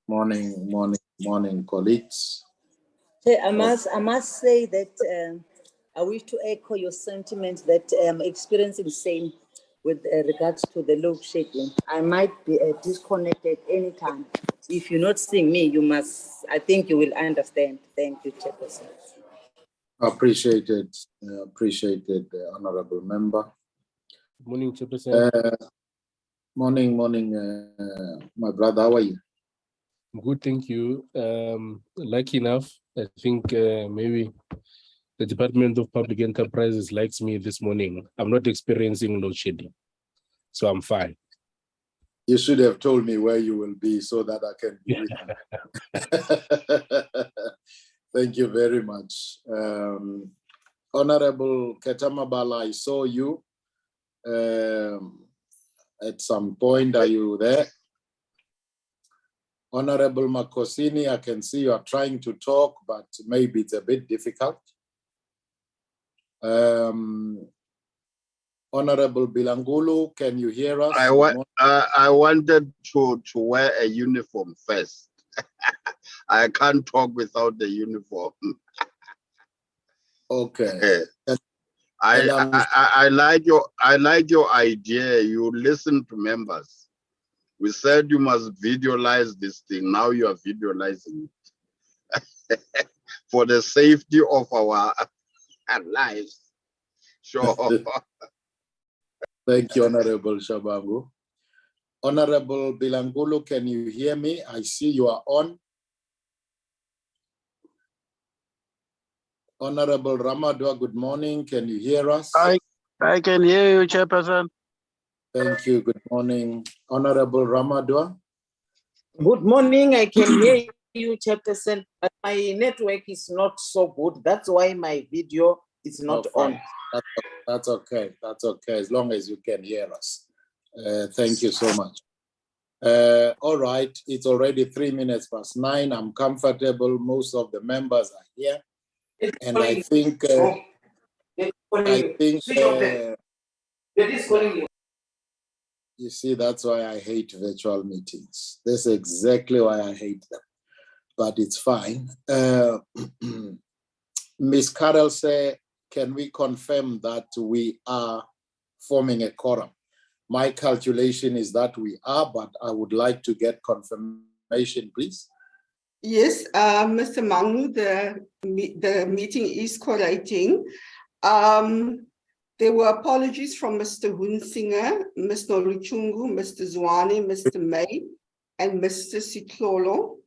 Morning, colleagues. I must say that I wish to echo your sentiment that I'm experiencing the same with regards to the load shedding. I might be disconnected anytime. If you're not seeing me, I think you will understand. Thank you, Chairperson. Appreciated, honorable member. Morning, Chairperson. Morning, my brother. How are you? Good, thank you. Lucky enough, I think maybe the Department of Public Enterprises likes me this morning. I'm not experiencing load shedding, so I'm fine. You should have told me where you will be so that I can be with you. Thank you very much. Honorable Ketamabala, I saw you at some point. Are you there? Honorable Makosini, I can see you are trying to talk, but maybe it's a bit difficult. Honorable Bilangulu, can you hear us? I wanted to wear a uniform first. I can't talk without the uniform. Okay. I like your idea. You listen to members. We said you must visualize this thing. Now you are visualizing it for the safety of our lives. Sure. Thank you, Honorable Shabangu. Honorable Bilangulu, can you hear me? I see you are on. Honorable Ramadwa, good morning. Can you hear us? I can hear you, Chairperson. Thank you. Good morning. Honorable Ramadwa. Good morning. I can hear you, Chairperson, but my network is not so good. That's why my video is not on. That's okay. That's okay, as long as you can hear us. Thank you so much. All right. It's already 9:03. I'm comfortable. Most of the members are here. And I think you see, that's why I hate virtual meetings. That's exactly why I hate them. But it's fine. Ms. Carroll said, can we confirm that we are forming a quorum? My calculation is that we are, but I would like to get confirmation, please. Yes, Mr. Mangu, the meeting is collating. There were apologies from Mr. Hunsinger, Ms. Noluchungu, Mr. Zwane, Mr. May, and Mr. Sitlolo.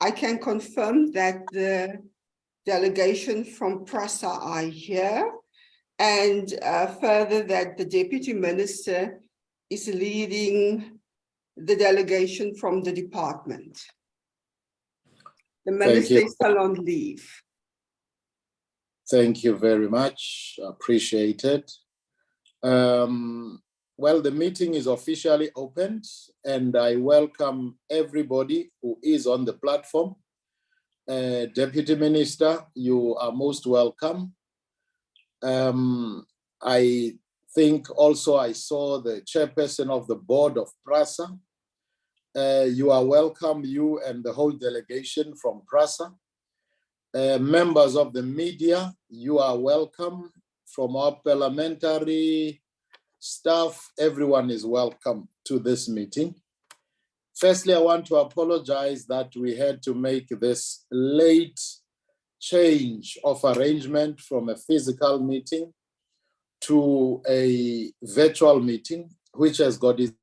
I can confirm that the delegation from PRASA are here, and further that the Deputy Minister is leading the delegation from the department. The Minister is still on leave. Thank you very much. Appreciate it. Well, the meeting is officially opened, and I welcome everybody who is on the platform. Deputy Minister, you are most welcome. I think also I saw the chairperson of the board of PRASA. You are welcome, you and the whole delegation from PRASA. Members of the media, you are welcome. From our parliamentary staff, everyone is welcome to this meeting. Firstly, I want to apologize that we had to make this late change of arrangement from a physical meeting to a virtual meeting, which has got its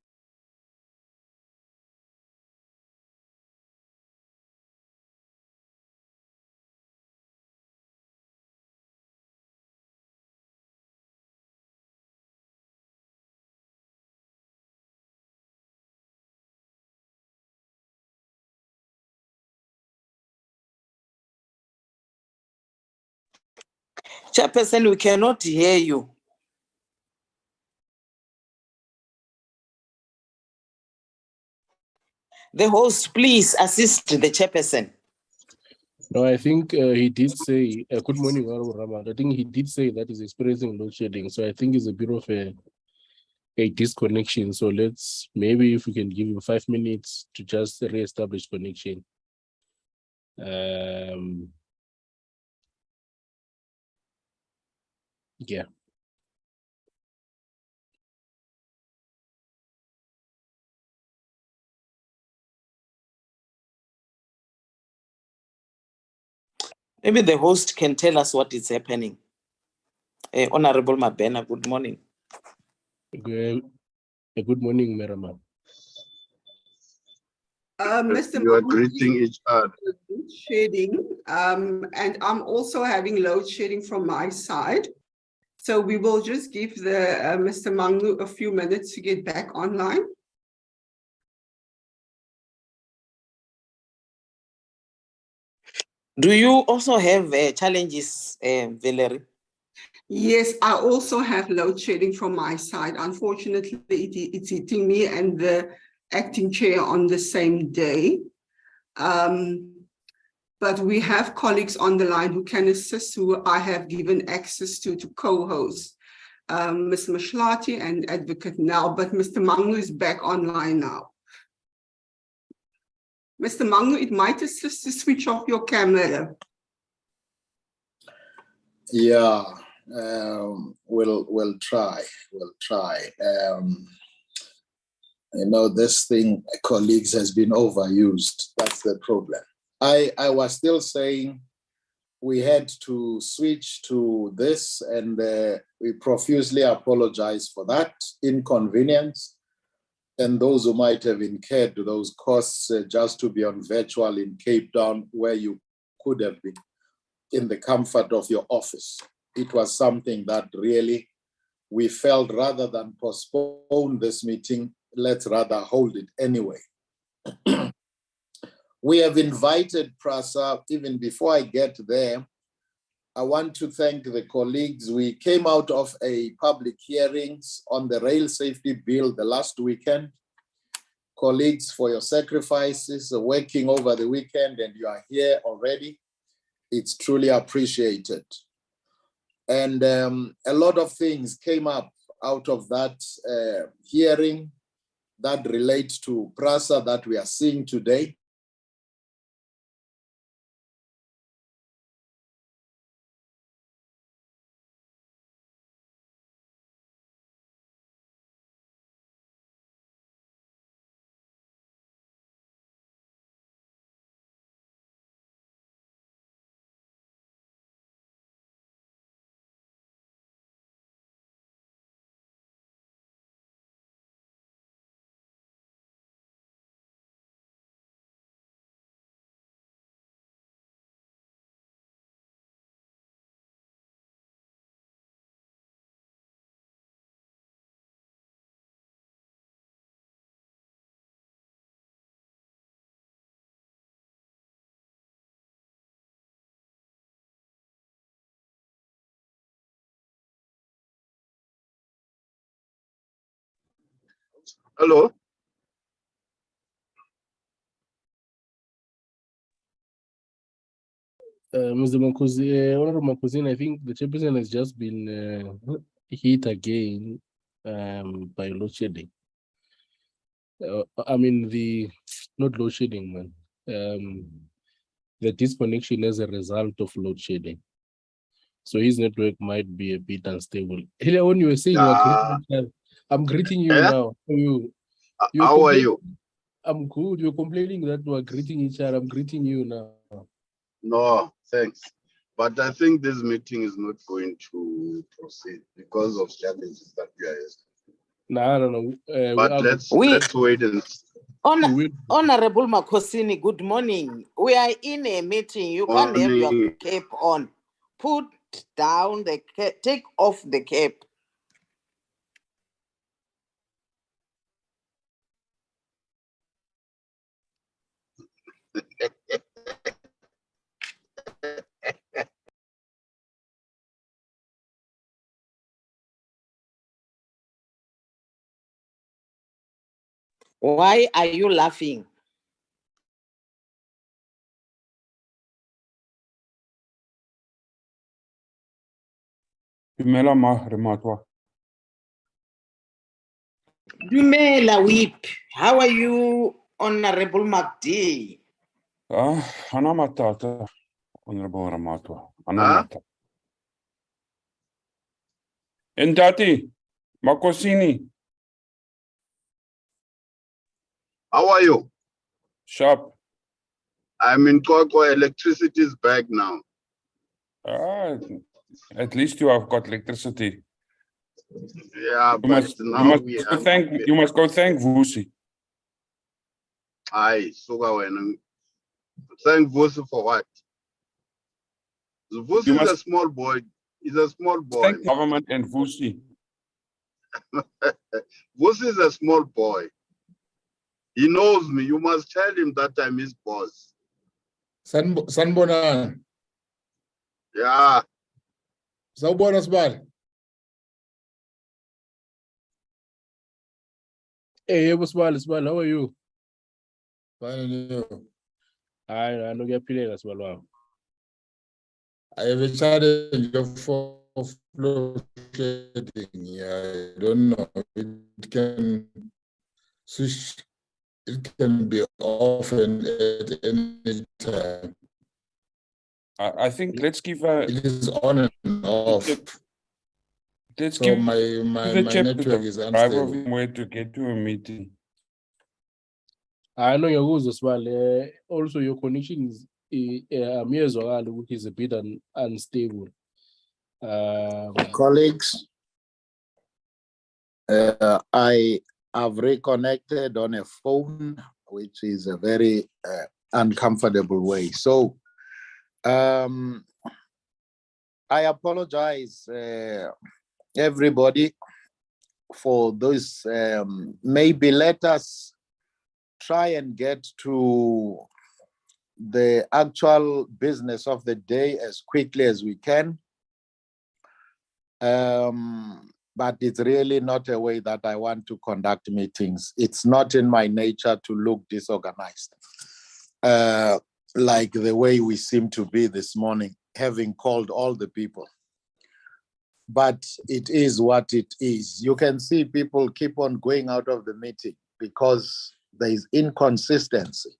Chairperson, we cannot hear you. The host, please assist the chairperson. No, I think he did say, good morning, Honorable Ramad. I think he did say that he's experiencing load shedding. So I think it's a bit of a a disconnection. So maybe if we can give you 5 minutes to just re-establish connection. Yeah. Maybe the host can tell us what is happening. Honorable Mabena, good morning. Good morning, Merama. Mr. You are Mahmoud, greeting each other. load shedding, and I'm also having load shedding from my side. So we will just give the Mr. Mangu a few minutes to get back online. Do you also have challenges, Valerie? Yes, I also have load shedding from my side. Unfortunately, it's hitting me and the acting chair on the same day. But we have colleagues on the line who can assist, who I have given access to co-host, Ms. Mashlati and Advocate now, but Mr. Mangu is back online now. Mr. Mangu, it might assist to switch off your camera. Yeah, we'll try. You know, this thing, colleagues, has been overused. That's the problem. I was still saying we had to switch to this, and we profusely apologize for that inconvenience and those who might have incurred those costs just to be on virtual in Cape Town, where you could have been in the comfort of your office. It was something that really we felt, rather than postpone this meeting, let's rather hold it anyway. We have invited PRASA. Even before I get there, I want to thank the colleagues. We came out of a public hearings on the rail safety bill the last weekend. Colleagues, for your sacrifices, working over the weekend, and you are here already. It's truly appreciated. And a lot of things came up out of that hearing that relate to PRASA that we are seeing today. Hello. Mr. Makuzi, Honorable Makuzin, I think the chairperson has just been hit again by load shedding. I mean, not load shedding, man. The disconnection as a result of load shedding. So his network might be a bit unstable. Earlier on, you were saying you are greeting. I'm greeting you now. How are you? I'm good. You're complaining that we are greeting each other. I'm greeting you now. No, thanks. But I think this meeting is not going to proceed because of challenges that we are having. No. But let's wait and see. Honorable Makosini, good morning. We are in a meeting. You can't have your cape on. Put down the cape, take off the cape. Why are you laughing? Dumela Whip. How are you, Honorable McD? Hana matata, Honorable Ramato. Hana Huh? matata. Entati, Makosini, How are you? sharp. I'm in Koko. Electricity is back now. At least you have got electricity. Yeah, but now we have. You must go thank Vusi. Aye, Suga when thank Vusi for what? Vusi You is a must small boy. He's a small boy. thank government and Vusi. Vusi is a small boy. He knows me. You must tell him that I'm his boss. Sanbona, Yeah. Sawubona Sibali. Hey, Sibali, how are you? Fine, and you? I know you're feeling as well. I have a challenge for flow shedding. Yeah, I don't know. It can switch. It can be off and at any time. I think let's give a. It is on and off. Let's So give my the network is driver unstable. where to get to a meeting. I know your rules as well. Also, your connection is a bit unstable. Colleagues, I have reconnected on a phone, which is a very uncomfortable way. So I apologize, everybody, for this. Maybe let us try and get to the actual business of the day as quickly as we can. But it's really not a way that I want to conduct meetings. It's not in my nature to look disorganized, like the way we seem to be this morning, having called all the people. But it is what it is. You can see people keep on going out of the meeting because there is inconsistency.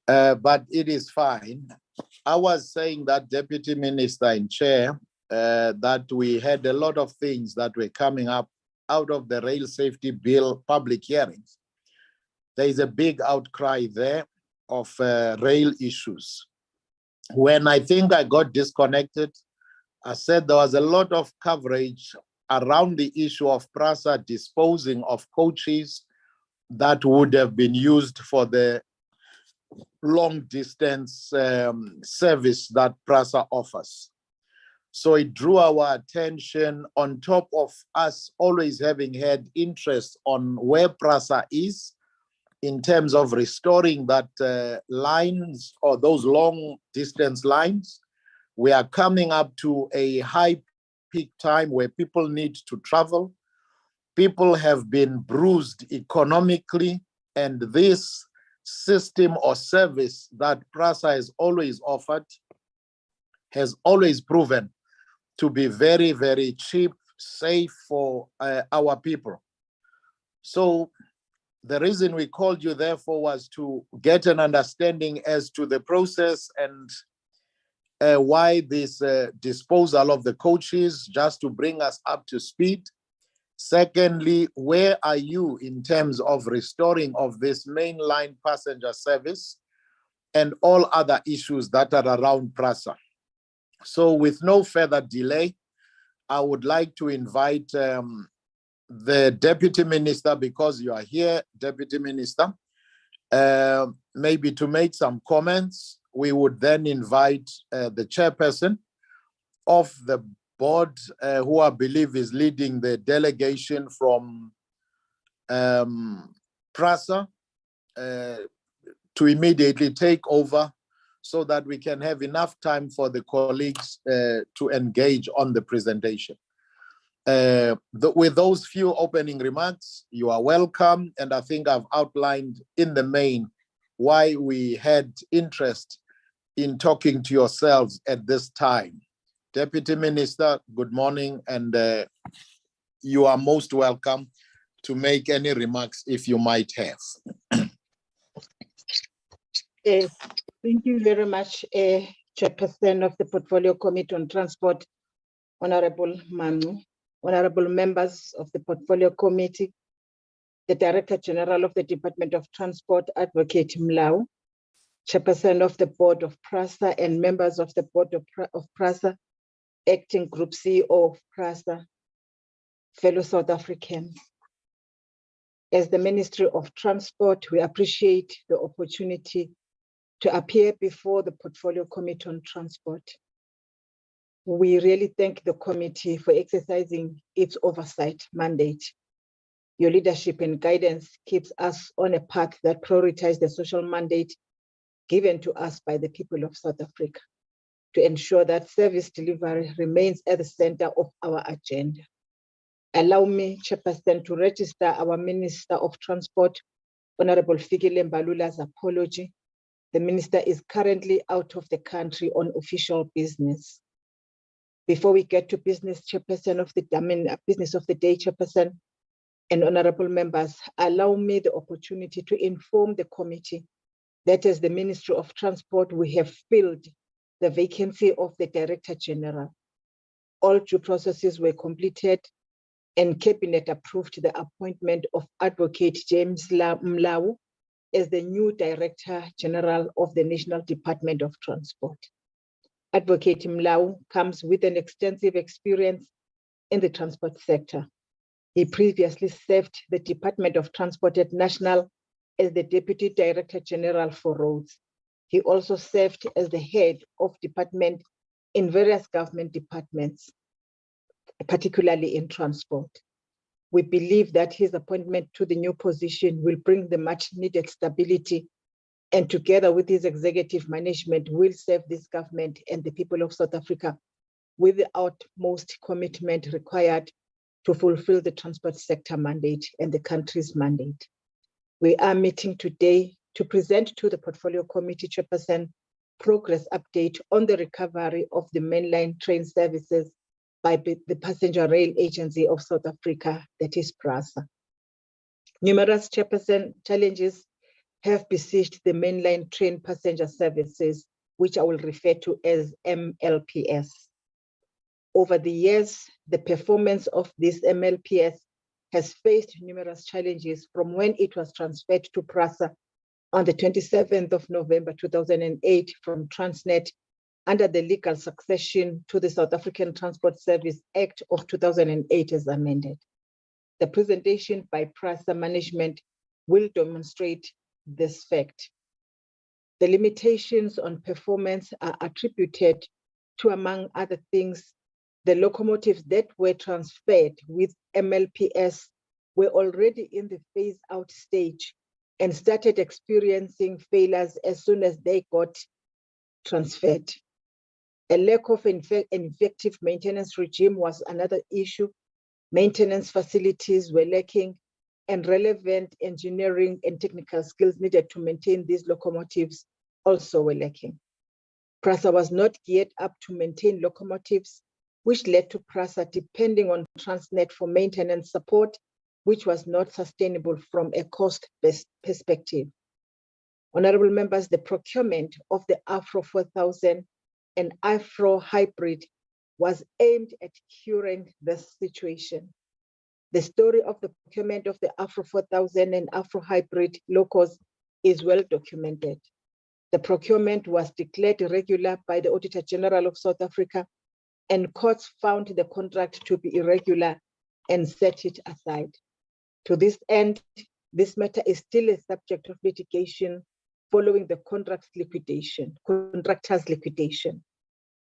But it is fine. I was saying that Deputy Minister in Chair, that we had a lot of things that were coming up out of the Rail Safety Bill public hearings. There is a big outcry there of rail issues. When I think I got disconnected, I said there was a lot of coverage around the issue of PRASA disposing of coaches that would have been used for the long distance service that PRASA offers. So it drew our attention, on top of us always having had interest on where PRASA is in terms of restoring that lines or those long distance lines. We are coming up to a high peak time where people need to travel. People have been bruised economically, and this system or service that PRASA has always offered has always proven to be very, very cheap, safe for our people. So the reason we called you, therefore, was to get an understanding as to the process and why this disposal of the coaches, just to bring us up to speed. Secondly, where are you in terms of restoring of this mainline passenger service and all other issues that are around PRASA? So with no further delay, I would like to invite the Deputy Minister, because you are here, Deputy Minister, maybe to make some comments. We would then invite the chairperson of the board, who I believe is leading the delegation from PRASA, to immediately take over so that we can have enough time for the colleagues to engage on the presentation. With those few opening remarks, you are welcome. And I think I've outlined in the main why we had interest in talking to yourselves at this time. Deputy Minister, good morning, and you are most welcome to make any remarks if you might have. Thank you very much, Chairperson of the Portfolio Committee on Transport, Honorable Manu, honorable members of the Portfolio Committee, the Director General of the Department of Transport, Advocate Mlau, Chairperson of the Board of PRASA, and members of the Board of PRASA, Acting Group CEO of PRASA, fellow South Africans. As the Ministry of Transport, we appreciate the opportunity to appear before the Portfolio Committee on Transport. We really thank the committee for exercising its oversight mandate. Your leadership and guidance keeps us on a path that prioritizes the social mandate given to us by the people of South Africa to ensure that service delivery remains at the center of our agenda. Allow me, Chairperson, to register our Minister of Transport, Honorable Fikile Mbalula's apology. The Minister is currently out of the country on official business. Before we get to business, Chairperson of the business of the day, Chairperson, and honorable members, allow me the opportunity to inform the committee that as the Ministry of Transport, we have filled the vacancy of the Director General. All due processes were completed and Cabinet approved the appointment of Advocate James Mlau as the new Director General of the National Department of Transport. Advocate Mlau comes with an extensive experience in the transport sector. He previously served the Department of Transport at National as the Deputy Director General for Roads. He also served as the head of department in various government departments, particularly in transport. We believe that his appointment to the new position will bring the much needed stability, and together with his executive management will serve this government and the people of South Africa with the utmost commitment required to fulfill the transport sector mandate and the country's mandate. We are meeting today to present to the Portfolio Committee Chairperson progress update on the recovery of the mainline train services by the Passenger Rail Agency of South Africa, that is PRASA. Numerous Chairperson challenges have besieged the mainline train passenger services, which I will refer to as MLPS. Over the years, the performance of this MLPS has faced numerous challenges from when it was transferred to PRASA on the 27th of November 2008 from Transnet under the legal succession to the South African Transport Service Act of 2008 as amended. The presentation by PRASA management will demonstrate this fact. The limitations on performance are attributed to, among other things, the locomotives that were transferred with MLPS were already in the phase-out stage and started experiencing failures as soon as they got transferred. A lack of an effective maintenance regime was another issue. Maintenance facilities were lacking, and relevant engineering and technical skills needed to maintain these locomotives also were lacking. PRASA was not geared up to maintain locomotives, which led to PRASA depending on Transnet for maintenance support, which was not sustainable from a cost perspective. Honorable members, the procurement of the Afro 4000 and Afro hybrid was aimed at curing this situation. The story of the procurement of the Afro 4000 and Afro hybrid locos is well documented. The procurement was declared irregular by the Auditor General of South Africa, and courts found the contract to be irregular and set it aside. To this end, this matter is still a subject of litigation following the contractor's liquidation.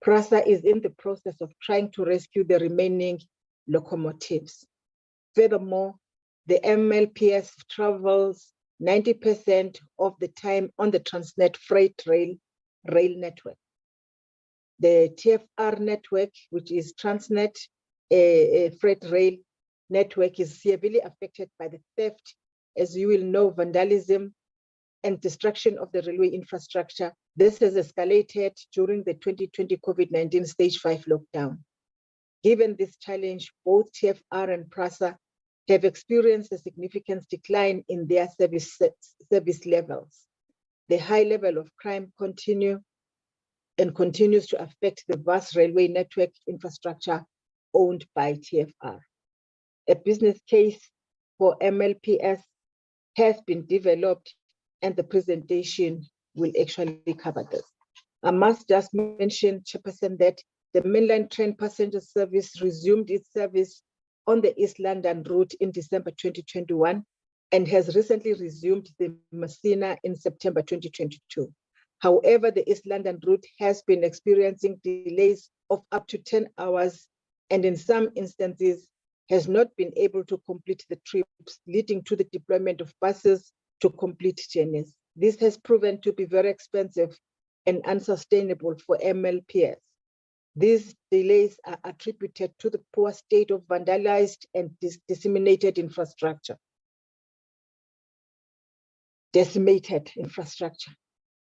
PRASA is in the process of trying to rescue the remaining locomotives. Furthermore, the MLPS travels 90% of the time on the Transnet freight rail network. The TFR network, which is Transnet freight rail network, is severely affected by the theft, as you will know, vandalism and destruction of the railway infrastructure. This has escalated during the 2020 COVID-19 stage 5 lockdown. Given this challenge, both TFR and PRASA have experienced a significant decline in their service levels. The high level of crime continues to affect the vast railway network infrastructure owned by TFR. A business case for MLPS has been developed, and the presentation will actually cover this. I must just mention, Chairperson, that the mainline train passenger service resumed its service on the East London route in December 2021 and has recently resumed the Messina in September 2022. However, the East London route has been experiencing delays of up to 10 hours and in some instances has not been able to complete the trips, leading to the deployment of buses to complete journeys. This has proven to be very expensive and unsustainable for MLPS. These delays are attributed to the poor state of vandalized and decimated infrastructure.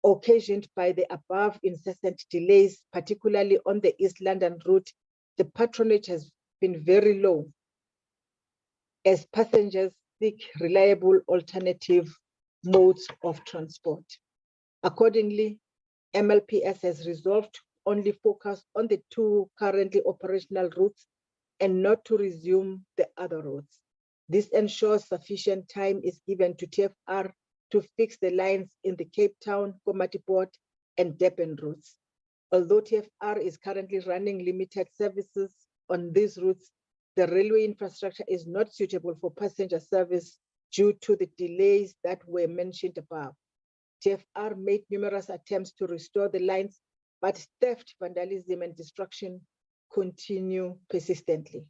Occasioned by the above incessant delays, particularly on the East London route, the patronage has been very low as passengers seek reliable alternative modes of transport. Accordingly, MLPS has resolved to only focus on the 2 currently operational routes and not to resume the other routes. This ensures sufficient time is given to TFR to fix the lines in the Cape Town, Komatipoort, and Durban routes. Although TFR is currently running limited services on these routes, the railway infrastructure is not suitable for passenger service due to the delays that were mentioned above. TFR made numerous attempts to restore the lines, but theft, vandalism, and destruction continue persistently.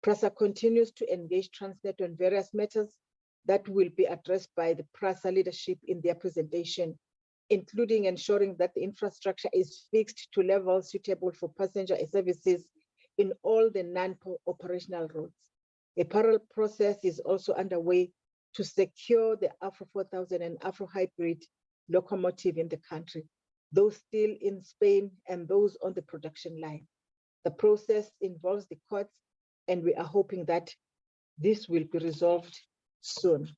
PRASA continues to engage Transnet on various matters that will be addressed by the PRASA leadership in their presentation, including ensuring that the infrastructure is fixed to levels suitable for passenger services in all the non-operational routes. A parallel process is also underway to secure the Afro 4000 and Afro Hybrid locomotive in the country, those still in Spain and those on the production line. The process involves the courts, and we are hoping that this will be resolved soon.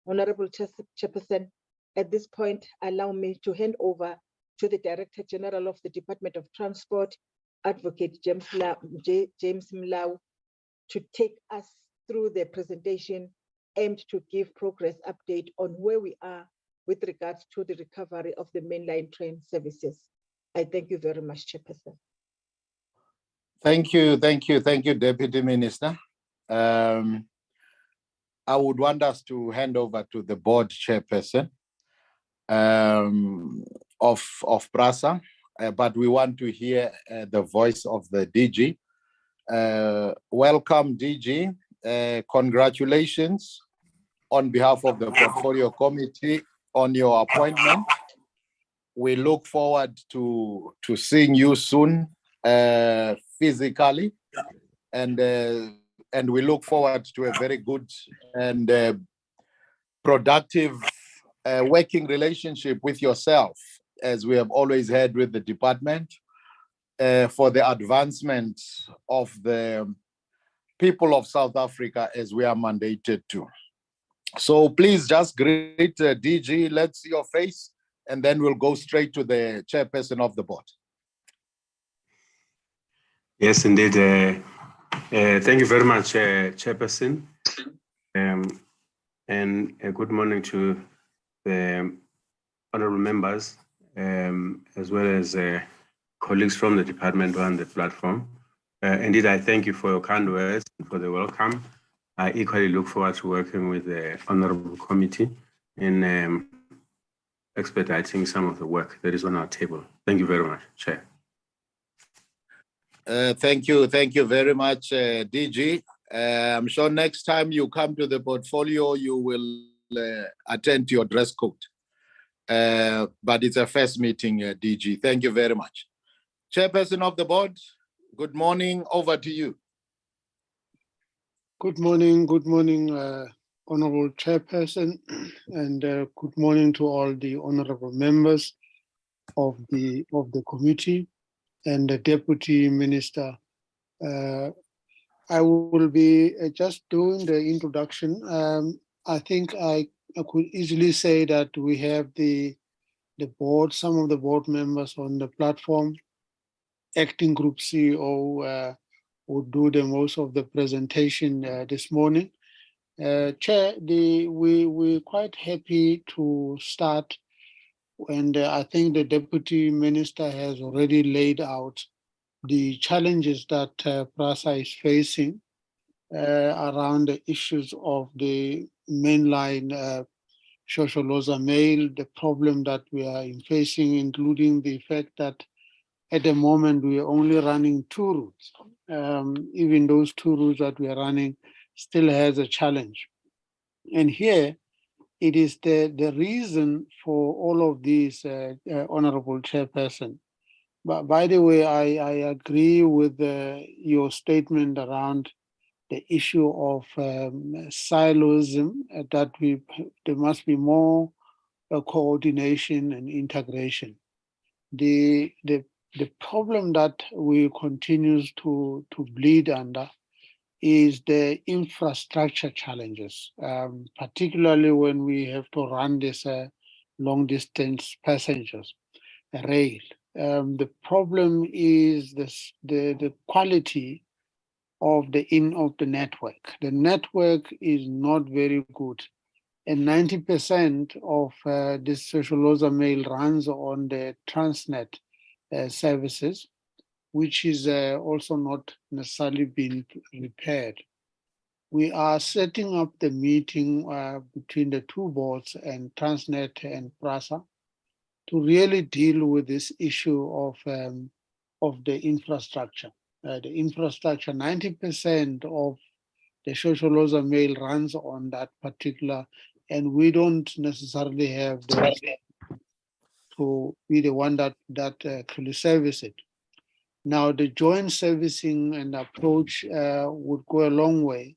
Honorable Chairperson, at this point, allow me to hand over to the Director General of the Department of Transport, Advocate James Mlau, to take us through the presentation aimed to give progress update on where we are with regards to the recovery of the mainline train services. I thank you very much, Chairperson. Thank you, Deputy Minister. I would want us to hand over to the board chairperson of PRASA, but we want to hear the voice of the DG. Welcome, DG. Congratulations on behalf of the Portfolio Committee on your appointment. We look forward to seeing you soon physically, and we look forward to a very good and productive working relationship with yourself, as we have always had with the department, for the advancement of the people of South Africa as we are mandated to. So please just greet DG, let's see your face, and then we'll go straight to the chairperson of the board. Yes, indeed. Thank you very much, Chairperson. And good morning to the honorable members, as well as colleagues from the department on the platform. Indeed, I thank you for your kind words and for the welcome. I equally look forward to working with the honorable committee in expediting some of the work that is on our table. Thank you very much, Chair. Thank you very much, DG. I'm sure next time you come to the portfolio, you will attend to your dress code. But it's a first meeting, DG. Thank you very much. Chairperson of the board, good morning, over to you. Good morning, Honorable Chairperson, and good morning to all the honorable members of the committee and the Deputy Minister. I will be just doing the introduction. I think I could easily say that we have the board, some of the board members on the platform. Acting Group CEO would do the most of the presentation this morning. Chair, we're quite happy to start, and I think the Deputy Minister has already laid out the challenges that PRASA is facing around the issues of the mainline Shoshooloza mail, the problem that we are facing, including the fact that at the moment we are only running 2 routes. Even those 2 routes that we are running still has a challenge. And here it is the reason for all of these, Honorable Chairperson. But by the way, I agree with your statement around the issue of siloism, that there must be more coordination and integration. The problem that we continues to bleed under is the infrastructure challenges, particularly when we have to run this long distance passengers rail. The problem is the quality of the network. The network is not very good, and 90% of this Shoshooloza mail runs on the Transnet services, which is also not necessarily being repaired. We are setting up the meeting between the 2 boards and Transnet and PRASA to really deal with this issue of the infrastructure. The infrastructure, 90% of the Shoshooloza mail runs on that particular, and we don't necessarily have to be the one that actually service it. Now, the joint servicing and approach would go a long way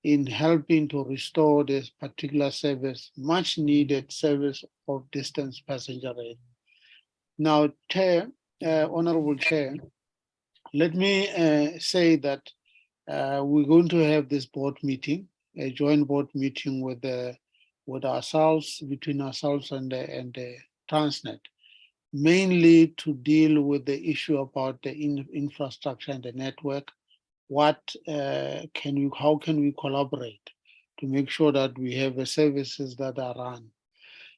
in helping to restore this particular service, much needed service of distance passenger rail. Now, Chair, Honorable Chair, let me say that we're going to have this board meeting, a joint board meeting with ourselves, between ourselves and the Transnet, mainly to deal with the issue about the infrastructure and the network. How can we collaborate to make sure that we have the services that are run?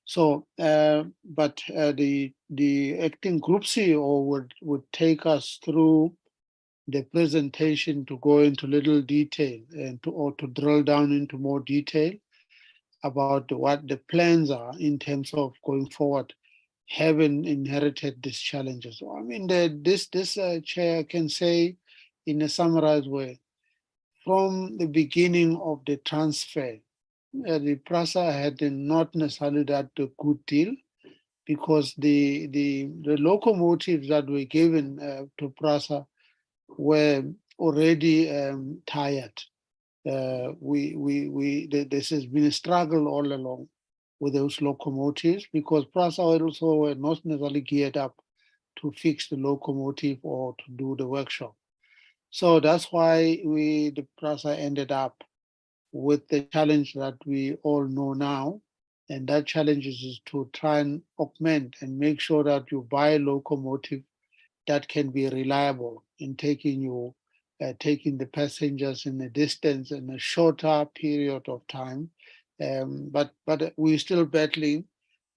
So, but the acting group CEO would take us through the presentation to go into little detail and to drill down into more detail about what the plans are in terms of going forward, having inherited these challenges. I mean, this chair can say in a summarized way, from the beginning of the transfer, the PRASA had not necessarily that a good deal, because the locomotives that were given to PRASA were already tired. This has been a struggle all along with those locomotives, because PRASA also were not necessarily geared up to fix the locomotive or to do the workshop. So that's why the PRASA ended up with the challenge that we all know now. And that challenge is to try and augment and make sure that you buy a locomotive that can be reliable in taking the passengers in a distance in a shorter period of time. But we're still battling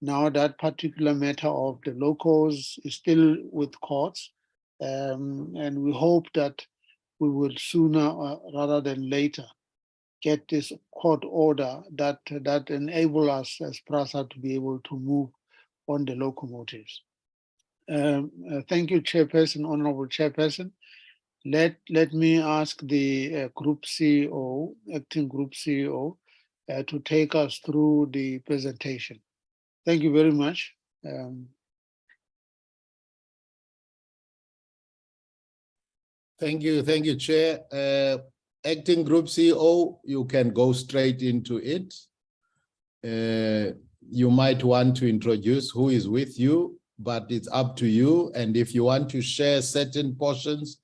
now. That particular matter of the locals is still with courts, and we hope that we will sooner rather than later get this court order that enable us as PRASA to be able to move on the locomotives. Thank you, Chairperson, Honorable Chairperson. Let me ask the Group CEO, Acting Group CEO, to take us through the presentation. Thank you very much. Thank you, Chair. Acting Group CEO, you can go straight into it. You might want to introduce who is with you, but it's up to you. And if you want to share certain portions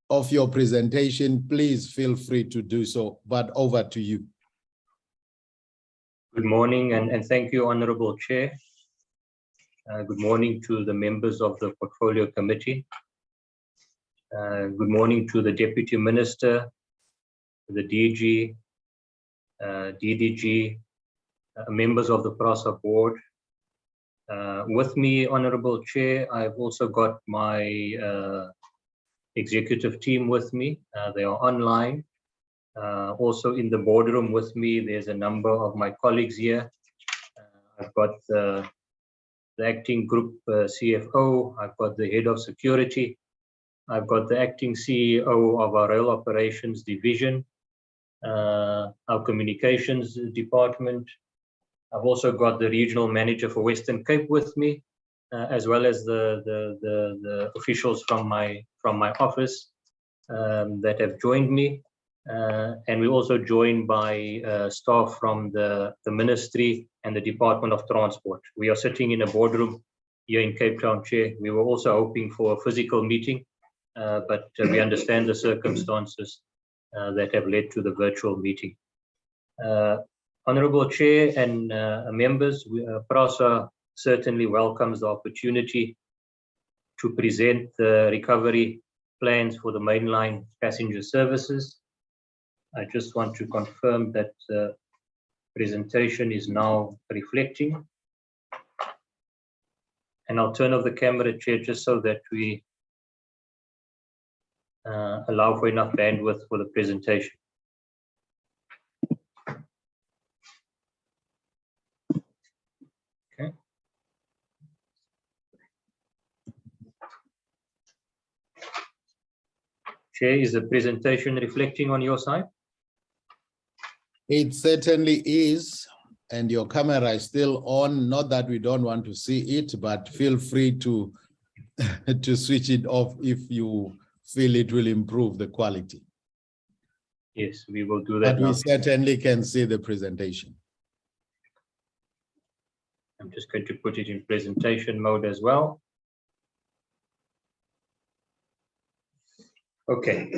of your presentation, please feel free to do so, but over to you. Good morning and thank you, Honorable Chair. Good morning to the members of the Portfolio Committee. Good morning to the Deputy Minister, the DG, DDG, members of the PRASA board. With me, Honorable Chair, I've also got my executive team with me. They are online. Also in the boardroom with me, there's a number of my colleagues here. I've got the acting group CFO, I've got the head of security, I've got the acting CEO of our rail operations division, our communications department. I've also got the regional manager for Western Cape with me, as well as the officials from my office that have joined me. And we're also joined by staff from the Ministry and the Department of Transport. We are sitting in a boardroom here in Cape Town, Chair. We were also hoping for a physical meeting, but we understand the circumstances that have led to the virtual meeting. Honorable Chair and members, PRASA certainly welcomes the opportunity to present the recovery plans for the mainline passenger services. I just want to confirm that the presentation is now reflecting. And I'll turn off the camera, Chair, just so that we allow for enough bandwidth for the presentation. Okay. Chair, is the presentation reflecting on your side? It certainly is, and your camera is still on. Not that we don't want to see it, but feel free to, to switch it off if you feel it will improve the quality. Yes, we will do that. But we certainly can see the presentation. I'm just going to put it in presentation mode as well. Okay,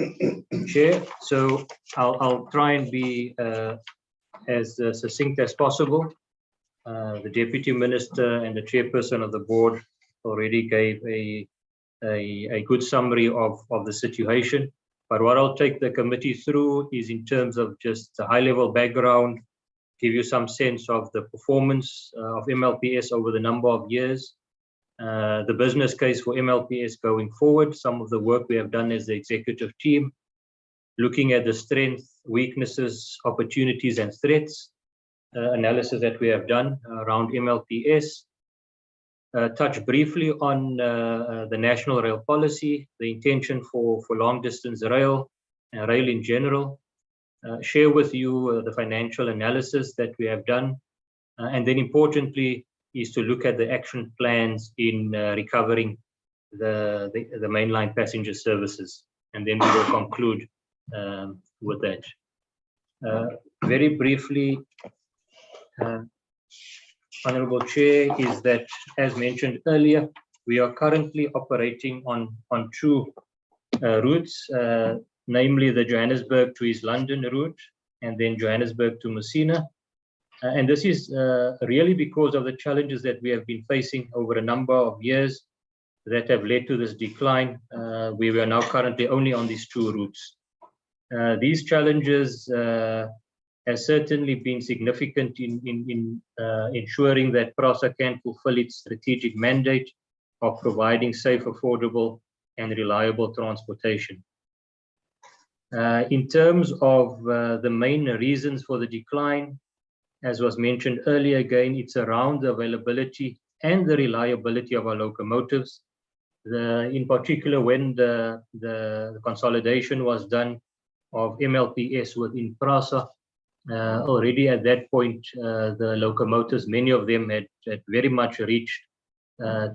Chair, so I'll try and be as succinct as possible. The Deputy Minister and the Chairperson of the board already gave a good summary of the situation. But what I'll take the committee through is in terms of just a high-level background, give you some sense of the performance of MLPS over the number of years, the business case for MLPS going forward, some of the work we have done as the executive team, looking at the strengths, weaknesses, opportunities, and threats, analysis that we have done around MLPS, touch briefly on the national rail policy, the intention for long-distance rail, and rail in general, share with you the financial analysis that we have done, and then importantly, is to look at the action plans in recovering the mainline passenger services. And then we will conclude with that. Very briefly, Honorable Chair, is that, as mentioned earlier, we are currently operating on two routes, namely the Johannesburg to East London route, and then Johannesburg to Messina. And this is really because of the challenges that we have been facing over a number of years that have led to this decline. We are now currently only on these two routes. These challenges have certainly been significant in ensuring that PRASA can fulfill its strategic mandate of providing safe, affordable, and reliable transportation. In terms of the main reasons for the decline, as was mentioned earlier, again, it's around the availability and the reliability of our locomotives. In particular, when the consolidation was done of MLPS within PRASA, already at that point, the locomotives, many of them had very much reached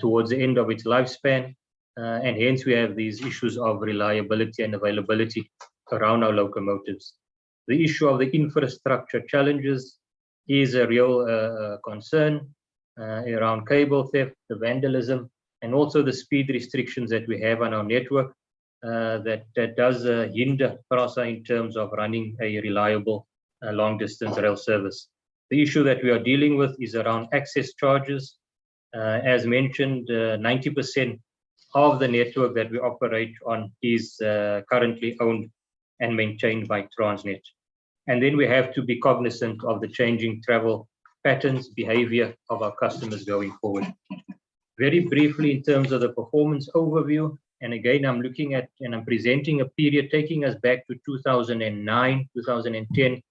towards the end of its lifespan, and hence we have these issues of reliability and availability around our locomotives. The issue of the infrastructure challenges is a real concern around cable theft, the vandalism, and also the speed restrictions that we have on our network. that does hinder PRASA in terms of running a reliable long-distance rail service. The issue that we are dealing with is around access charges. As mentioned, 90% of the network that we operate on is currently owned and maintained by Transnet. And then we have to be cognizant of the changing travel patterns, behavior of our customers going forward. Very briefly, in terms of the performance overview, and again, I'm looking at and I'm presenting a period taking us back to 2009, 2010,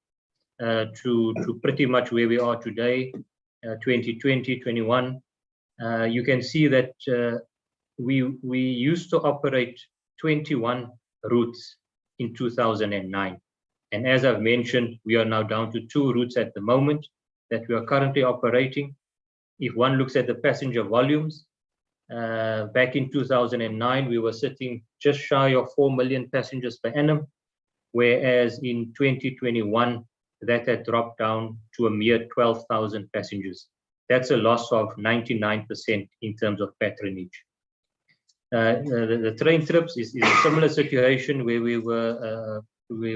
to pretty much where we are today, 2020, 21. You can see that we used to operate 21 routes in 2009. And as I've mentioned, we are now down to 2 routes at the moment that we are currently operating. If one looks at the passenger volumes, back in 2009, we were sitting just shy of 4 million passengers per annum, whereas in 2021, that had dropped down to a mere 12,000 passengers. That's a loss of 99% in terms of patronage. The train trips is a similar situation where we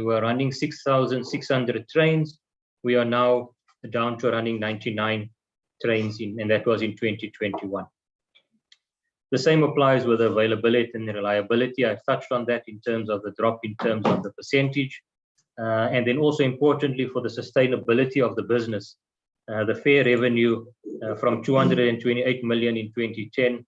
were running 6,600 trains. We are now down to running 99 trains, and that was in 2021. The same applies with availability and reliability. I've touched on that in terms of the drop in terms of the percentage. And then also importantly for the sustainability of the business, the fare revenue from 228 million in 2010,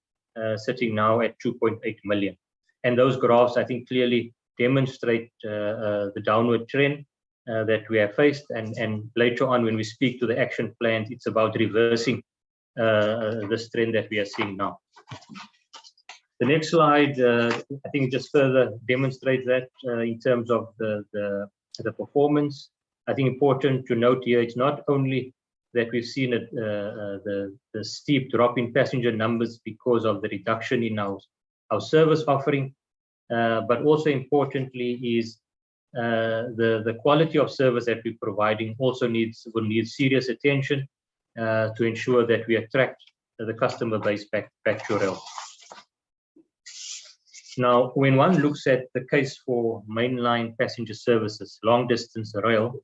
sitting now at 2.8 million. And those graphs, I think, clearly demonstrate the downward trend that we have faced. And later on, when we speak to the action plans, it's about reversing this trend that we are seeing now. The next slide, I think, just further demonstrates that in terms of the performance. I think important to note here, it's not only that we've seen the steep drop in passenger numbers because of the reduction in our service offering, but also importantly is the quality of service that we're providing also will need serious attention to ensure that we attract the customer base back to rail. Now, when one looks at the case for mainline passenger services, long distance rail,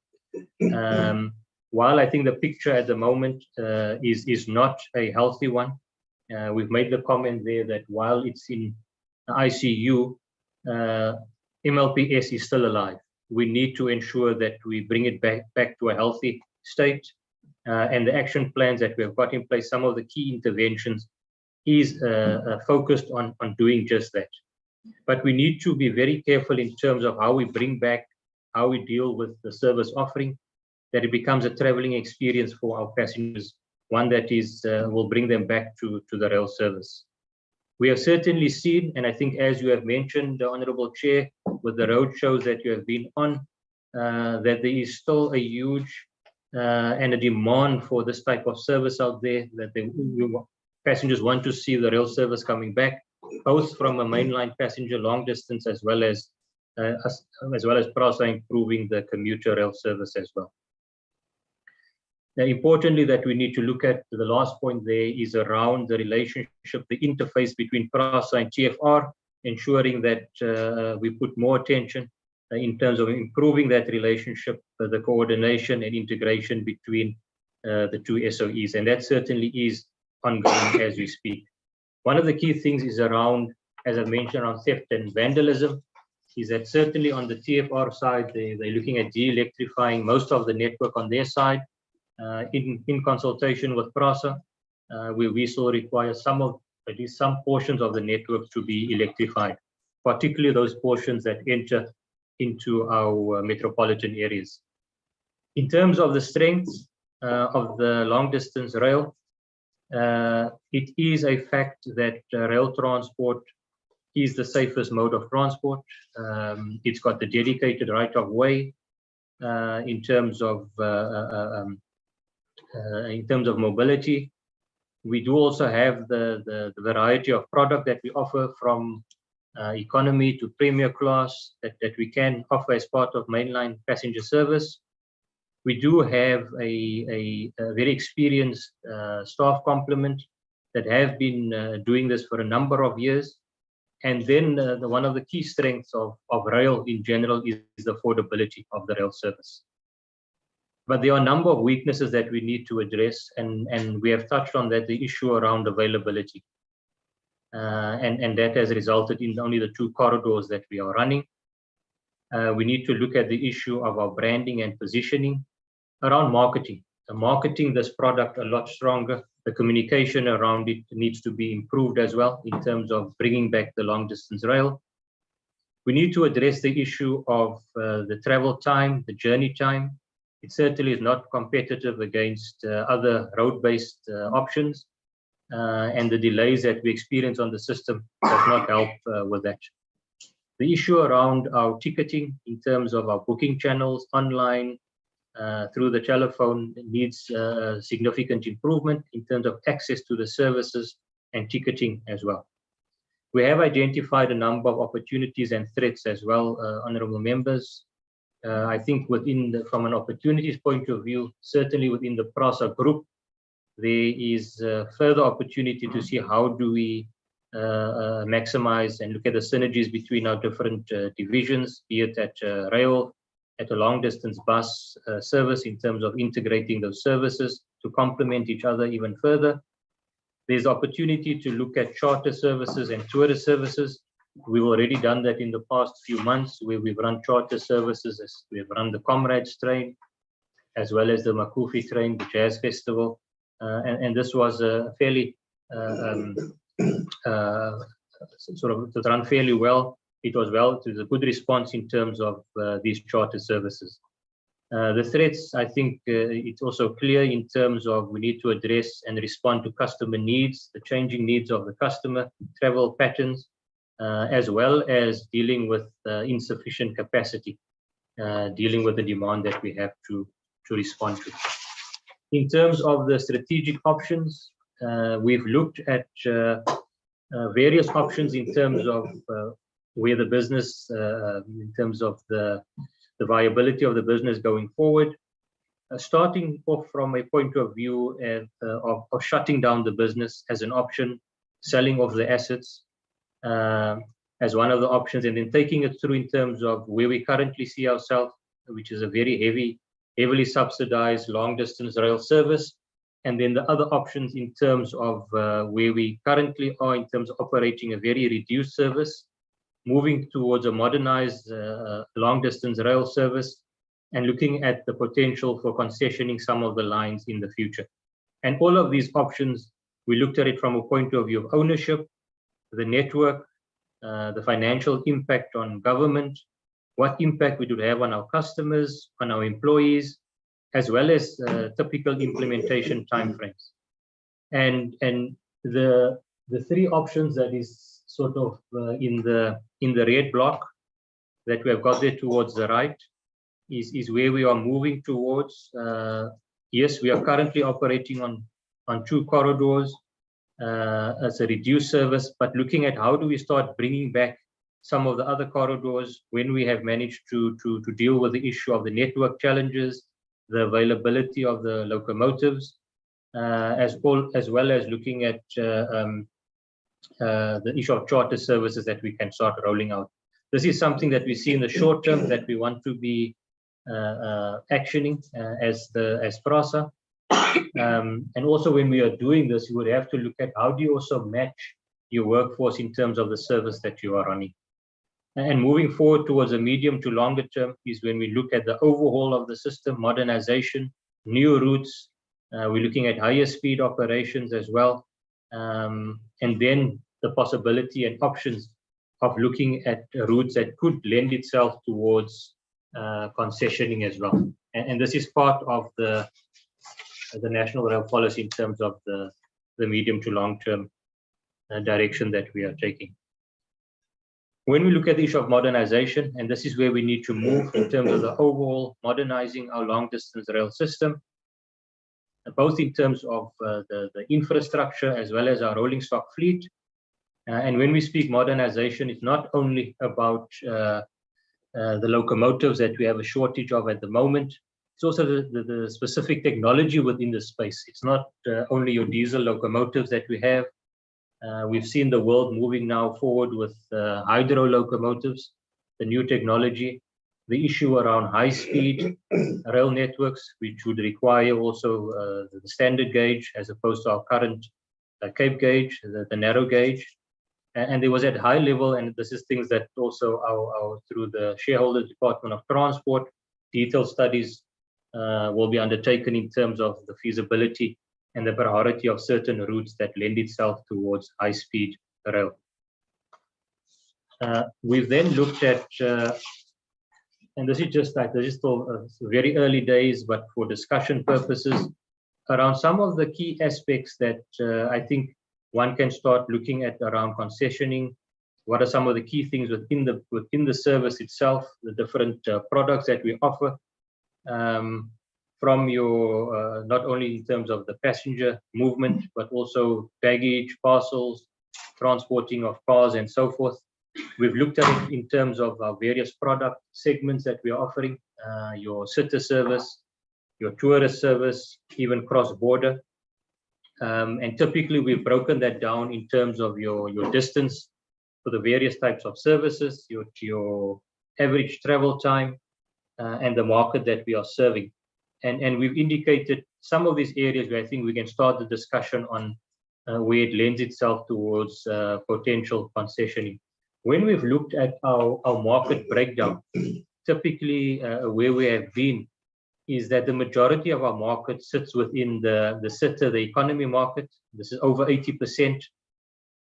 while I think the picture at the moment is not a healthy one, we've made the comment there that while it's in ICU, MLPS is still alive. We need to ensure that we bring it back to a healthy state, and the action plans that we have got in place, some of the key interventions is focused on doing just that. But we need to be very careful in terms of how we bring back, how we deal with the service offering, that it becomes a traveling experience for our passengers, one that is will bring them back to the rail service. We have certainly seen, and I think as you have mentioned, the Honourable Chair, with the road shows that you have been on, that there is still a huge and a demand for this type of service out there, that passengers want to see the rail service coming back, both from a mainline passenger long distance as well as PRASA improving the commuter rail service as well. Now, importantly, that we need to look at, the last point there is around the relationship, the interface between PRASA and TFR, ensuring that we put more attention in terms of improving that relationship, the coordination and integration between the two SOEs, and that certainly is ongoing as we speak. One of the key things is around, as I mentioned, around theft and vandalism, is that certainly on the TFR side, they're looking at de-electrifying most of the network on their side, in consultation with PRASA, we still require at least some portions of the network to be electrified, particularly those portions that enter into our metropolitan areas. In terms of the strengths of the long distance rail, it is a fact that rail transport is the safest mode of transport. It's got the dedicated right of way in terms of mobility. We do also have the variety of product that we offer, from economy to premier class, that we can offer as part of mainline passenger service. We do have a very experienced staff complement that have been doing this for a number of years. And then one of the key strengths of rail in general is the affordability of the rail service. But there are a number of weaknesses that we need to address, and we have touched on that, the issue around availability. And that has resulted in only the 2 corridors that we are running. We need to look at the issue of our branding and positioning around marketing. Marketing this product a lot stronger. The communication around it needs to be improved as well in terms of bringing back the long distance rail. We need to address the issue of the travel time, the journey time. It certainly is not competitive against other road-based options, and the delays that we experience on the system does not help with that. The issue around our ticketing in terms of our booking channels online, through the telephone needs significant improvement in terms of access to the services and ticketing as well. We have identified a number of opportunities and threats as well, honorable members. I think from an opportunities point of view, certainly within the PRASA group, there is further opportunity to see how do we maximize and look at the synergies between our different divisions, be it at rail, at a long distance bus service in terms of integrating those services to complement each other even further. There's opportunity to look at charter services and tourist services. We've already done that in the past few months where we've run charter services. We've run the Comrades train as well as the Makufi train, the Jazz Festival. And this was a fairly sort of run fairly well. It was a good response in terms of these charter services. The threats, I think it's also clear in terms of we need to address and respond to customer needs, the changing needs of the customer, travel patterns, as well as dealing with insufficient capacity, dealing with the demand that we have to respond to. In terms of the strategic options, we've looked at various options in terms of where the business, in terms of the viability of the business going forward, starting off from a point of view of shutting down the business as an option, selling off the assets as one of the options, and then taking it through in terms of where we currently see ourselves, which is a very heavily subsidized long distance rail service, and then the other options in terms of where we currently are in terms of operating a very reduced service, moving towards a modernized long distance rail service, and looking at the potential for concessioning some of the lines in the future. And all of these options, we looked at it from a point of view of ownership, the network, the financial impact on government, what impact we would have on our customers, on our employees, as well as typical implementation timeframes. And the 3 options that is sort of in the red block that we have got there towards the right is where we are moving towards. Yes, we are currently operating on 2 corridors as a reduced service, but looking at how do we start bringing back some of the other corridors when we have managed to deal with the issue of the network challenges, the availability of the locomotives, as well as looking at the issue of charter services that we can start rolling out. This is something that we see in the short term that we want to be actioning as PRASA. And also when we are doing this, you would have to look at how do you also match your workforce in terms of the service that you are running. And moving forward towards a medium to longer term is when we look at the overhaul of the system, modernization, new routes. We're looking at higher speed operations as well. And then the possibility and options of looking at routes that could lend itself towards concessioning as well. And this is part of the national rail policy in terms of the medium to long term direction that we are taking. When we look at the issue of modernization, and this is where we need to move in terms of the overall modernizing our long distance rail system, both in terms of the infrastructure as well as our rolling stock fleet. And when we speak modernization, it's not only about the locomotives that we have a shortage of at the moment. It's also the specific technology within the space. It's not only your diesel locomotives that we have. We've seen the world moving now forward with hydro locomotives, the new technology, the issue around high-speed rail networks, which would require also the standard gauge as opposed to our current Cape gauge, the narrow gauge. And there was at high level, and this is things that also our through the shareholder Department of Transport, detailed studies will be undertaken in terms of the feasibility and the priority of certain routes that lend itself towards high-speed rail. We've then looked at, and this is still very early days, but for discussion purposes, around some of the key aspects that I think one can start looking at around concessioning. What are some of the key things within the service itself, the different products that we offer, from your not only in terms of the passenger movement, but also baggage, parcels, transporting of cars, and so forth. We've looked at it in terms of our various product segments that we are offering, your sitter service, your tourist service, even cross-border. And typically we've broken that down in terms of your distance for the various types of services, your average travel time, and the market that we are serving. And we've indicated some of these areas where I think we can start the discussion on where it lends itself towards potential concessioning. When we've looked at our market breakdown, typically where we have been is that the majority of our market sits within the sitter, the economy market. This is over 80%.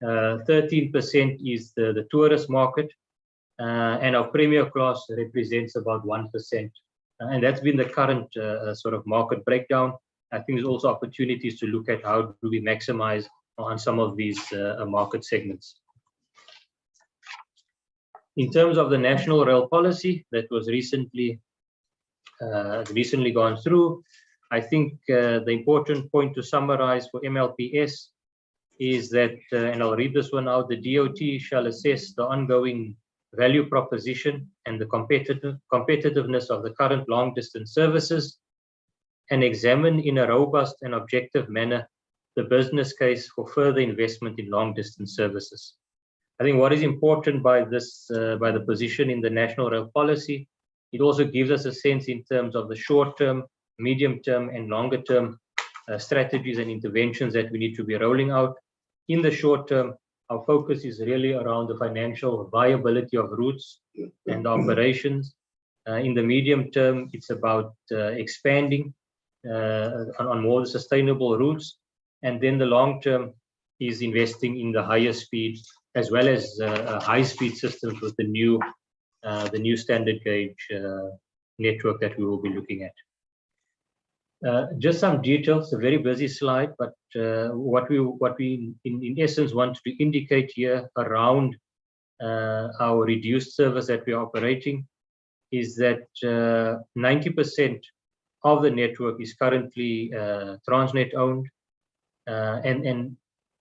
13% is the tourist market, and our premier class represents about 1%. And that's been the current sort of market breakdown. I think there's also opportunities to look at how do we maximize on some of these market segments. In terms of the national rail policy that was recently gone through, I think the important point to summarize for MLPS is that, and I'll read this one out, the DOT shall assess the ongoing value proposition and the competitiveness of the current long distance services and examine in a robust and objective manner the business case for further investment in long distance services. I think what is important by this, by the position in the national rail policy, it also gives us a sense in terms of the short term, medium term, and longer term strategies and interventions that we need to be rolling out. In the short term, our focus is really around the financial viability of routes and operations. In the medium term, it's about expanding on more sustainable routes. And then the long term is investing in the higher speeds as well as high speed systems with the new standard gauge network that we will be looking at. Just some details, a very busy slide, but what we in essence want to indicate here around our reduced service that we are operating is that 90% of the network is currently Transnet owned, and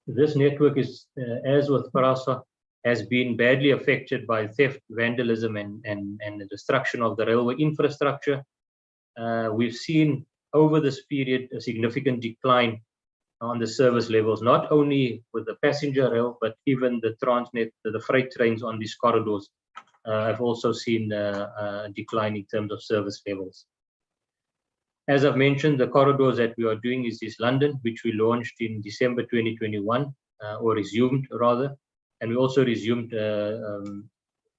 this network is, as with PRASA, has been badly affected by theft, vandalism, and the destruction of the railway infrastructure. We've seen over this period a significant decline on the service levels, not only with the passenger rail, but even the Transnet, the freight trains on these corridors have also seen a decline in terms of service levels. As I've mentioned, the corridors that we are doing is London, which we launched in December 2021, or resumed rather, and we also resumed to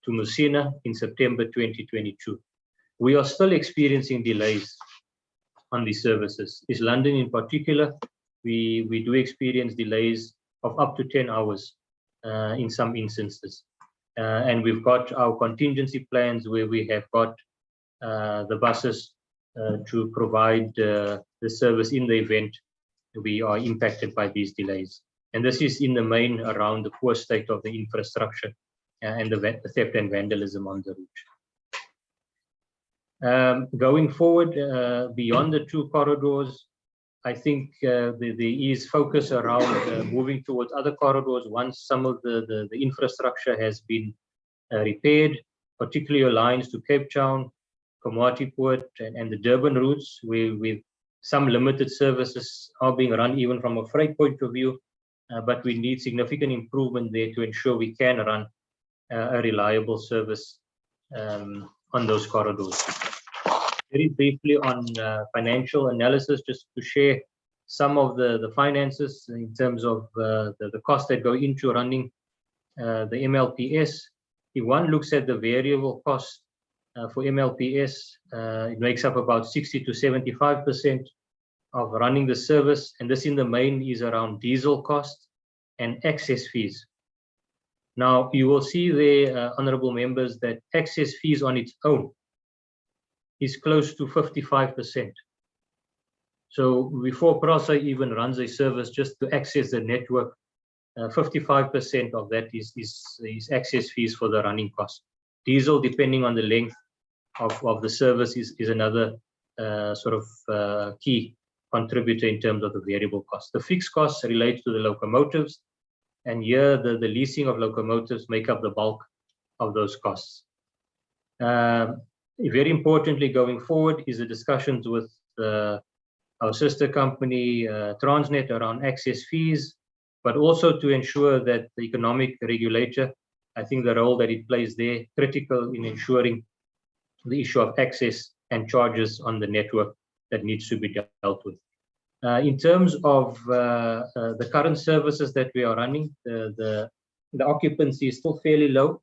Messina in September 2022. We are still experiencing delays on these services. Is London in particular, we do experience delays of up to 10 hours in some instances. And we've got our contingency plans where we have got the buses to provide the service in the event we are impacted by these delays. And this is in the main around the poor state of the infrastructure and the theft and vandalism on the route. Going forward, beyond the two corridors, I think there is focus around moving towards other corridors once some of the infrastructure has been repaired, particularly your lines to Cape Town, Komatipoort, and the Durban routes, where with some limited services are being run even from a freight point of view. but we need significant improvement there to ensure we can run a reliable service on those corridors. Very briefly on financial analysis, just to share some of the finances in terms of the costs that go into running the MLPS. If one looks at the variable cost for MLPS, it makes up about 60 to 75% of running the service, and this in the main is around diesel costs and access fees. Now, you will see there, honorable members, that access fees on its own is close to 55%. So before PRASA even runs a service just to access the network, 55% of that is access fees for the running cost. Diesel, depending on the length of the service, is another sort of key contributor in terms of the variable cost. The fixed costs relate to the locomotives, and here the leasing of locomotives make up the bulk of those costs. Very importantly, going forward is the discussions with our sister company, Transnet, around access fees, but also to ensure that the economic regulator, I think the role that it plays there, critical in ensuring the issue of access and charges on the network that needs to be dealt with. In terms of the current services that we are running, the occupancy is still fairly low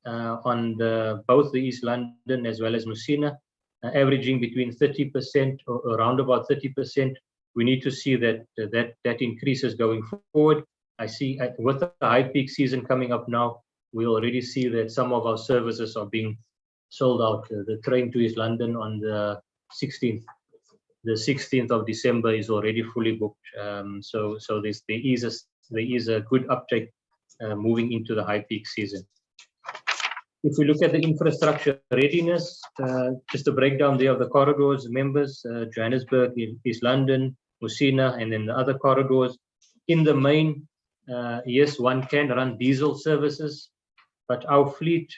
on both the East London as well as Messina, averaging between 30% or around about 30%. We need to see that increases going forward. I see with the high peak season coming up now, we already see that some of our services are being sold out. The train to East London on the 16th. The 16th of December is already fully booked. So there is a good uptake moving into the high peak season. If we look at the infrastructure readiness, just a breakdown there of the corridors, members, Johannesburg, East London, Messina, and then the other corridors. In the main, yes, one can run diesel services, but our fleet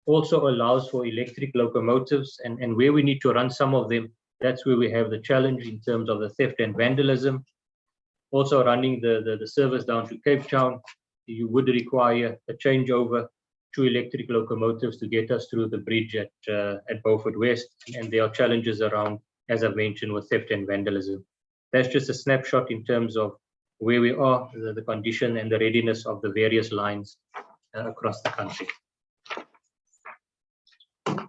also allows for electric locomotives, and where we need to run some of them, that's where we have the challenge in terms of the theft and vandalism. Also running the service down to Cape Town, you would require a changeover to electric locomotives to get us through the bridge at Beaufort West, and there are challenges around, as I've mentioned, with theft and vandalism. That's just a snapshot in terms of where we are, the condition and the readiness of the various lines across the country.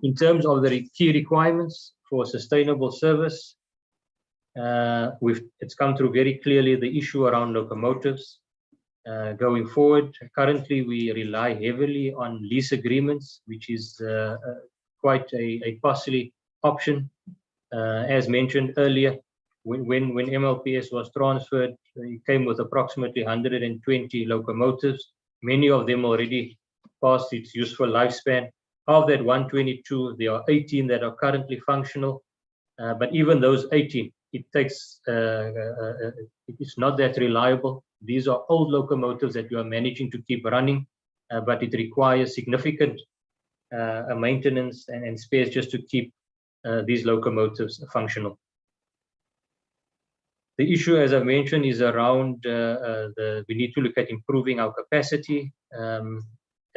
In terms of the key requirements for sustainable service, it's come through very clearly the issue around locomotives. Going forward, currently we rely heavily on lease agreements, which is quite a costly option. As mentioned earlier, when MLPS was transferred, it came with approximately 120 locomotives. Many of them already past its useful lifespan. Of that 122, there are 18 that are currently functional. But even those 18, it takes, it's not that reliable. These are old locomotives that you are managing to keep running, but it requires significant maintenance and spares just to keep these locomotives functional. The issue, as I mentioned, is around we need to look at improving our capacity.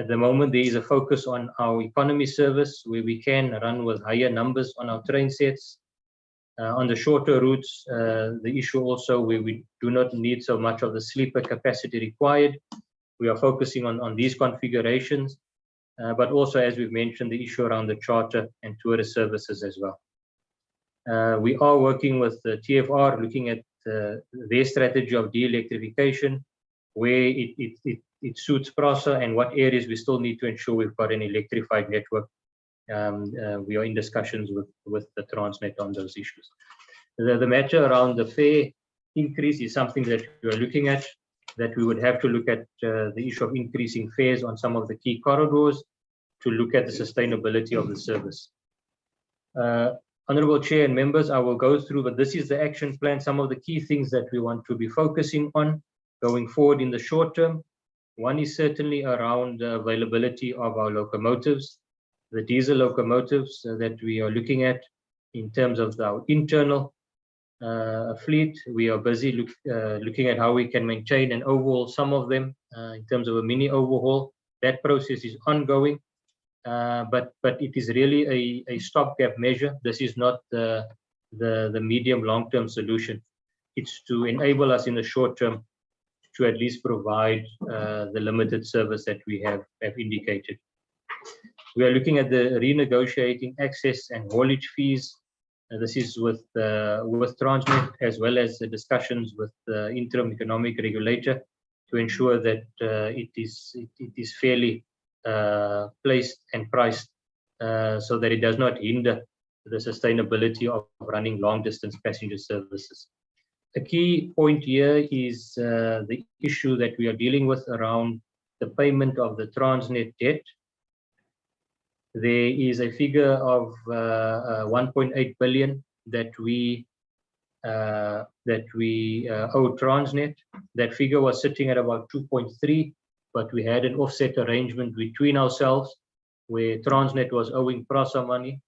At the moment, there is a focus on our economy service, where we can run with higher numbers on our train sets. On the shorter routes, the issue also where we do not need so much of the sleeper capacity required. We are focusing on these configurations, but also, as we've mentioned, the issue around the charter and tourist services as well. We are working with the TFR, looking at their strategy of de-electrification, where it suits PRASA and what areas we still need to ensure we've got an electrified network. We are in discussions with the Transnet on those issues. The matter around the fare increase is something that we are looking at, that we would have to look at the issue of increasing fares on some of the key corridors to look at the sustainability of the service. Honorable Chair and members, I will go through, but this is the action plan, some of the key things that we want to be focusing on going forward in the short term. One is certainly around the availability of our locomotives, the diesel locomotives that we are looking at in terms of our internal fleet. We are busy looking at how we can maintain and overhaul some of them in terms of a mini overhaul. That process is ongoing, but it is really a stopgap measure. This is not the medium long-term solution. It's to enable us in the short term to at least provide the limited service that we have indicated. We are looking at the renegotiating access and haulage fees. This is with Transnet, as well as the discussions with the interim economic regulator to ensure that it is fairly placed and priced so that it does not hinder the sustainability of running long distance passenger services. A key point here is the issue that we are dealing with around the payment of the Transnet debt. There is a figure of 1.8 billion that we owe Transnet. That figure was sitting at about 2.3, but we had an offset arrangement between ourselves where Transnet was owing PRASA money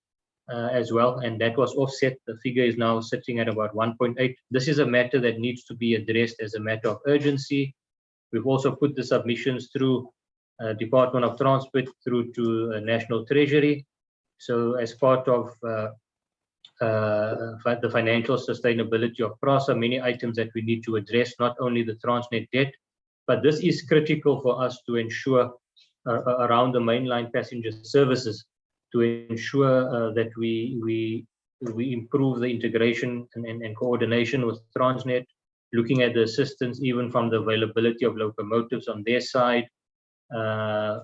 as well, and that was offset. The figure is now sitting at about 1.8. This is a matter that needs to be addressed as a matter of urgency. We've also put the submissions through Department of Transport through to National Treasury. So as part of the financial sustainability of PRASA, many items that we need to address, not only the Transnet debt, but this is critical for us to ensure around the mainline passenger services, to ensure that we improve the integration and coordination with Transnet, looking at the assistance even from the availability of locomotives on their side, the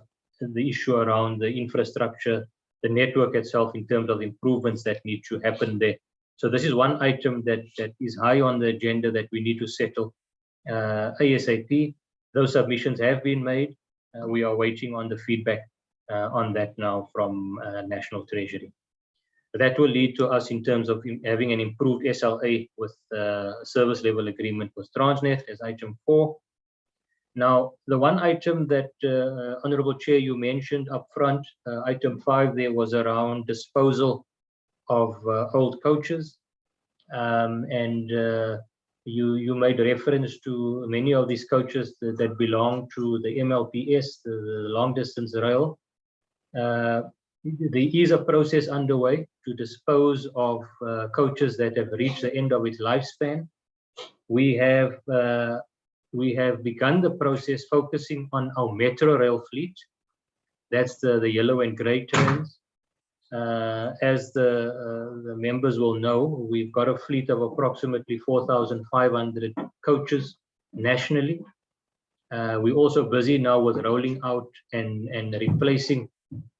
issue around the infrastructure, the network itself in terms of improvements that need to happen there. So this is one item that is high on the agenda that we need to settle ASAP. Those submissions have been made. We are waiting on the feedback on that now from National Treasury. That will lead to us in terms of having an improved SLA with service level agreement with Transnet as item 4. Now, the one item that, Honorable Chair, you mentioned up front, item 5, there was around disposal of old coaches. You made reference to many of these coaches that belong to the MLPS, the long distance rail. There is a process underway to dispose of coaches that have reached the end of its lifespan. We have begun the process focusing on our metro rail fleet. That's the yellow and gray trains. As the members will know, we've got a fleet of approximately 4,500 coaches nationally. We're also busy now with rolling out and replacing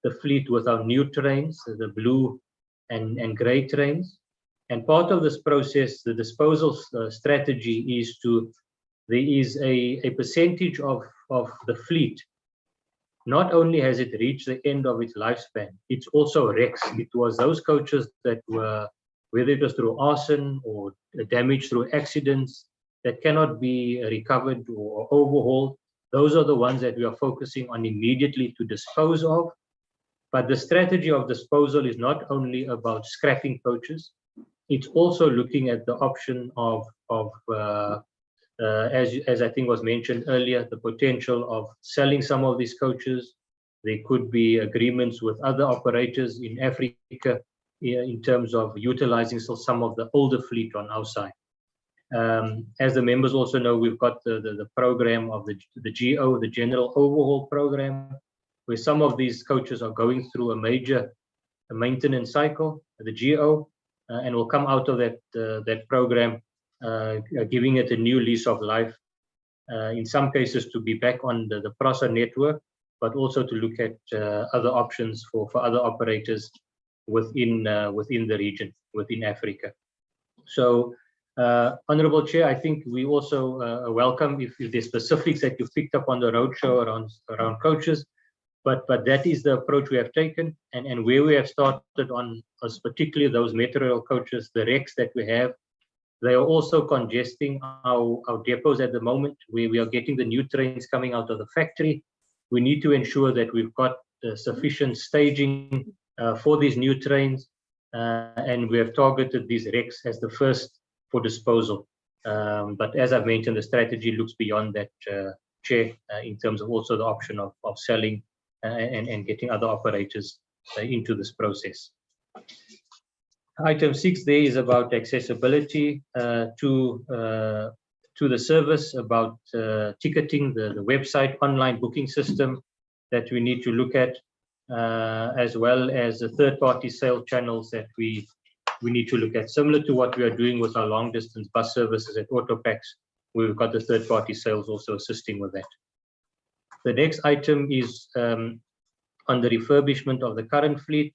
the fleet with our new trains, the blue and gray trains. And part of this process, the disposal strategy is there is a percentage of the fleet. Not only has it reached the end of its lifespan, it's also wrecks. It was those coaches that were, whether it was through arson or damage through accidents, that cannot be recovered or overhauled. Those are the ones that we are focusing on immediately to dispose of. But the strategy of disposal is not only about scrapping coaches, it's also looking at the option of as I think was mentioned earlier, the potential of selling some of these coaches. There could be agreements with other operators in Africa in terms of utilizing some of the older fleet on our side. As the members also know, we've got the program of the GO, the General Overhaul Program, where some of these coaches are going through a major maintenance cycle, the GO, and will come out of that program giving it a new lease of life, in some cases to be back on the PRASA network, but also to look at other options for other operators within the region, within Africa. So, Honorable Chair, I think we also welcome if there's specifics that you've picked up on the roadshow around coaches, but that is the approach we have taken, and where we have started on particularly those metro rail coaches, the wrecks that we have. They are also congesting our depots at the moment, where we are getting the new trains coming out of the factory. We need to ensure that we've got sufficient staging for these new trains, and we have targeted these wrecks as the first for disposal. But as I've mentioned, the strategy looks beyond that, Chair, in terms of also the option of selling and getting other operators into this process. Item 6 there is about accessibility to the service, about ticketing, the website online booking system that we need to look at, as well as the third-party sale channels that we need to look at, similar to what we are doing with our long-distance bus services at Autopax. We've got the third-party sales also assisting with that. The next item is on the refurbishment of the current fleet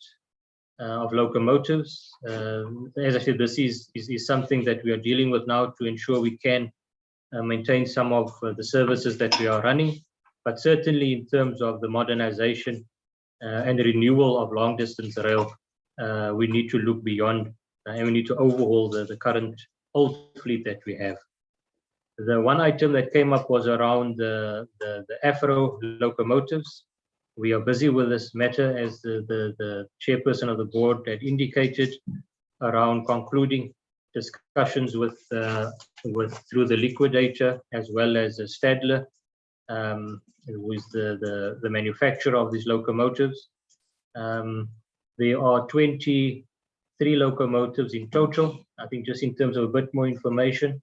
of locomotives. As I said, this is something that we are dealing with now to ensure we can maintain some of the services that we are running, but certainly in terms of the modernization and the renewal of long distance rail, we need to look beyond and we need to overhaul the current old fleet that we have. The one item that came up was around the Afro locomotives. We are busy with this matter, as the chairperson of the board had indicated, around concluding discussions with through the liquidator as well as Stadler, who is the manufacturer of these locomotives. There are 23 locomotives in total. I think just in terms of a bit more information,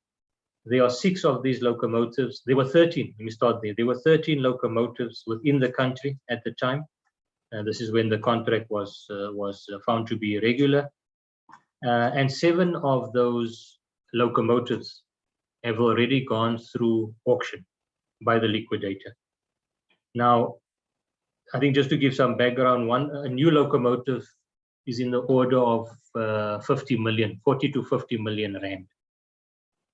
there are 6 of these locomotives. There were 13, let me start there. There were 13 locomotives within the country at the time. This is when the contract was found to be irregular. And 7 of those locomotives have already gone through auction by the liquidator. Now, I think just to give some background, a new locomotive is in the order of 40 to 50 million rand.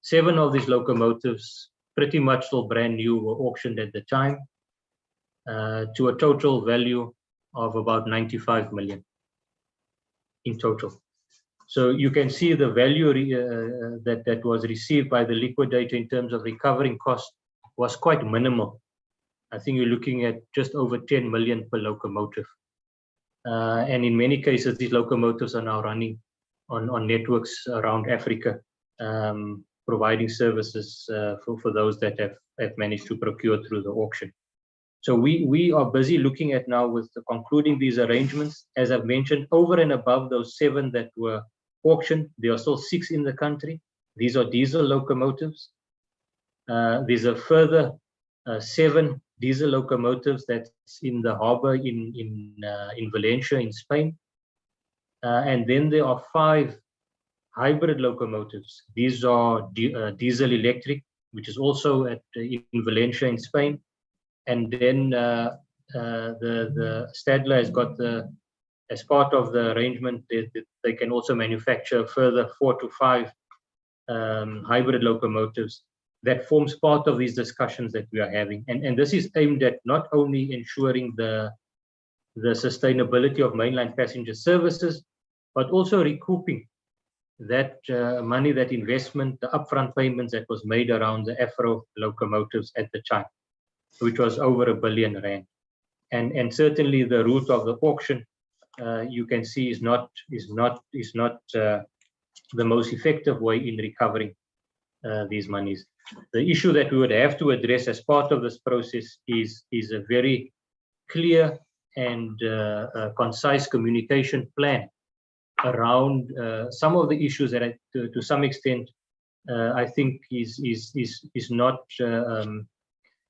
7 of these locomotives, pretty much still brand new, were auctioned at the time to a total value of about 95 million in total. So you can see the value that was received by the liquidator in terms of recovering costs was quite minimal. I think you're looking at just over 10 million per locomotive. And in many cases, these locomotives are now running on networks around Africa, providing services for those that have managed to procure through the auction. So we are busy looking at now with concluding these arrangements. As I've mentioned, over and above those 7 that were auctioned, there are still 6 in the country. These are diesel locomotives. There's a further 7 diesel locomotives that's in the harbor in Valencia in Spain. And then there are 5 hybrid locomotives. These are diesel electric, which is also in Valencia in Spain. And then the Stadler has got as part of the arrangement, they can also manufacture further 4 to 5 hybrid locomotives. That forms part of these discussions that we are having. And this is aimed at not only ensuring the sustainability of mainline passenger services, but also recouping that money, that investment, the upfront payments that was made around the Afro locomotives at the time, which was over R1 billion. And certainly the route of the auction, you can see, is not the most effective way in recovering these monies. The issue that we would have to address as part of this process is a very clear and concise communication plan around some of the issues that to some extent I think is not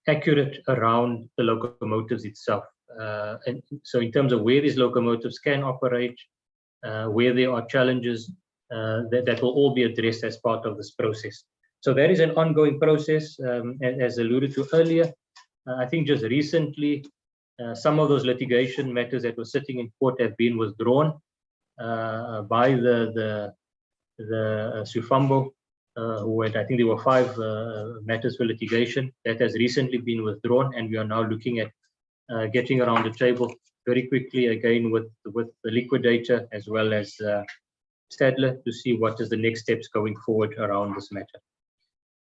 accurate around the locomotives itself. And so in terms of where these locomotives can operate, where there are challenges, that will all be addressed as part of this process. So that is an ongoing process, as alluded to earlier. I think just recently, some of those litigation matters that were sitting in court have been withdrawn by the SUFAMBO, who had, I think there were 5 matters for litigation that has recently been withdrawn, and we are now looking at getting around the table very quickly again with the liquidator as well as Stadler to see what is the next steps going forward around this matter.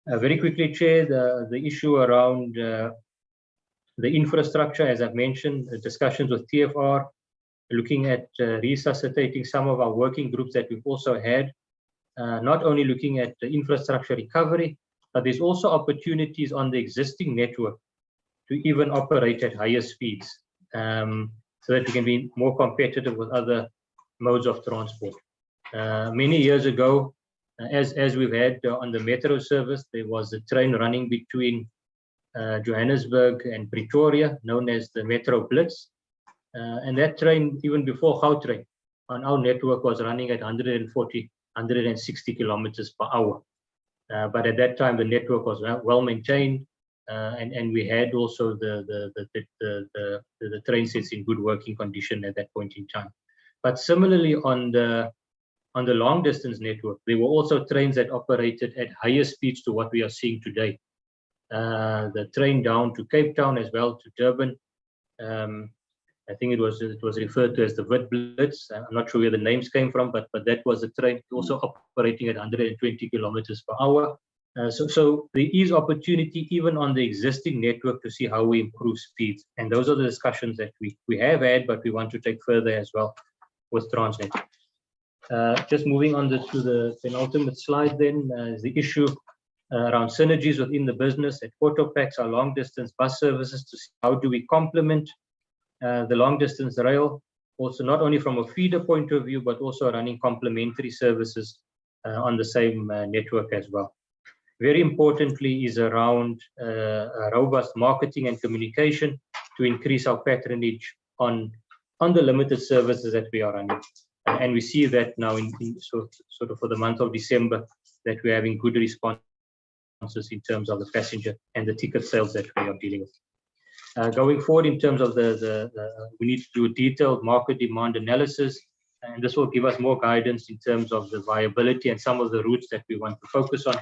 Very quickly, Chair, the issue around the infrastructure, as I've mentioned, discussions with TFR, looking at resuscitating some of our working groups that we've also had, not only looking at the infrastructure recovery, but there's also opportunities on the existing network to even operate at higher speeds, so that we can be more competitive with other modes of transport. Many years ago, as we've had on the metro service, there was a train running between Johannesburg and Pretoria, known as the Metro Blitz. And that train, even before Gautrain, on our network was running at 140, 160 kilometers per hour. But at that time, the network was well maintained, and we had also the train sets in good working condition at that point in time. But similarly, on the long distance network, there were also trains that operated at higher speeds to what we are seeing today. The train down to Cape Town as well to Durban. I think it was referred to as the Wit Blitz. I'm not sure where the names came from, but that was a train also operating at 120 kilometers per hour. So there is opportunity even on the existing network to see how we improve speeds. And those are the discussions that we have had, but we want to take further as well with Transnet. Just moving on to the penultimate slide then, is the issue around synergies within the business at Autopax, our long distance bus services, to see how do we complement the long distance rail, also not only from a feeder point of view, but also running complementary services on the same network as well. Very importantly is around robust marketing and communication to increase our patronage on the limited services that we are running. And we see that now in sort of for the month of December, that we're having good responses in terms of the passenger and the ticket sales that we are dealing with. Going forward in terms of we need to do a detailed market demand analysis, and this will give us more guidance in terms of the viability and some of the routes that we want to focus on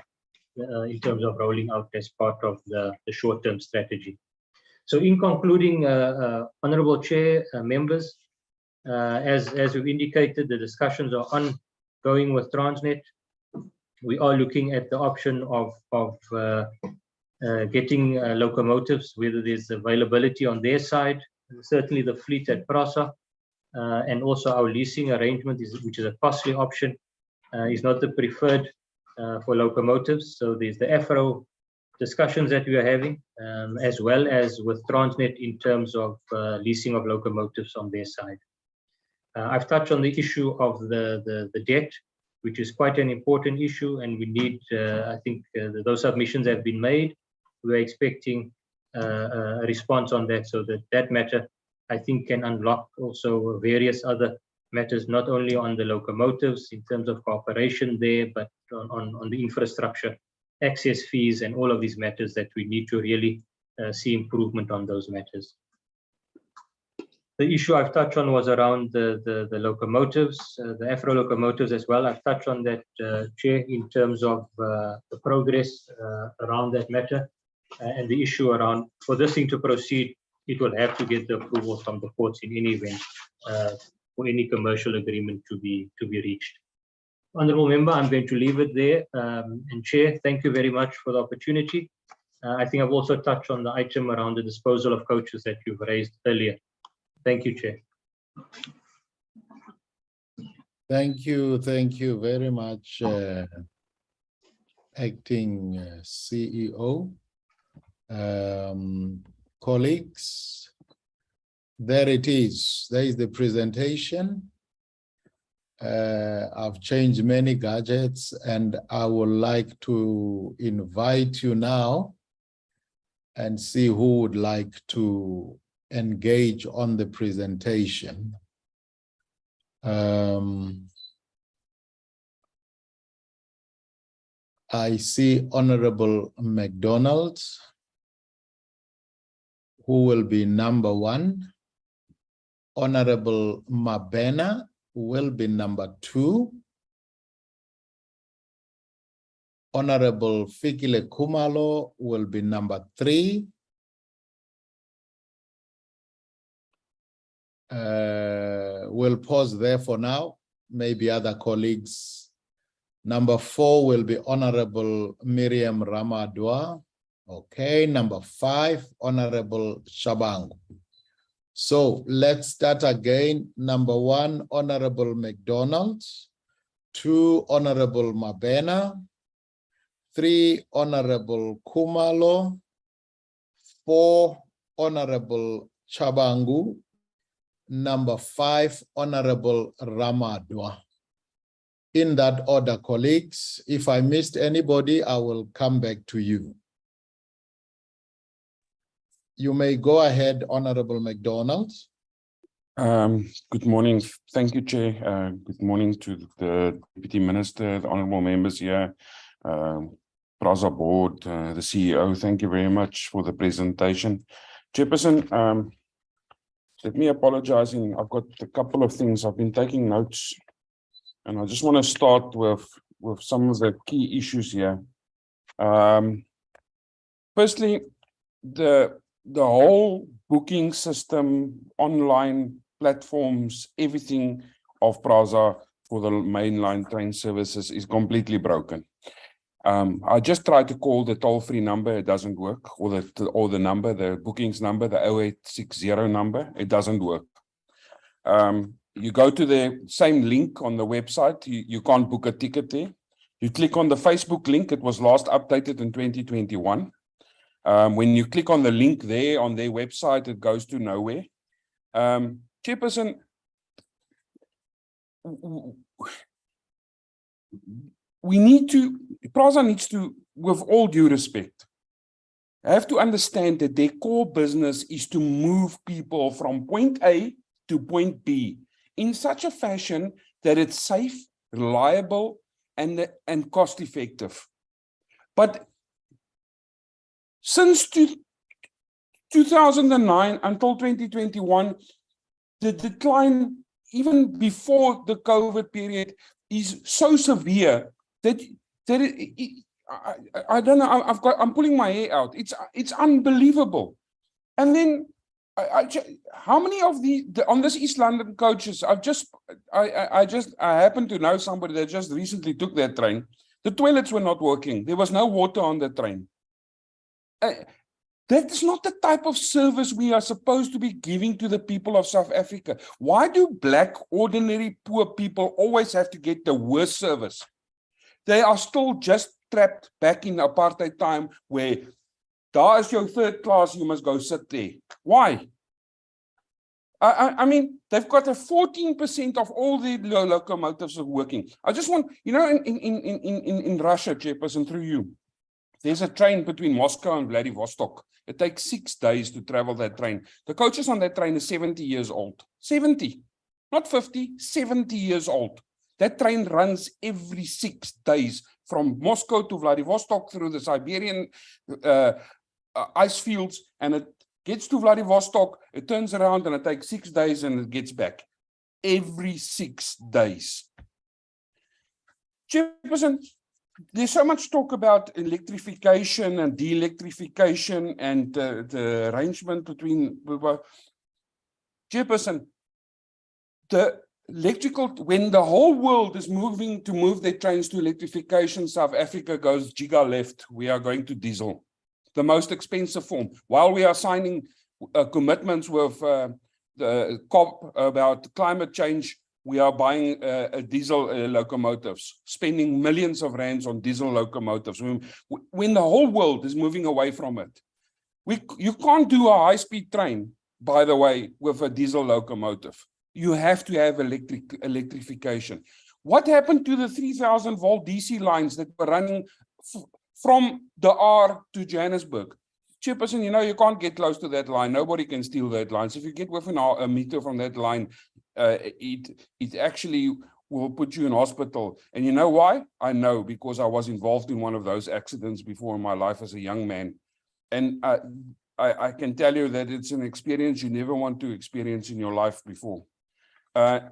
in terms of rolling out as part of the short-term strategy. So in concluding, Honorable Chair, members, as we've indicated, the discussions are ongoing with Transnet. We are looking at the option of getting locomotives, whether there's availability on their side, certainly the fleet at PRASA, and also our leasing arrangement, which is a costly option, is not the preferred for locomotives. So there's the AFRO discussions that we are having, as well as with Transnet in terms of leasing of locomotives on their side. I've touched on the issue of the debt, which is quite an important issue, and we need, I think those submissions have been made. We're expecting a response on that, so that matter, I think, can unlock also various other matters, not only on the locomotives in terms of cooperation there, but on the infrastructure, access fees, and all of these matters that we need to really see improvement on those matters. The issue I've touched on was around the locomotives, the AFRO locomotives as well. I've touched on that, Chair, in terms of the progress around that matter, and the issue around, for this thing to proceed, it will have to get the approval from the courts in any event for any commercial agreement to be reached. Honourable Member, I'm going to leave it there. And Chair, thank you very much for the opportunity. I think I've also touched on the item around the disposal of coaches that you've raised earlier. Thank you, Chair. Thank you very much, Acting CEO. Colleagues, there it is. There is the presentation. I've changed many gadgets, and I would like to invite you now and see who would like to engage on the presentation. I see Honorable McDonald, who will be number 1. Honorable Mabena will be number 2. Honorable Fikile Kumalo will be number 3. We'll pause there for now. Maybe other colleagues. Number 4 will be Honorable Miriam Ramadwa. Okay, number 5, Honorable Shabangu. So let's start again. Number 1, Honorable McDonald. 2, Honorable Mabena, 3, Honorable Kumalo, 4, Honorable Chabangu, number 5, Honorable Ramadwa. In that order, colleagues, if I missed anybody, I will come back to you. You may go ahead, Honorable McDonald. Good morning. Thank you, Chair. Good morning to the Deputy Minister, the honorable members here, PRASA Board, the CEO. Thank you very much for the presentation. Chairperson, let me apologize. I've got a couple of things. I've been taking notes, and I just want to start with some of the key issues here. Firstly, the whole booking system, online platforms, everything of PRASA for the mainline train services is completely broken. I just tried to call the toll-free number, it doesn't work, or the number, the bookings number, the 0860 number, it doesn't work. You go to the same link on the website, you can't book a ticket there. You click on the Facebook link, it was last updated in 2021. When you click on the link there on their website, it goes to nowhere. Chairperson, PRASA needs to, with all due respect, have to understand that their core business is to move people from point A to point B in such a fashion that it's safe, reliable, and cost effective. But since 2009 until 2021, the decline, even before the COVID period, is so severe that I don't know. I'm pulling my hair out. It's unbelievable. And then how many of on this East London coaches? I happen to know somebody that just recently took that train. The toilets were not working. There was no water on the train. That is not the type of service we are supposed to be giving to the people of South Africa. Why do black, ordinary, poor people always have to get the worst service? They are still just trapped back in apartheid time where daar is your third class, you must go sit there. Why? I mean, they've got a 14% of all the locomotives are working. I just want, you know, in Russia, Chairperson, through you, there's a train between Moscow and Vladivostok. It takes 6 days to travel that train. The coaches on that train are 70 years old. 70, not 50, 70 years old. That train runs every 6 days from Moscow to Vladivostok through the Siberian ice fields, and it gets to Vladivostok, it turns around and it takes 6 days and it gets back. Every 6 days. Chairperson, there's so much talk about electrification and de-electrification and the arrangement between Chairperson, the electrical, when the whole world is moving to move their trains to electrification, South Africa goes giga left. We are going to diesel, the most expensive form. While we are signing commitments with the COP about climate change, we are buying diesel locomotives, spending millions of rands on diesel locomotives. When the whole world is moving away from it, you can't do a high-speed train, by the way, with a diesel locomotive. You have to have electrification. What happened to the 3,000 volt DC lines that were running from the R to Johannesburg? Chairperson, you know, you can't get close to that line. Nobody can steal that line. So if you get within a meter from that line, it actually will put you in hospital. And you know why? I know, because I was involved in one of those accidents before in my life as a young man. And I can tell you that it's an experience you never want to experience in your life before.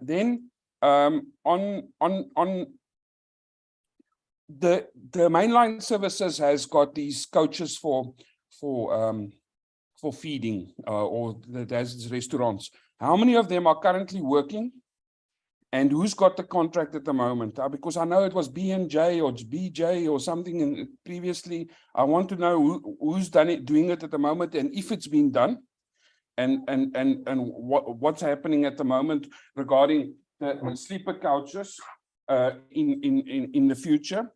Then on the mainline services has got these coaches for feeding or there's restaurants. How many of them are currently working, and who's got the contract at the moment? Because I know it was B&J or BJ or something previously. I want to know who's doing it at the moment, and if it's been done, and what's happening at the moment regarding the sleeper couches. in the future.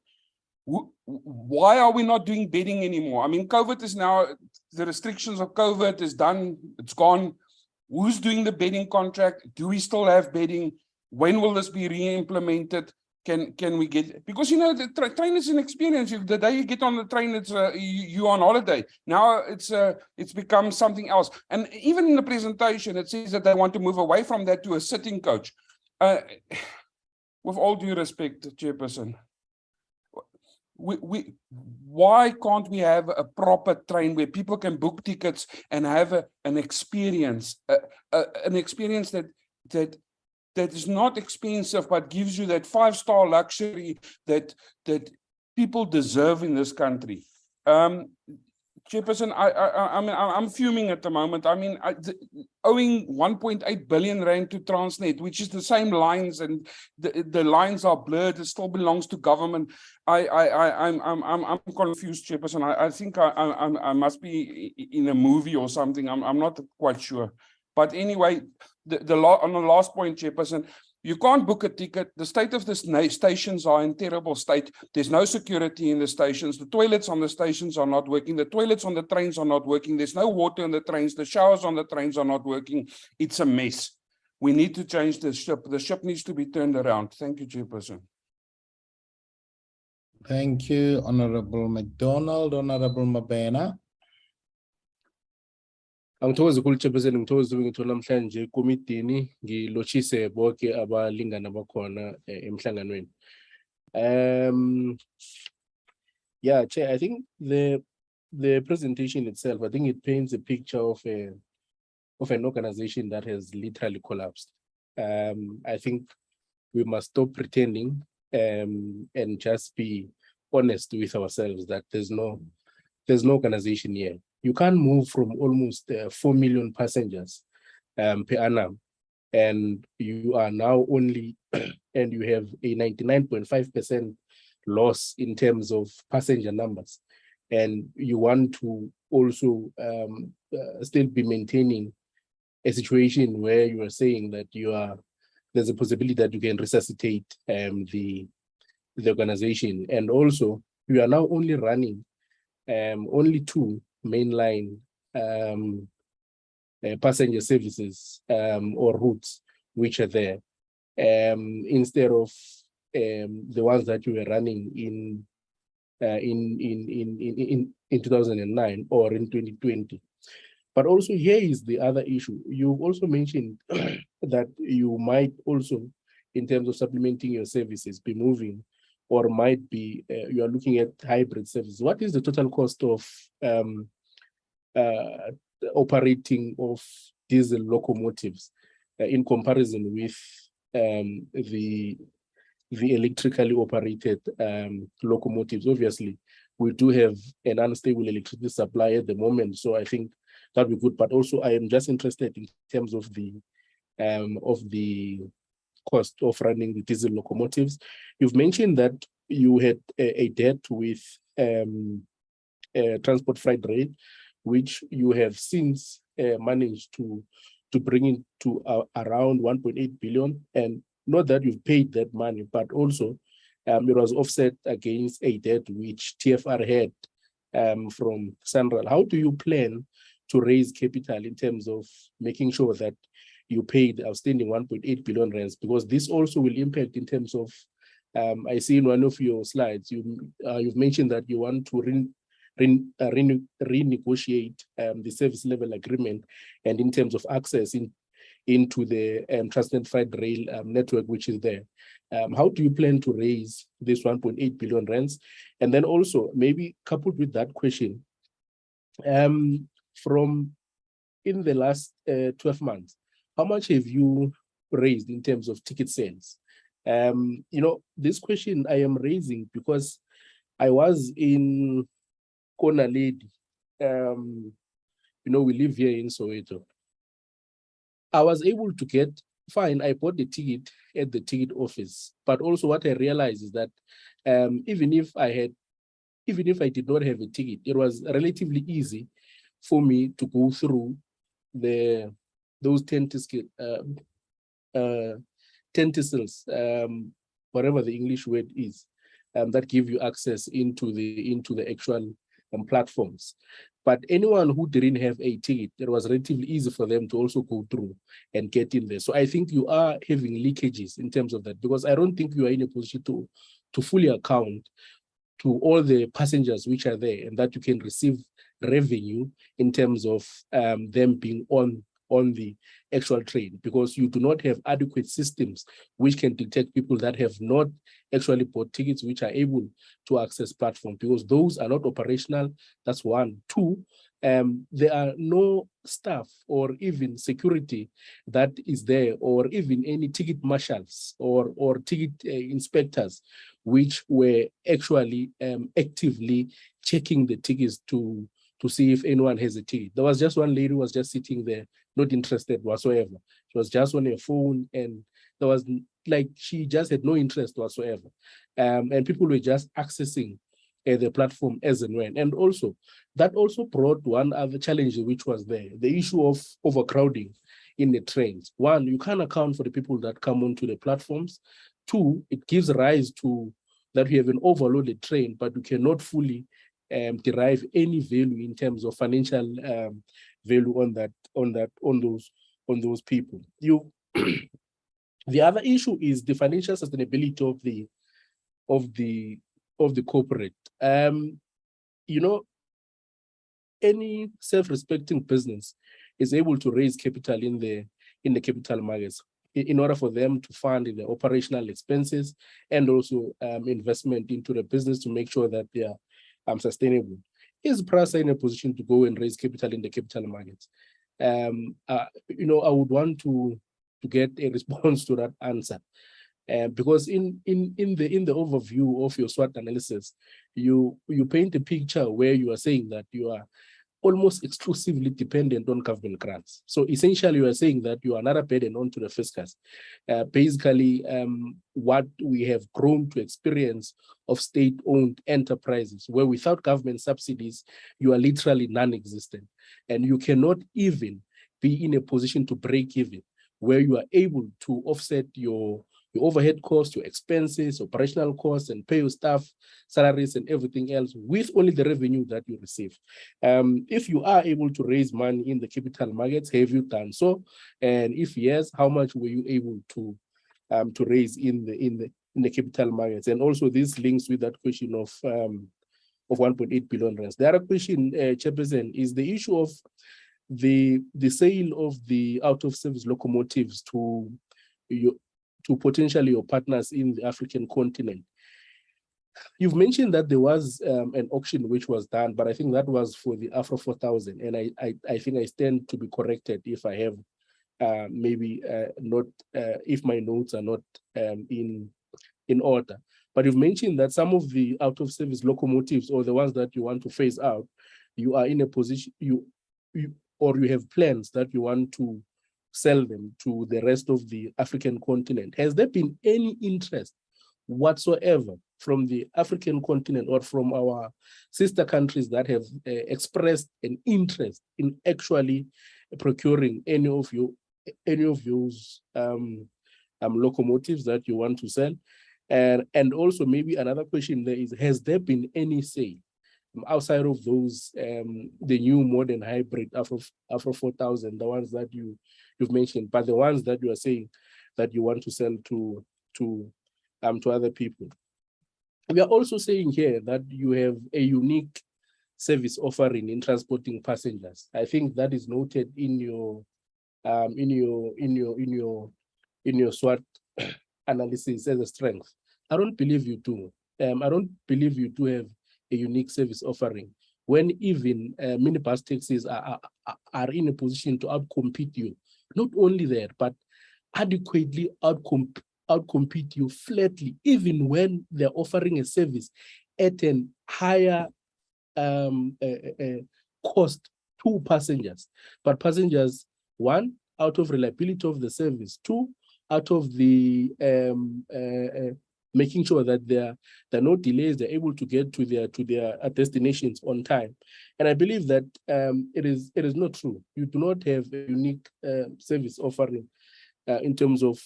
Why are we not doing bedding anymore? I mean, COVID is now, the restrictions of COVID is done, it's gone. Who's doing the bedding contract? Do we still have bedding? When will this be re-implemented? Can we get, because you know, the train is an experience. The day you get on the train, it's you on holiday. Now it's become something else. And even in the presentation, it says that they want to move away from that to a sitting coach. With all due respect, Chairperson, why can't we have a proper train where people can book tickets and have an experience that is not expensive but gives you that 5-star luxury that people deserve in this country? Chairperson, I'm fuming at the moment. I mean, owing 1.8 billion rand to Transnet, which is the same lines, and the lines are blurred. It still belongs to government. I'm confused, Chairperson. I think I must be in a movie or something. I'm not quite sure. But anyway, on the last point, Chairperson, you can't book a ticket. The state of the stations are in terrible state. There's no security in the stations. The toilets on the stations are not working. The toilets on the trains are not working. There's no water in the trains. The showers on the trains are not working. It's a mess. We need to change the ship. The ship needs to be turned around. Thank you, Chairperson. Thank you, Honorable McDonald. Honorable Mabena. Angithokoze kakhulu Chairperson, ngithokoze ngithola namhlanje ekomidini ngilochise bonke abalingani abakhona emhlanganweni. Yeah, Chair, I think the presentation itself, I think it paints a picture of an organization that has literally collapsed. I think we must stop pretending and just be honest with ourselves that there's no organization here. You can't move from almost 4 million passengers per annum, and you are now only, and you have a 99.5% loss in terms of passenger numbers. And you want to also still be maintaining a situation where you are saying that there's a possibility that you can resuscitate the organization. And also, you are now only running only 2 mainline passenger services or routes which are there, instead of the ones that you were running in 2009 or in 2020. But also here is the other issue. You've also mentioned that you might also, in terms of supplementing your services, be moving, or might be, you are looking at hybrid services. What is the total cost of operating of diesel locomotives in comparison with the electrically operated locomotives? Obviously, we do have an unstable electricity supply at the moment, so I think that would be good. But also, I am just interested in terms of the cost of running the diesel locomotives. You've mentioned that you had a debt with Transport Freight Rail, which you have since managed to bring it to around 1.8 billion. And not that you've paid that money, but also it was offset against a debt which TFR had from Central. How do you plan to raise capital in terms of making sure that you pay the outstanding 1.8 billion rands? Because this also will impact in terms of, I see in one of your slides, you've mentioned that you want to renegotiate the service level agreement, and in terms of access into the Transnet Freight Rail network, which is there. How do you plan to raise this 1.8 billion rands? And then also, maybe coupled with that question, from in the last 12 months, how much have you raised in terms of ticket sales? This question I am raising because I was in Kona Lady. We live here in Soweto. I was able to get, fine, I bought the ticket at the ticket office. But also what I realized is that even if I did not have a ticket, it was relatively easy for me to go through those tentacles whatever the English word is, that give you access into the actual platforms. But anyone who didn't have a ticket, it was relatively easy for them to also go through and get in there. So I think you are having leakages in terms of that, because I don't think you are in a position to fully account to all the passengers which are there, and that you can receive revenue in terms of them being on the actual train, because you do not have adequate systems which can detect people that have not actually bought tickets, which are able to access platform, because those are not operational. That's one. Two, there are no staff or even security that is there, or even any ticket marshals or ticket inspectors which were actually actively checking the tickets to see if anyone has a ticket. There was just one lady who was just sitting there, not interested whatsoever. She was just on her phone, and there was like, she just had no interest whatsoever. And people were just accessing the platform as and when. And also, that also brought one other challenge which was there, the issue of overcrowding in the trains. One, you can't account for the people that come onto the platforms. Two, it gives rise to that we have an overloaded train, but you cannot fully derive any value in terms of financial value on those people. The other issue is the financial sustainability of the corporate. Any self-respecting business is able to raise capital in the capital markets in order for them to fund the operational expenses and also investment into the business to make sure that they are sustainable. Is PRASA in a position to go and raise capital in the capital markets? I would want to get a response to that answer, because in the overview of your SWOT analysis, you paint a picture where you are saying that you are almost exclusively dependent on government grants. So essentially, you are saying that you are not a burden onto the fiscus. Basically, what we have grown to experience of state-owned enterprises, where without government subsidies, you are literally non-existent. And you cannot even be in a position to break even, where you are able to offset your overhead costs, your expenses, operational costs, and pay your staff salaries and everything else with only the revenue that you receive. If you are able to raise money in the capital markets, have you done so? And if yes, how much were you able to raise in the capital markets? And also this links with that question of 1.8 billion rands. The other question, Chairperson, is the issue of the sale of the out-of-service locomotives to potentially your partners in the African continent. You've mentioned that there was an auction which was done, but I think that was for the Afro 4000. And I think I stand to be corrected if I have not, if my notes are not in order. But you've mentioned that some of the out-of-service locomotives, or the ones that you want to phase out, you are in a position, you have plans that you want to sell them to the rest of the African continent. Has there been any interest whatsoever from the African continent or from our sister countries that have expressed an interest in actually procuring any of those locomotives that you want to sell? And also maybe another question there is, has there been any sale outside of those, the new modern hybrid Afro 4000, the ones that you've mentioned, but the ones that you are saying that you want to sell to other people? We are also saying here that you have a unique service offering in transporting passengers. I think that is noted in your SWOT analysis as a strength. I don't believe you do. I don't believe you do have a unique service offering when even minibus taxis are in a position to outcompete you. Not only that, but adequately outcompete you flatly, even when they're offering a service at an higher cost to passengers. But passengers, one, out of reliability of the service, two, out of the making sure that there are no delays, they're able to get to their destinations on time. And I believe that it is not true. You do not have a unique service offering in terms of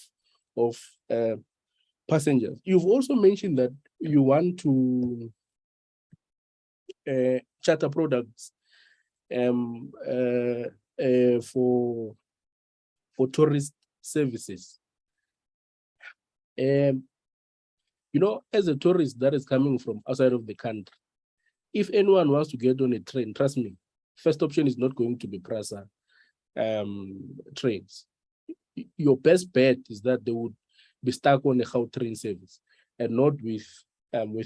passengers. You've also mentioned that you want to charter products for tourist services. You know, as a tourist that is coming from outside of the country, if anyone wants to get on a train, trust me, first option is not going to be PRASA trains. Your best bet is that they would be stuck on a how train service and not with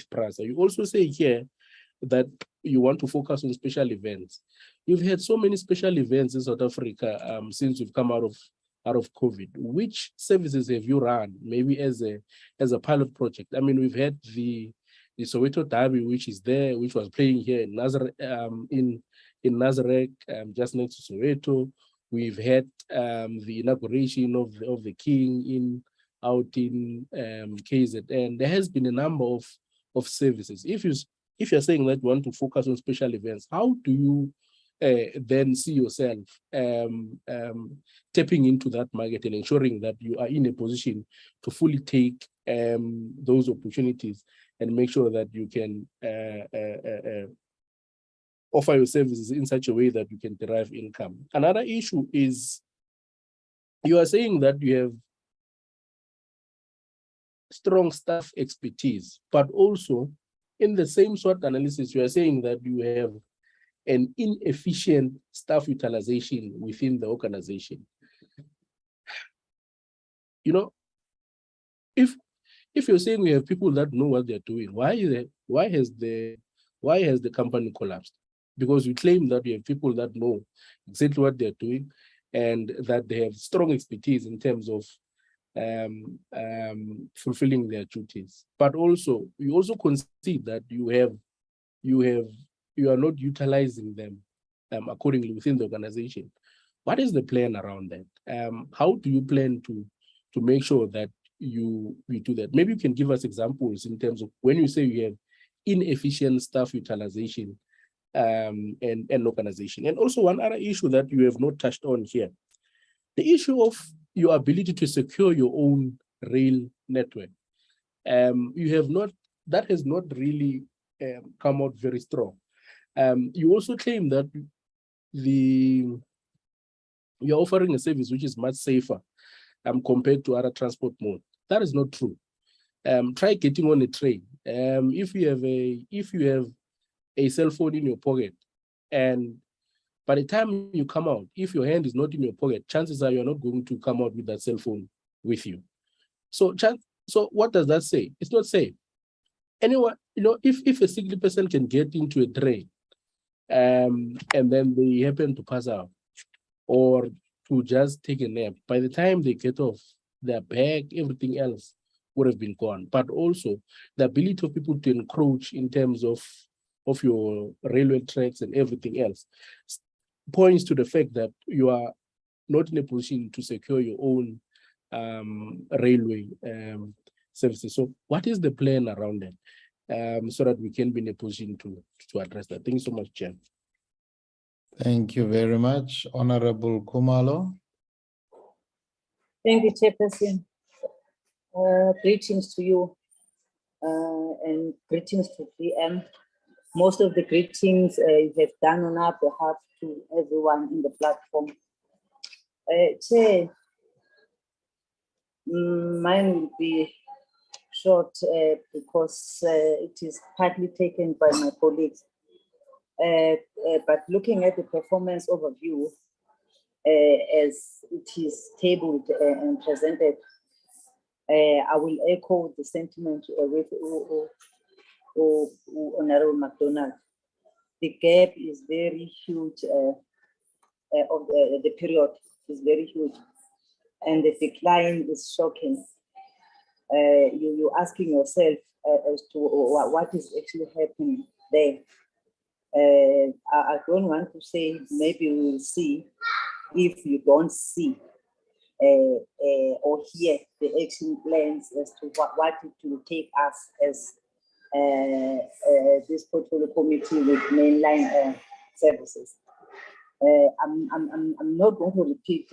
PRASA. You also say here that you want to focus on special events. You've had so many special events in South Africa since we've come out of COVID. Which services have you run, maybe as a pilot project? I mean, we've had the Soweto Derby, which is there, which was playing here in Nazareth, in Nazareth, just next to Soweto. We've had the inauguration of the King out in KZN. There has been a number of services. If you're saying that you want to focus on special events, how do you then see yourself tapping into that market and ensuring that you are in a position to fully take those opportunities and make sure that you can offer your services in such a way that you can derive income? Another issue is you are saying that you have strong staff expertise, but also in the same SWOT analysis, you are saying that you have an inefficient staff utilization within the organization. You know, if you're saying we have people that know what they're doing, why has the company collapsed? Because you claim that you have people that know exactly what they're doing and that they have strong expertise in terms of fulfilling their duties. But also, you also concede that you are not utilizing them accordingly within the organization. What is the plan around that? How do you plan to make sure that you do that? Maybe you can give us examples in terms of when you say you have inefficient staff utilization and organization. And also one other issue that you have not touched on here, the issue of your ability to secure your own rail network. That has not really come out very strong. You also claim that you're offering a service which is much safer compared to other transport modes. That is not true. Try getting on a train. If you have a cell phone in your pocket, and by the time you come out, if your hand is not in your pocket, chances are you're not going to come out with that cell phone with you. So what does that say? It's not safe. Anyone, if a single person can get into a train and then they happen to pass out or to just take a nap, by the time they get off, their bag, everything else would have been gone. But also the ability of people to encroach in terms of your railway tracks and everything else points to the fact that you are not in a position to secure your own railway services. So what is the plan around that so that we can be in a position to address that? Thank you so much, Chair. Thank you very much. Honorable Kumalo. Thank you, Chairperson. Greetings to you and greetings to DM. Most of the greetings you have done on our behalf to everyone in the platform. Chair, mine will be short because it is partly taken by my colleagues. But looking at the performance overview as it is tabled and presented, I will echo the sentiment with Honorable McDonald. The gap is very huge, of the period is very huge, and the decline is shocking. You're asking yourself as to what is actually happening there. I don't want to say maybe we will see if you don't see or hear the action plans as to what it will take us as this portfolio committee with mainline services. I'm not going to repeat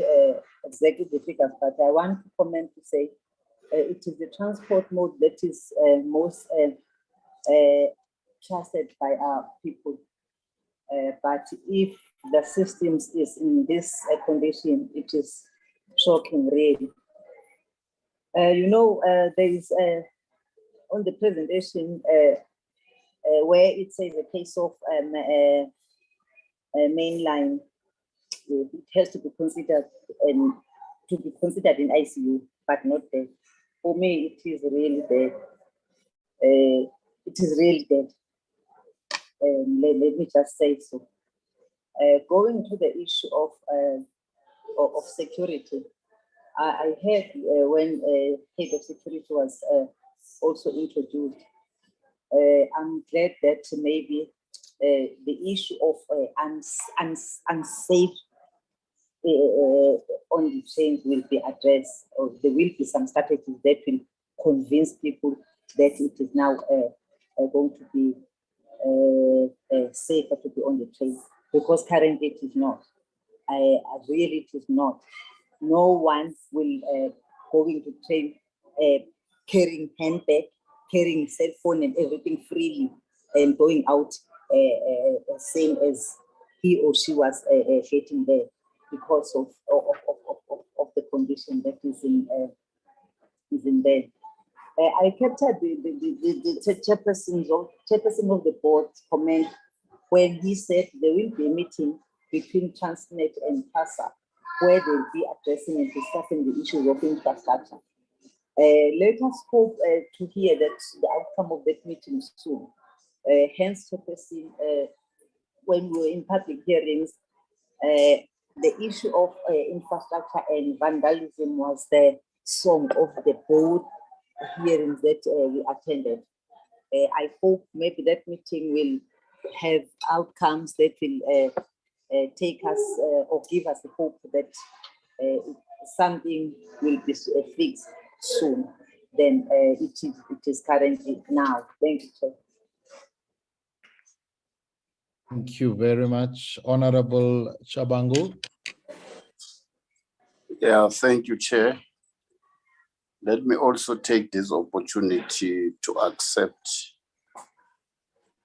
exactly the figures, but I want to comment to say it is the transport mode that is most trusted by our people. But if the systems is in this condition, it is shocking, really. There is on the presentation where it says a case of mainline, it has to be considered in ICU, but not dead. For me, it is really dead. It is really dead. Let me just say so. Going to the issue of security, I heard when head of security was also introduced. I'm glad that maybe the issue of unsafe on the trains will be addressed, or there will be some strategies that will convince people that it is now going to be safer to be on the train, because currently it is not. Really, it is not. No one will go into train carrying handbag, carrying cell phone and everything freely, and going out same as he or she was getting there, because of the condition that is in there. I captured the chairperson of the board comment when he said there will be a meeting between Transnet and PRASA where they'll be addressing and discussing the issues of infrastructure. Let us hope to hear that the outcome of that meeting soon. Hence, chairperson, when we were in public hearings, the issue of infrastructure and vandalism was the song of the board hearings that we attended. I hope maybe that meeting will have outcomes that will take us or give us the hope that something will be fixed soon than it is currently now. Thank you, Chair. Thank you very much, Honorable Chabangu. Yeah, thank you, Chair. Let me also take this opportunity to accept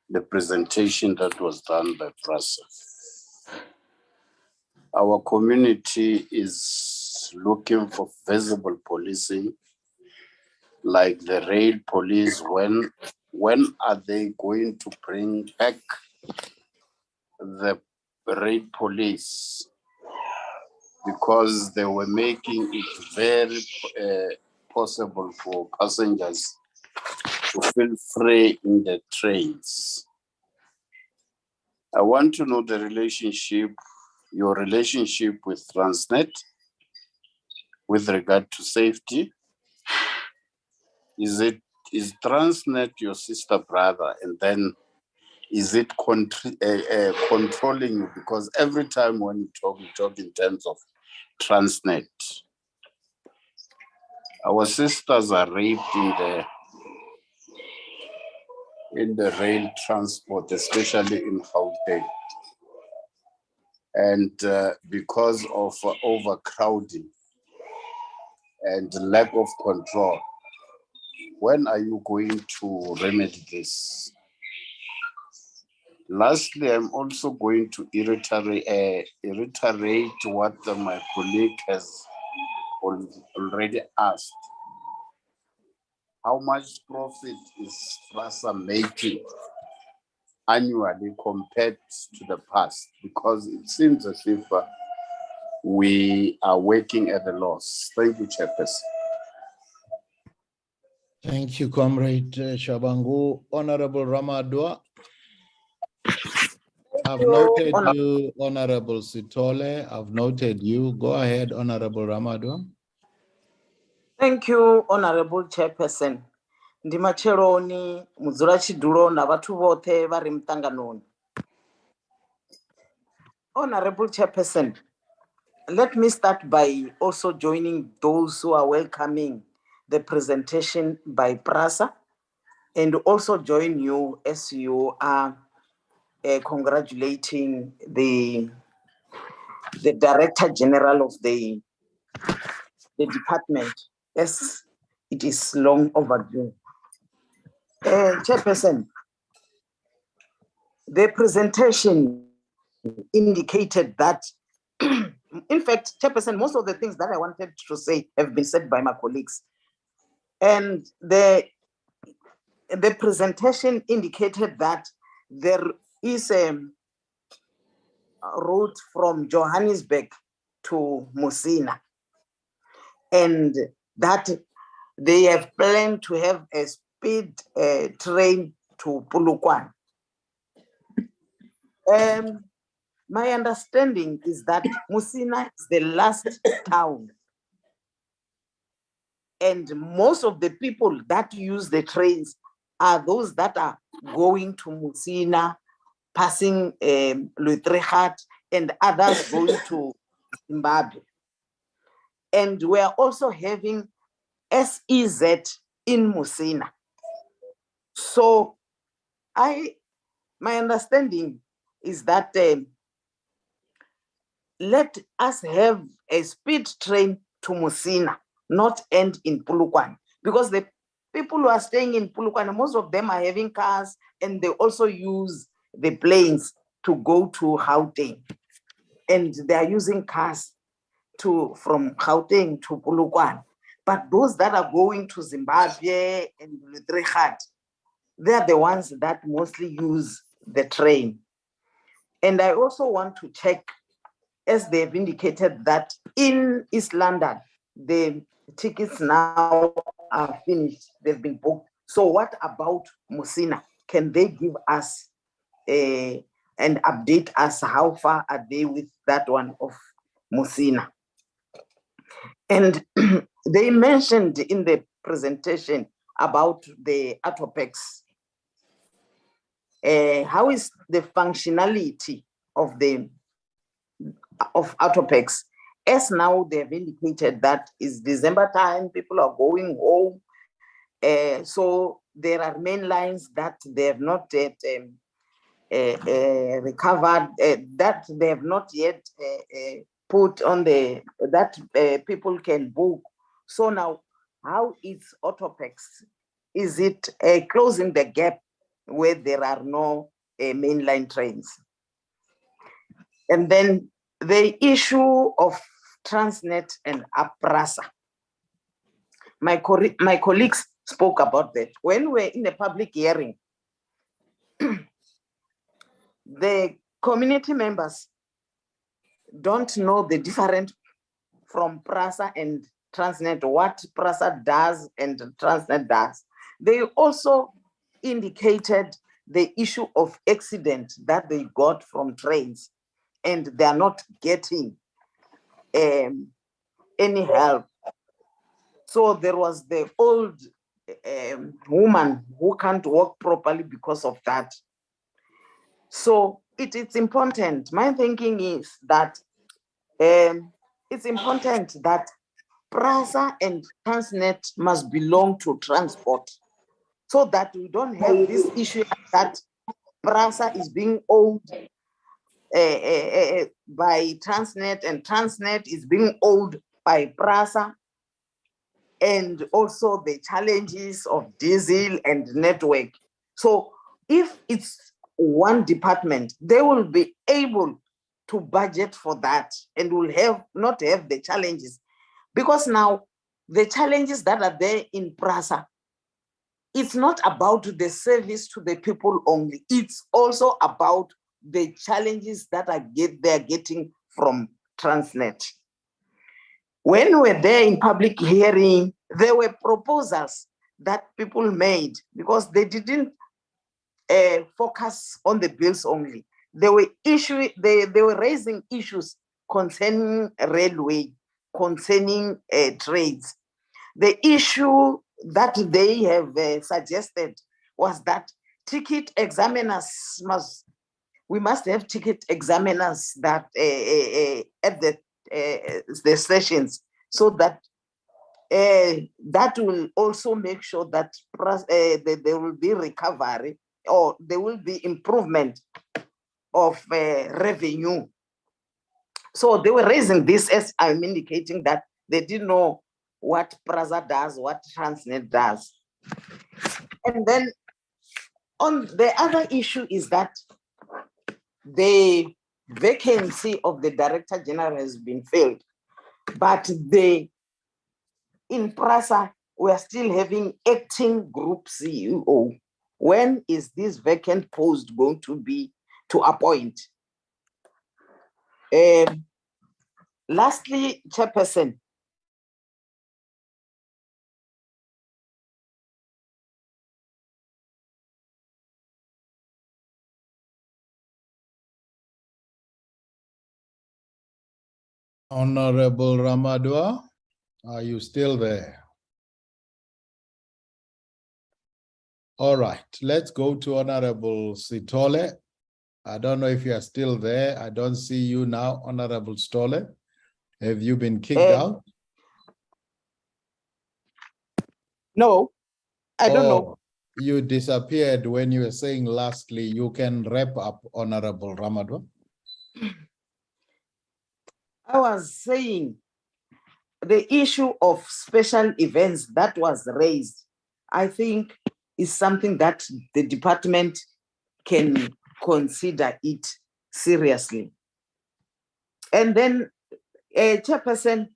the presentation that was done by PRASA. Our community is looking for visible policing, like the rail police. When are they going to bring back the rail police? Because they were making it very possible for passengers to feel free in the trains. I want to know the relationship, your relationship with Transnet with regard to safety. Is Transnet your sister brother, and then is it controlling you? Because every time when you talk in terms of Transnet. Our sisters are raped in the rail transport, especially in Gauteng. And because of overcrowding and lack of control, when are you going to remedy this? Lastly, I'm also going to reiterate what my colleague has already asked. How much profit is PRASA making annually compared to the past? Because it seems as if we are working at a loss. Thank you, Chairperson. Thank you, Comrade Chabangu. Honorable Ramadua. I've noted you, Honorable Sitole. I've noted you. Go ahead, Honorable Ramadua. Thank you, Honorable Chairperson. Ndimacheloni, Muzurachidulo, na vatu vote vari mtanganoni. Honorable Chairperson, let me start by also joining those who are welcoming the presentation by PRASA, and also join you as you are congratulating the Director General of the department, as it is long overdue. Chairperson, the presentation indicated that, in fact, Chairperson, most of the things that I wanted to say have been said by my colleagues. And the presentation indicated that there is a route from Johannesburg to Musina, and that they have planned to have a speed train to Polokwane. My understanding is that Musina is the last town, and most of the people that use the trains are those that are going to Musina, passing Lutrecht, and others going to Zimbabwe. And we are also having SEZ in Musina. So my understanding is that let us have a speed train to Musina, not end in Polokwane, because the people who are staying in Polokwane, most of them are having cars, and they also use the planes to go to Gauteng, and they are using cars from Gauteng to Polokwane. But those that are going to Zimbabwe and Lutrecht, they are the ones that mostly use the train. And I also want to check, as they've indicated that in East London, the tickets now are finished, they've been booked. So what about Musina? Can they give us and update us how far are they with that one of Musina? And they mentioned in the presentation about the Autopex. How is the functionality of Autopex? As now they've indicated that is December time, people are going home. So there are main lines that they have not yet recovered, that they have not yet put on that people can book. So now, how is Autopex? Is it closing the gap where there are no mainline trains? And then the issue of Transnet and PRASA. My colleagues spoke about that. When we're in a public hearing, the community members don't know the difference from PRASA and Transnet, what PRASA does and Transnet does. They also indicated the issue of accident that they got from trains, and they're not getting any help. So there was the old woman who can't walk properly because of that. So it's important. My thinking is that it's important that PRASA and Transnet must belong to transport, so that we don't have this issue that PRASA is being owned by Transnet and Transnet is being owned by PRASA, and also the challenges of diesel and network. So if it's one department, they will be able to budget for that and will not have the challenges. Because now the challenges that are there in PRASA, it's not about the service to the people only. It's also about the challenges that they're getting from Transnet. When we were there in public hearing, there were proposals that people made because they didn't focus on the bills only. They were raising issues concerning railway, concerning trades. The issue that they have suggested was that ticket examiners we must have ticket examiners that at the stations, so that that will also make sure that there will be recovery, or there will be improvement of revenue. So they were raising this, as I'm indicating, that they didn't know what PRASA does, what Transnet does. And then on the other issue is that the vacancy of the Director General has been filled, but in PRASA, we are still having acting group CEO. When is this vacant post going to be to appoint? Lastly, Chairperson, Honorable Ramadua, are you still there? All right, let's go to Honorable Sitole. I don't know if you are still there. I don't see you now, Honorable Stole. Have you been kicked out? No, I don't know. You disappeared when you were saying lastly. You can wrap up, Honorable Ramadua. I was saying the issue of special events that was raised, I think is something that the department can consider it seriously. And then, Chairperson,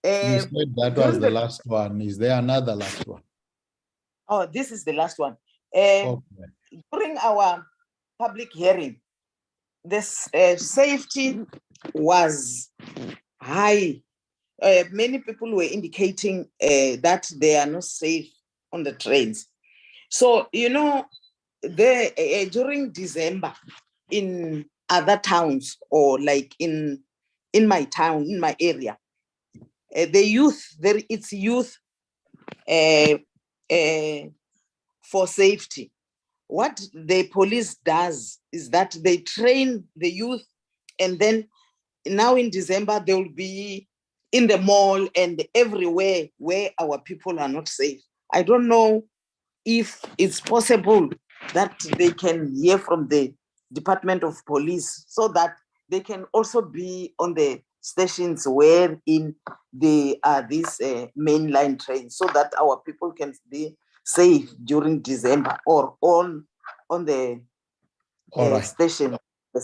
you said that was the last one. Is there another last one? Oh, this is the last one. Okay. During our public hearing, this safety was high. Many people were indicating that they are not safe on the trains. So, you know, during December in other towns or like in my town, in my area, the youth, it's youth for safety. What the police does is that they train the youth, and then now in December, they will be in the mall and everywhere where our people are not safe. I don't know if it's possible that they can hear from the Department of Police so that they can also be on the stations where in the these mainline trains, so that our people can be safe during December or on the station.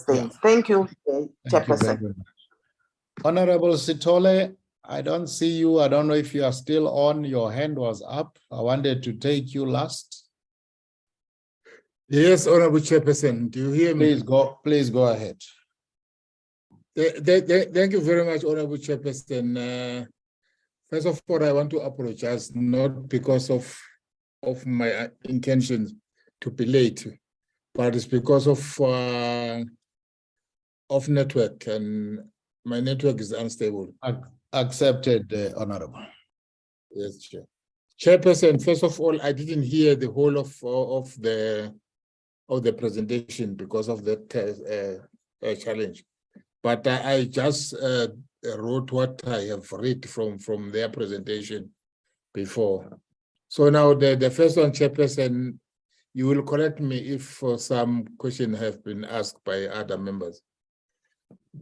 Yeah. Thank you, Thank you very Chairperson. much. Honorable Sitole, I don't see you. I don't know if you are still on. Your hand was up. I wanted to take you last. Yes, Honorable Chairperson, do you hear me? Please go ahead. Thank you very much, Honorable Chairperson. First of all, I want to apologize, not because of my intentions to be late, but it's because of network, and my network is unstable. Accepted, Honorable. Yes, Chair. Chairperson, first of all, I didn't hear the whole of the presentation because of that challenge, but I just wrote what I have read from their presentation before. So now the first one, Chairperson, you will correct me if some questions have been asked by other members.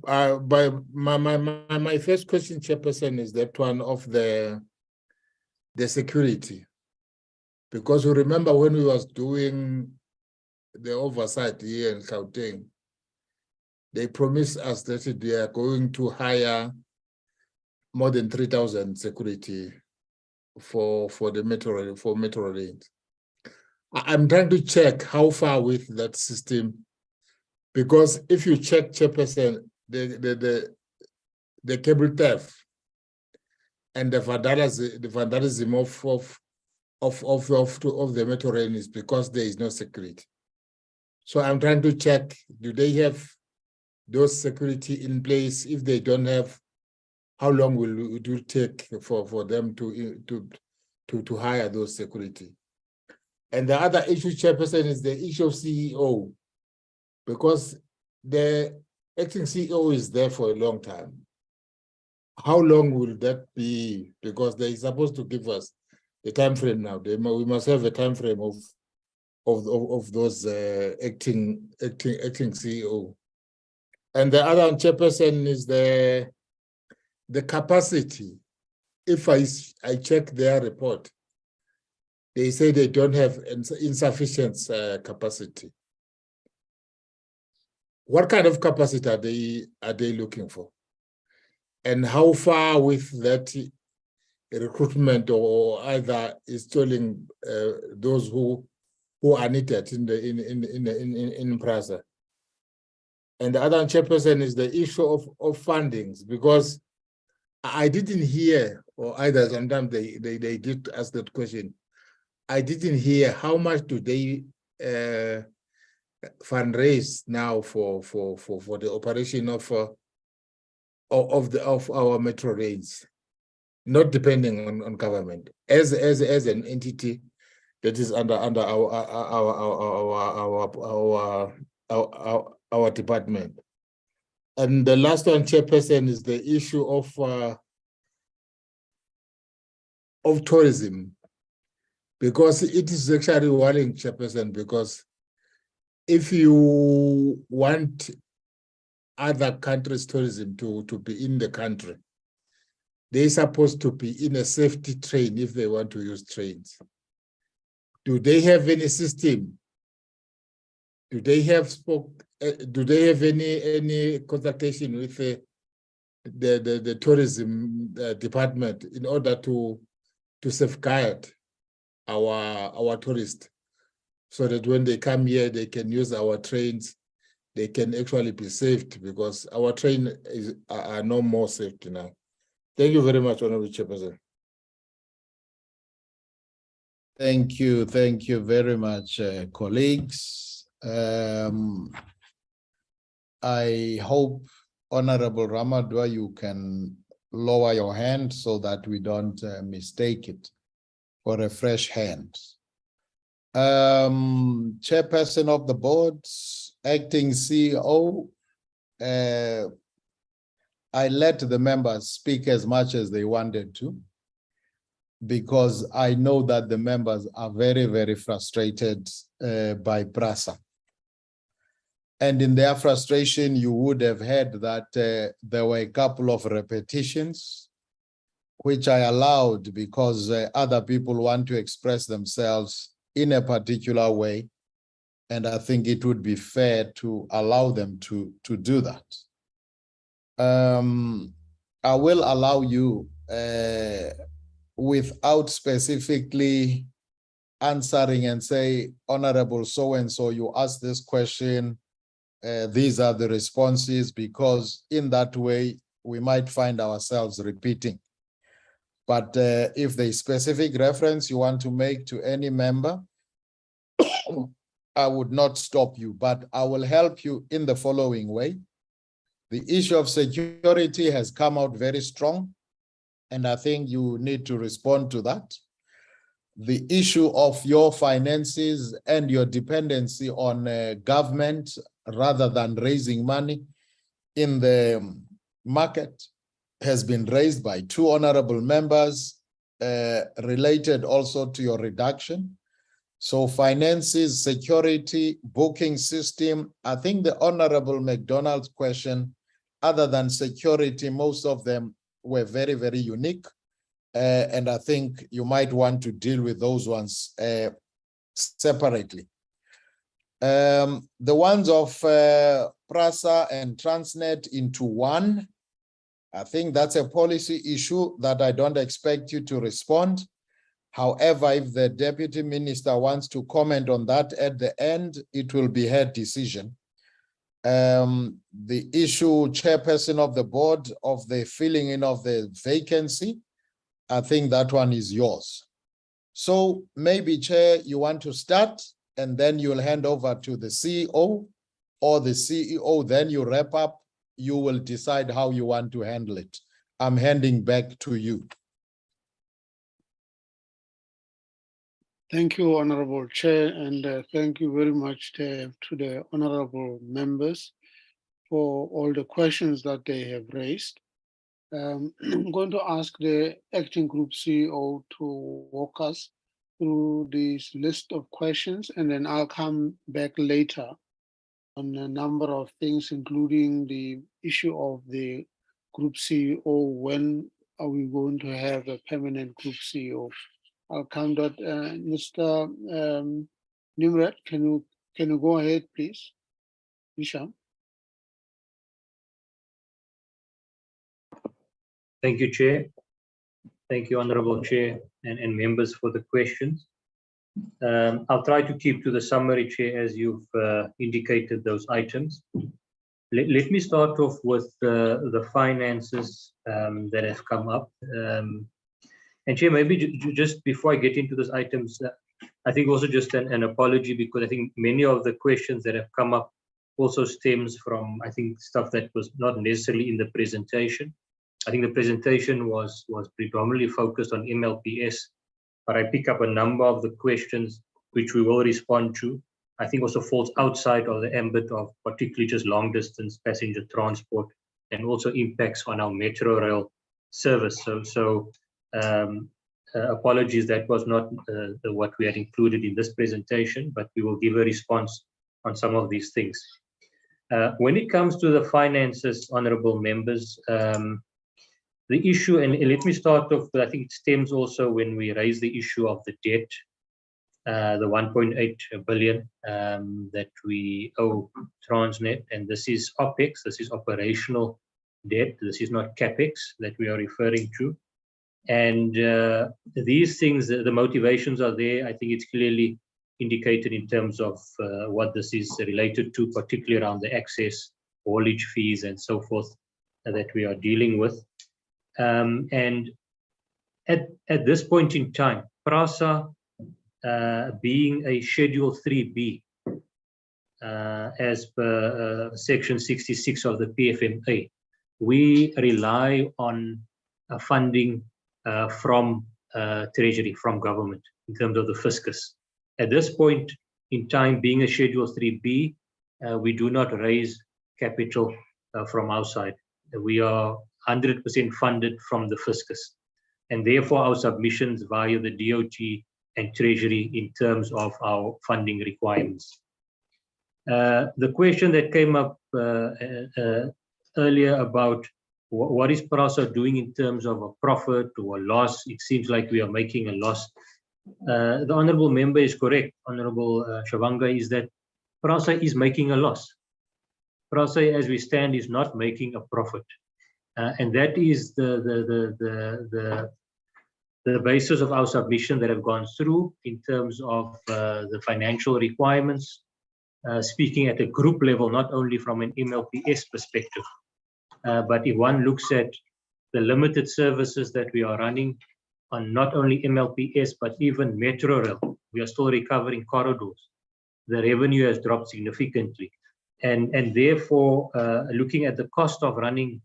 By my first question, Chairperson, is that one of the security, because you remember when we was doing the oversight here in Gauteng, they promised us that they are going to hire more than 3,000 security for the metro lanes. I'm trying to check how far with that system, because if you check, Chairperson, the cable theft and the vandalism of the metro lane is because there is no security. So I'm trying to check, do they have those security in place? If they don't have, how long will it take for them to hire those security? And the other issue, Chairperson, is the issue of CEO, because the acting CEO is there for a long time. How long will that be? Because they're supposed to give us a time frame now. We must have a time frame of those acting CEO. And the other, Chairperson, is the capacity if I check their report, they say they don't have insufficient capacity. What kind of capacity are they looking for? And how far with that recruitment or either installing those who are needed in PRASA? And the other chairperson is the issue of fundings, because I didn't hear, or either sometimes they did ask that question. I didn't hear how much do they fundraise now for the operation of our metro rails, not depending on government, as an entity that is under our department. And the last one, chairperson, is the issue of tourism, because it is actually worrying, chairperson, because if you want other countries' tourism to be in the country, they're supposed to be in a safety train if they want to use trains. Do they have any system? Do they have any consultation with the tourism department in order to safeguard our tourists, so that when they come here, they can use our trains, they can actually be saved, because our train are no more safety now. Thank you very much, Honorable Chairperson. Thank you very much, colleagues. I hope, Honorable Ramadwa, you can lower your hand so that we don't mistake it for a fresh hand. Chairperson of the board, acting CEO, I let the members speak as much as they wanted to, because I know that the members are very, very frustrated by PRASA. And in their frustration, you would have heard that there were a couple of repetitions, which I allowed because other people want to express themselves in a particular way. And I think it would be fair to allow them to do that. I will allow you, without specifically answering and say, Honorable so-and-so, you asked this question, these are the responses, because in that way, we might find ourselves repeating. But if there's specific reference you want to make to any member, I would not stop you, but I will help you in the following way. The issue of security has come out very strong, and I think you need to respond to that. The issue of your finances and your dependency on government rather than raising money in the market has been raised by two honorable members, related also to your reduction. So finances, security, booking system, I think the Honorable McDonald's question, other than security, most of them were very, very unique. And I think you might want to deal with those ones separately. The ones of PRASA and Transnet into one, I think that's a policy issue that I don't expect you to respond. However, if the Deputy Minister wants to comment on that at the end, it will be her decision. The issue, Chairperson of the board, of the filling in of the vacancy, I think that one is yours. So maybe, Chair, you want to start, and then you'll hand over to the CEO or the CEO, then you wrap up. You will decide how you want to handle it. I'm handing back to you. Thank you, Honorable Chair, and thank you very much to the honorable members for all the questions that they have raised. I'm going to ask the acting group CEO to walk us through this list of questions, and then I'll come back later on a number of things, including the issue of the group CEO, when are we going to have a permanent group CEO? I'll come to Mr. Nimrat, can you go ahead, please? Hisham. Thank you, Chair. Thank you, Honorable Chair and members for the questions. I'll try to keep to the summary, Chair, as you've indicated those items. Let me start off with the finances that have come up. And Chair, maybe just before I get into those items, I think also just an apology, because I think many of the questions that have come up also stems from, I think, stuff that was not necessarily in the presentation. I think the presentation was predominantly focused on MLPS, but I pick up a number of the questions which we will respond to. I think also falls outside of the ambit of particularly just long distance passenger transport, and also impacts on our metro rail service. So apologies, that was not what we had included in this presentation, but we will give a response on some of these things. When it comes to the finances, honorable members, the issue, and let me start off, I think it stems also when we raise the issue of the debt, the 1.8 billion that we owe Transnet, and this is OPEX, this is operational debt, this is not CAPEX that we are referring to. And these things, the motivations are there. I think it's clearly indicated in terms of what this is related to, particularly around the access, haulage fees, and so forth that we are dealing with. And at this point in time, PRASA being a Schedule 3B, as per Section 66 of the PFMA, we rely on funding from Treasury, from government, in terms of the fiscus. At this point in time, being a Schedule 3B, we do not raise capital from outside. We are 100% funded from the fiscus, and therefore our submissions via the DOT and Treasury in terms of our funding requirements. The question that came up earlier about what is PRASA doing in terms of a profit or a loss, it seems like we are making a loss. The honourable member is correct, Honourable Shavanga, is that PRASA is making a loss. PRASA, as we stand, is not making a profit. And that is the basis of our submission that have gone through in terms of the financial requirements, speaking at a group level, not only from an MLPS perspective, but if one looks at the limited services that we are running on not only MLPS, but even Metro Rail, we are still recovering corridors. The revenue has dropped significantly. And therefore, looking at the cost of running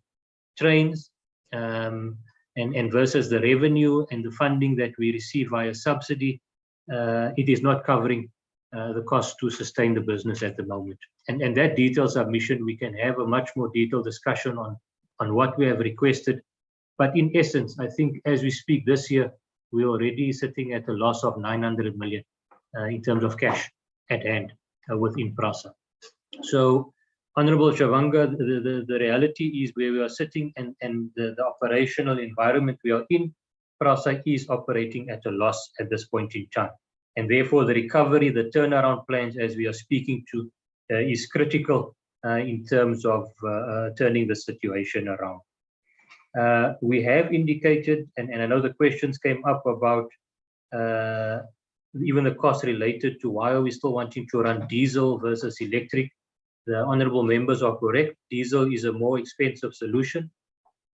trains and versus the revenue and the funding that we receive via subsidy, it is not covering the cost to sustain the business at the moment. And that detailed submission, we can have a much more detailed discussion on what we have requested. But in essence, I think as we speak this year, we're already sitting at a loss of 900 million in terms of cash at hand within PRASA. So, Honourable Shavanga, the reality is where we are sitting, and the operational environment we are in, PRASA is operating at a loss at this point in time. And therefore, the recovery, the turnaround plans, as we are speaking to, is critical in terms of turning the situation around. We have indicated, and I know the questions came up about even the cost related to why are we still wanting to run diesel versus electric. The honourable members are correct. Diesel is a more expensive solution.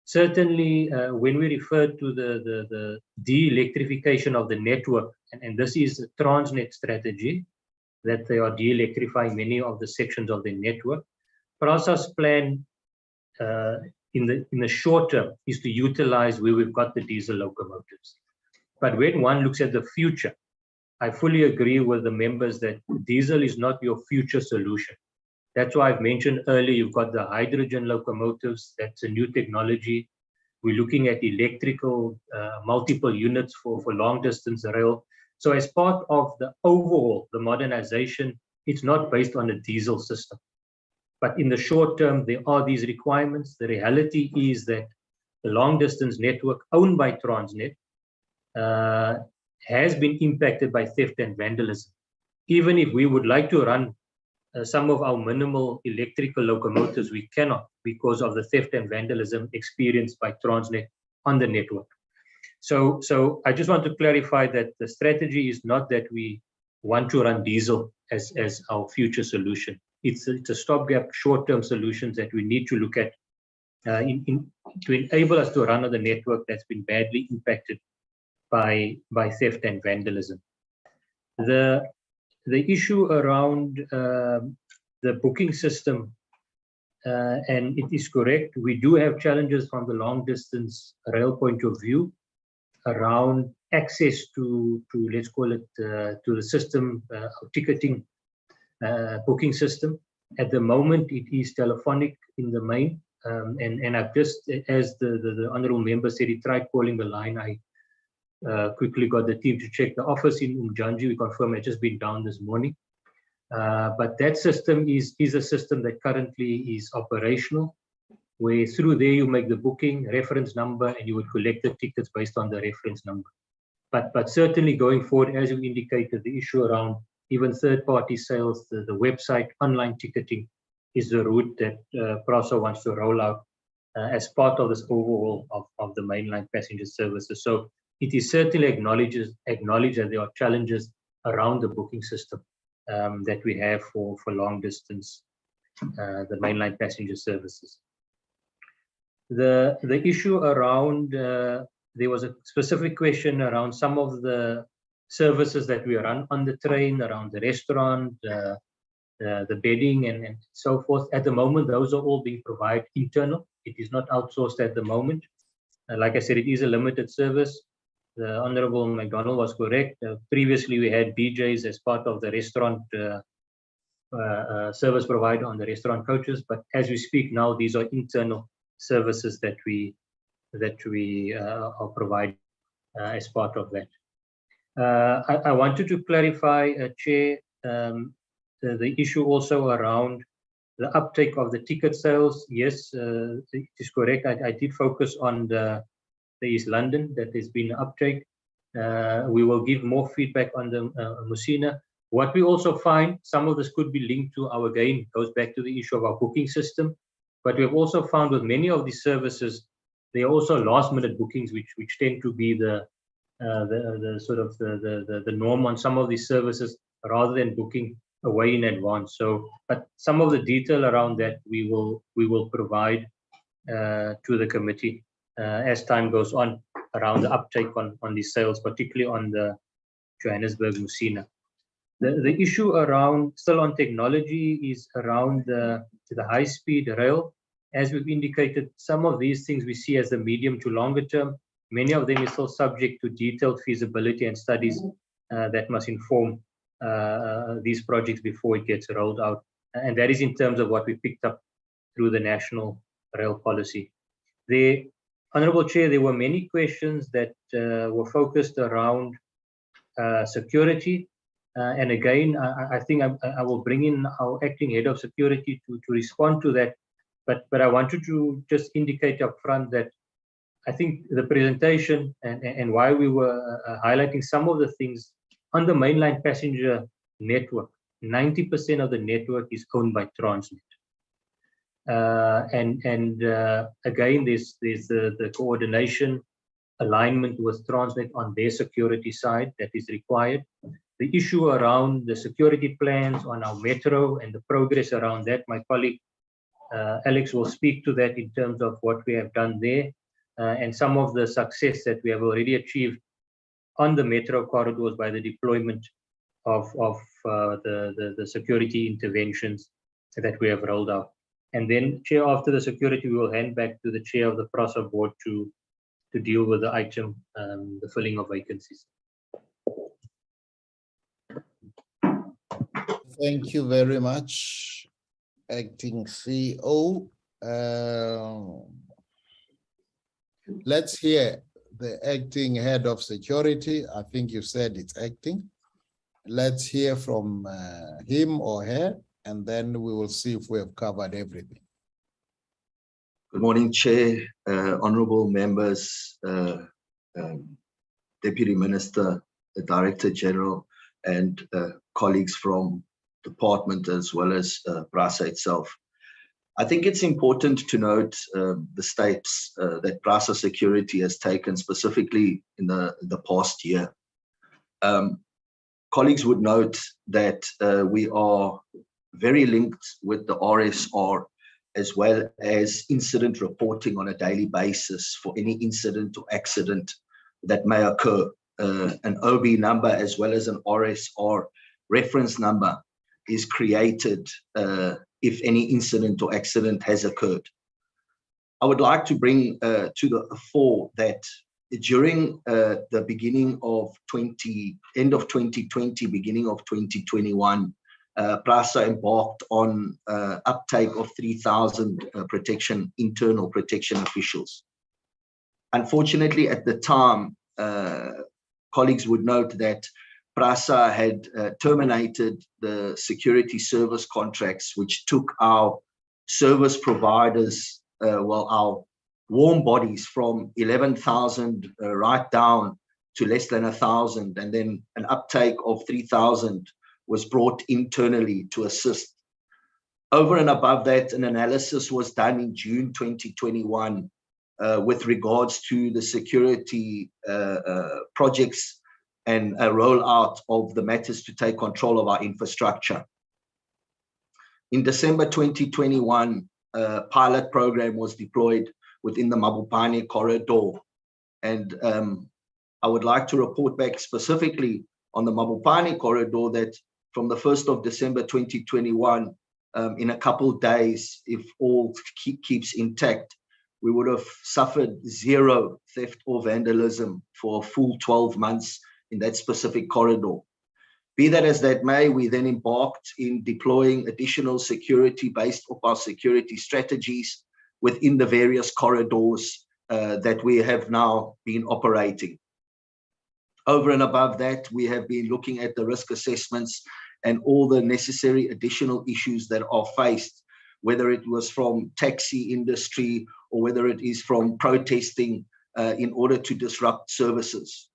Certainly, when we refer to the de-electrification of the network, and this is a Transnet strategy, that they are de-electrifying many of the sections of the network. PRASA's plan in the short term is to utilize where we've got the diesel locomotives. But when one looks at the future, I fully agree with the members that diesel is not your future solution. That's why I've mentioned earlier, you've got the hydrogen locomotives. That's a new technology. We're looking at electrical multiple units for long distance rail. So as part of the overhaul, the modernization, it's not based on a diesel system. But in the short term, there are these requirements. The reality is that the long distance network owned by Transnet has been impacted by theft and vandalism. Even if we would like to run some of our minimal electrical locomotives, we cannot because of the theft and vandalism experienced by Transnet on the network. So I just want to clarify that the strategy is not that we want to run diesel as our future solution. It's a stopgap, short-term solutions that we need to look at to enable us to run on the network that's been badly impacted by theft and vandalism. The issue around the booking system, and it is correct, we do have challenges from the long distance rail point of view around access to let's call it, to the system, ticketing booking system. At the moment, it is telephonic in the main, and I've just, as the honourable member said, he tried calling the line. I quickly got the team to check the office in Umjanji. We confirm it's just been down this morning. But that system is a system that currently is operational, where through there you make the booking, reference number, and you would collect the tickets based on the reference number. But certainly going forward, as you indicated, the issue around even third-party sales, the website, online ticketing is the route that PRASA wants to roll out as part of this overhaul of the mainline passenger services. So it is certainly acknowledged that there are challenges around the booking system that we have for long distance, the mainline passenger services. The issue around, there was a specific question around some of the services that we run on the train, around the restaurant, the bedding and so forth. At the moment, those are all being provided internal. It is not outsourced at the moment. Like I said, it is a limited service. The Honourable McDonald was correct. Previously, we had BJs as part of the restaurant service provider on the restaurant coaches, but as we speak now, these are internal services that we are providing as part of that. I wanted to clarify, Chair, the issue also around the uptake of the ticket sales. Yes, it is correct. I did focus on the East London, that there's been an uptake. We will give more feedback on the Musina. What we also find, some of this could be linked to our, again, goes back to the issue of our booking system, but we've also found with many of these services, there are also last minute bookings, which tend to be the sort of the norm on some of these services rather than booking away in advance. So, but some of the detail around that we will provide to the committee as time goes on around the uptake on these sales, particularly on the Johannesburg Musina. The issue around, still on technology, is around the high-speed rail. As we've indicated, some of these things we see as the medium to longer term. Many of them is still subject to detailed feasibility and studies that must inform these projects before it gets rolled out. And that is in terms of what we picked up through the national rail policy. The Honourable Chair, there were many questions that were focused around security. And again, I think I will bring in our acting head of security to respond to that. But I wanted to just indicate up front that I think the presentation and why we were highlighting some of the things on the mainline passenger network, 90% of the network is owned by Transnet. Again, there's the coordination, alignment with Transnet on their security side that is required. The issue around the security plans on our metro and the progress around that, my colleague Alex will speak to that in terms of what we have done there and some of the success that we have already achieved on the metro corridors by the deployment of the security interventions that we have rolled out. And then, Chair, after the security, we will hand back to the Chair of the PRASA board to deal with the item, the filling of vacancies. Thank you very much, Acting CEO. Let's hear the Acting Head of Security. I think you said it's acting. Let's hear from him or her, and then we will see if we have covered everything. Good morning, Chair, honorable members, Deputy Minister, the Director General, and colleagues from department as well as PRASA itself. I think it's important to note the steps that PRASA Security has taken specifically in the past year. Colleagues would note that we are very linked with the RSR as well as incident reporting on a daily basis for any incident or accident that may occur. An OB number as well as an RSR reference number is created if any incident or accident has occurred. I would like to bring to the fore that during the beginning of end of 2020, beginning of 2021, PRASA embarked on uptake of 3,000 internal protection officials. Unfortunately, at the time, colleagues would note that PRASA had terminated the security service contracts, which took our service providers, our warm bodies from 11,000 right down to less than 1,000, and then an uptake of 3,000 was brought internally to assist. Over and above that, an analysis was done in June 2021 with regards to the security projects and a rollout of the matters to take control of our infrastructure. In December 2021, a pilot program was deployed within the Mabopane corridor. And I would like to report back specifically on the Mabopane corridor that from the 1st of December 2021, in a couple of days, if all keeps intact, we would have suffered 0 theft or vandalism for a full 12 months in that specific corridor. Be that as that may, we then embarked in deploying additional security based off our security strategies within the various corridors that we have now been operating. Over and above that, we have been looking at the risk assessments and all the necessary additional issues that are faced, whether it was from taxi industry or whether it is from protesting in order to disrupt services.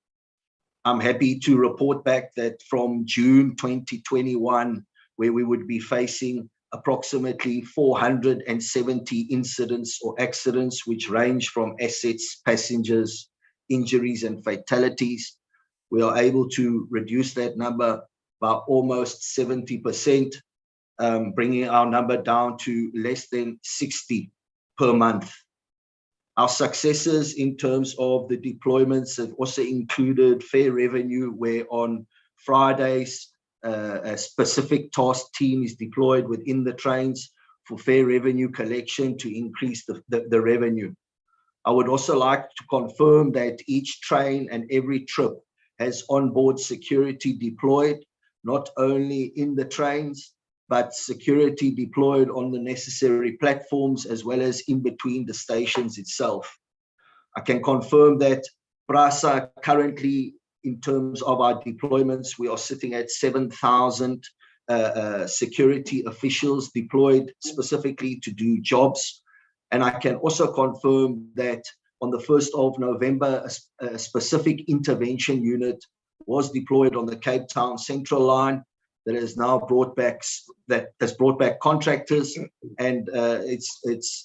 I'm happy to report back that from June 2021, where we would be facing approximately 470 incidents or accidents, which range from assets, passengers, injuries, and fatalities, we are able to reduce that number by almost 70%, bringing our number down to less than 60 per month. Our successes in terms of the deployments have also included fair revenue, where on Fridays, a specific task team is deployed within the trains for fair revenue collection to increase the revenue. I would also like to confirm that each train and every trip has onboard security deployed, not only in the trains, but security deployed on the necessary platforms as well as in between the stations itself. I can confirm that PRASA currently, in terms of our deployments, we are sitting at 7,000 security officials deployed specifically to do jobs. And I can also confirm that on the 1st of November, a specific intervention unit was deployed on the Cape Town Central Line that has now brought back contractors, and it's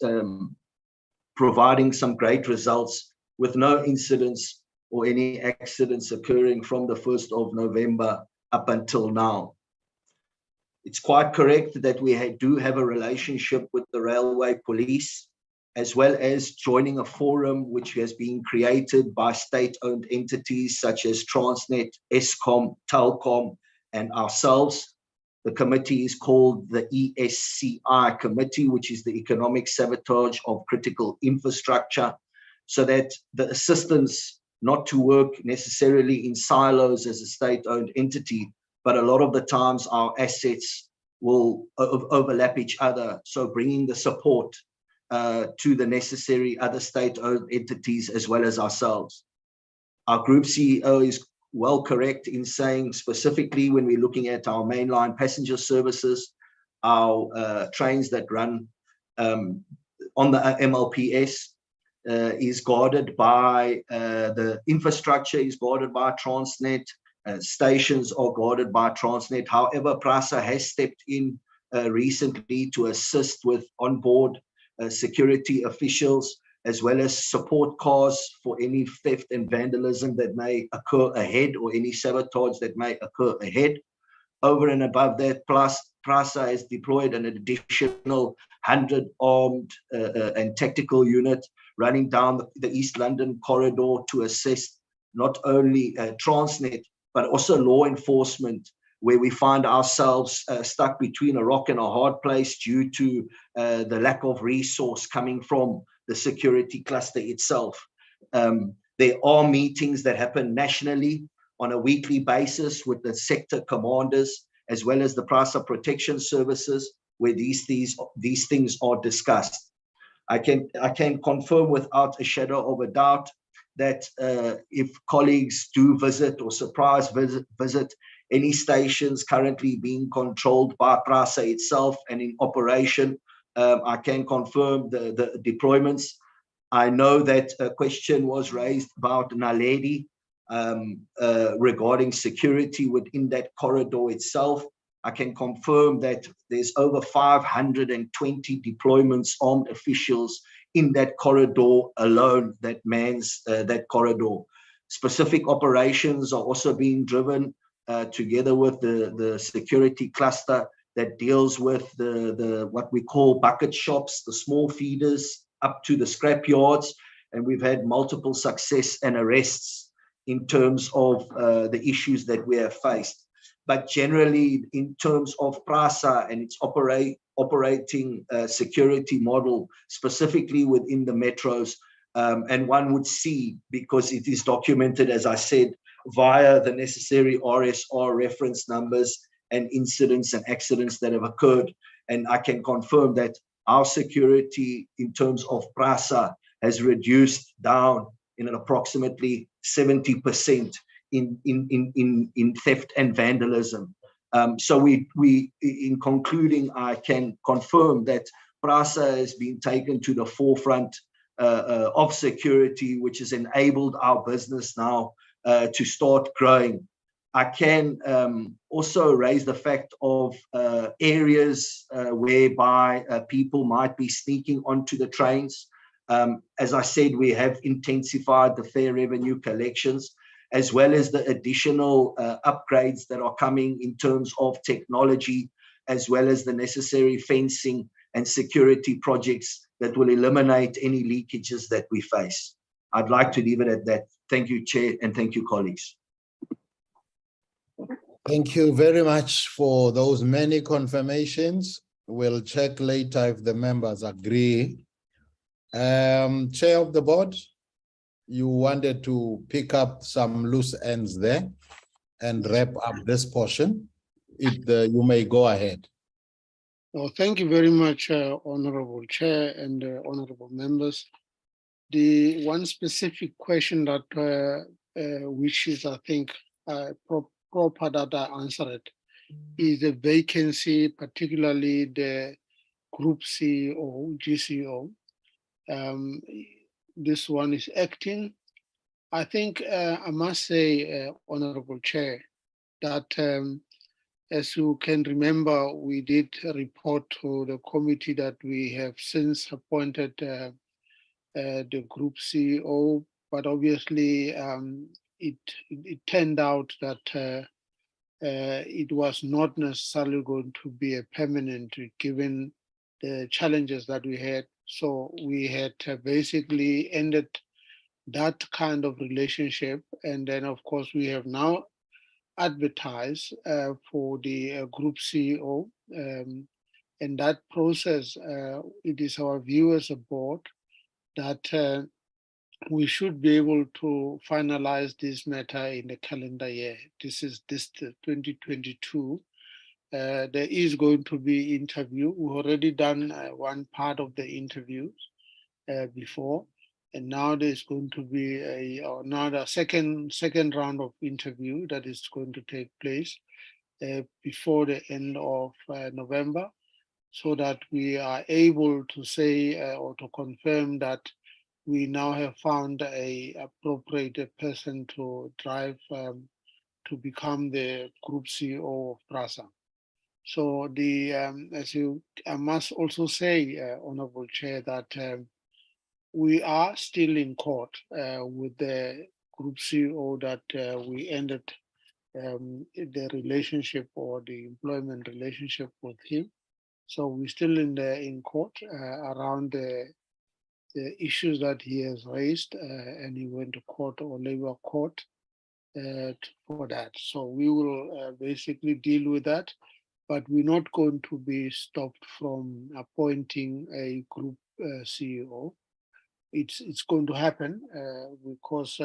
providing some great results with no incidents or any accidents occurring from the 1st of November up until now. It's quite correct that we do have a relationship with the railway police, as well as joining a forum which has been created by state-owned entities such as Transnet, Eskom, Telkom, and ourselves. The committee is called the ESCI Committee, which is the Economic Sabotage of Critical Infrastructure, so that the assistance not to work necessarily in silos as a state-owned entity, but a lot of the times our assets will overlap each other. So bringing the support to the necessary other state-owned entities as well as ourselves. Our group CEO is well correct in saying specifically when we're looking at our mainline passenger services, our trains that run on the MLPS is guarded by the infrastructure is guarded by Transnet. Stations are guarded by Transnet. However, PRASA has stepped in recently to assist with onboard security officials, as well as support cars for any theft and vandalism that may occur ahead, or any sabotage that may occur ahead. Over and above that, PRASA has deployed an additional 100 armed and tactical unit running down the East London corridor to assist not only Transnet, but also law enforcement, where we find ourselves stuck between a rock and a hard place due to the lack of resource coming from the security cluster itself. There are meetings that happen nationally on a weekly basis with the sector commanders, as well as the PRASA protection services, where these things are discussed. I can confirm without a shadow of a doubt that if colleagues do visit or surprise visit any stations currently being controlled by PRASA itself and in operation, I can confirm the deployments. I know that a question was raised about Naledi regarding security within that corridor itself. I can confirm that there's over 520 deployments, armed officials in that corridor alone that mans that corridor. Specific operations are also being driven together with the security cluster that deals with the what we call bucket shops, the small feeders up to the scrap yards. And we've had multiple success and arrests in terms of the issues that we have faced. But generally, in terms of PRASA and its operating security model, specifically within the metros, and one would see, because it is documented, as I said, via the necessary RSR reference numbers and incidents and accidents that have occurred. And I can confirm that our security in terms of PRASA has reduced down in an approximately 70% in theft and vandalism. So we in concluding, I can confirm that PRASA has been taken to the forefront of security, which has enabled our business now to start growing. I can also raise the fact of areas whereby people might be sneaking onto the trains. As I said, we have intensified the fare revenue collections, as well as the additional upgrades that are coming in terms of technology, as well as the necessary fencing and security projects that will eliminate any leakages that we face. I'd like to leave it at that. Thank you, Chair, and thank you, colleagues. Thank you very much for those many confirmations. We'll check later if the members agree. Chair of the board, you wanted to pick up some loose ends there and wrap up this portion. You may go ahead. Oh, thank you very much, Honorable Chair and honorable members. The one specific question that which is, I think, proper that I answer it, is the vacancy, particularly the Group CEO, GCO. This one is acting. I think I must say, Honorable Chair, that as you can remember, we did report to the committee that we have since appointed the Group CEO, but obviously it turned out that it was not necessarily going to be a permanent, given the challenges that we had. So we had basically ended that kind of relationship. And then, of course, we have now advertised for the Group CEO. And that process, it is our view as a board that we should be able to finalize this matter in the calendar year. This is 2022. There is going to be interview. We've already done one part of the interviews before, and now there's going to be another second round of interview that is going to take place before the end of November. so that we are able to say or to confirm that we now have found a appropriate person to drive to become the group CEO of PRASA. So I must also say, Honorable Chair, that we are still in court with the group CEO that we ended the relationship or the employment relationship with him. So we're still in court around the issues that he has raised, and he went to court or labor court for that. So we will basically deal with that, but we're not going to be stopped from appointing a group CEO. It's going to happen because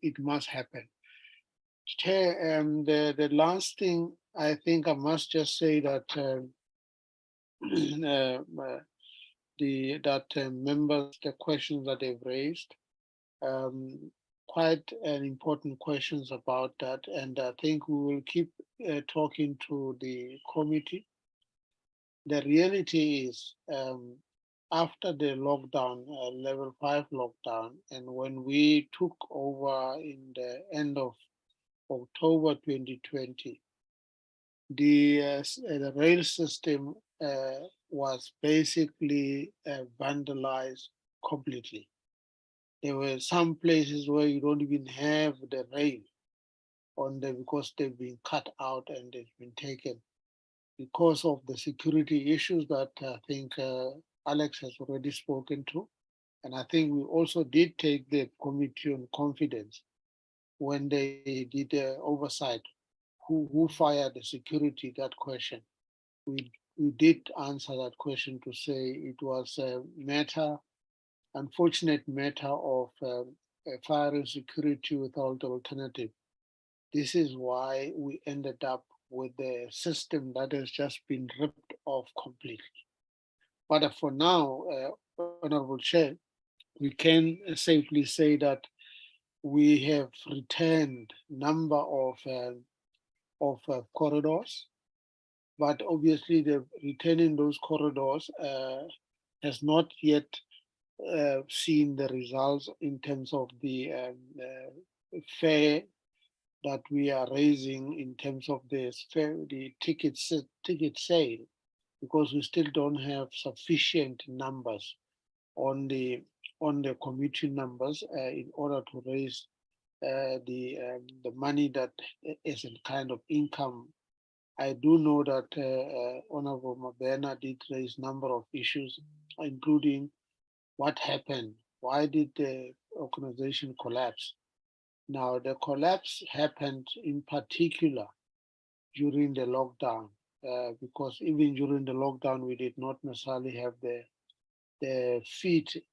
it must happen. Chair, the last thing I think I must just say that members, the questions that they've raised, quite an important questions about that, and I think we will keep talking to the committee. The reality is, after the lockdown, level 5 lockdown, and when we took over in the end of October 2020, the rail system was basically vandalized completely. There were some places where you don't even have the rail on there because they've been cut out and they've been taken because of the security issues that I think Alex has already spoken to. And I think we also did take the committee on confidence when they did the oversight. Who fired the security, that question. We did answer that question to say it was a matter, unfortunate matter of firing security without alternative. This is why we ended up with the system that has just been ripped off completely. But for now, Honorable Chair, we can safely say that we have returned number of corridors, but obviously the returning those corridors has not yet seen the results in terms of the fare that we are raising in terms of the ticket sale, because we still don't have sufficient numbers on the committee numbers in order to raise the money that is a kind of income. I do know that Honorable Mabena did raise number of issues, including what happened. Why did the organization collapse? Now, the collapse happened in particular during the lockdown, because even during the lockdown, we did not necessarily have the feet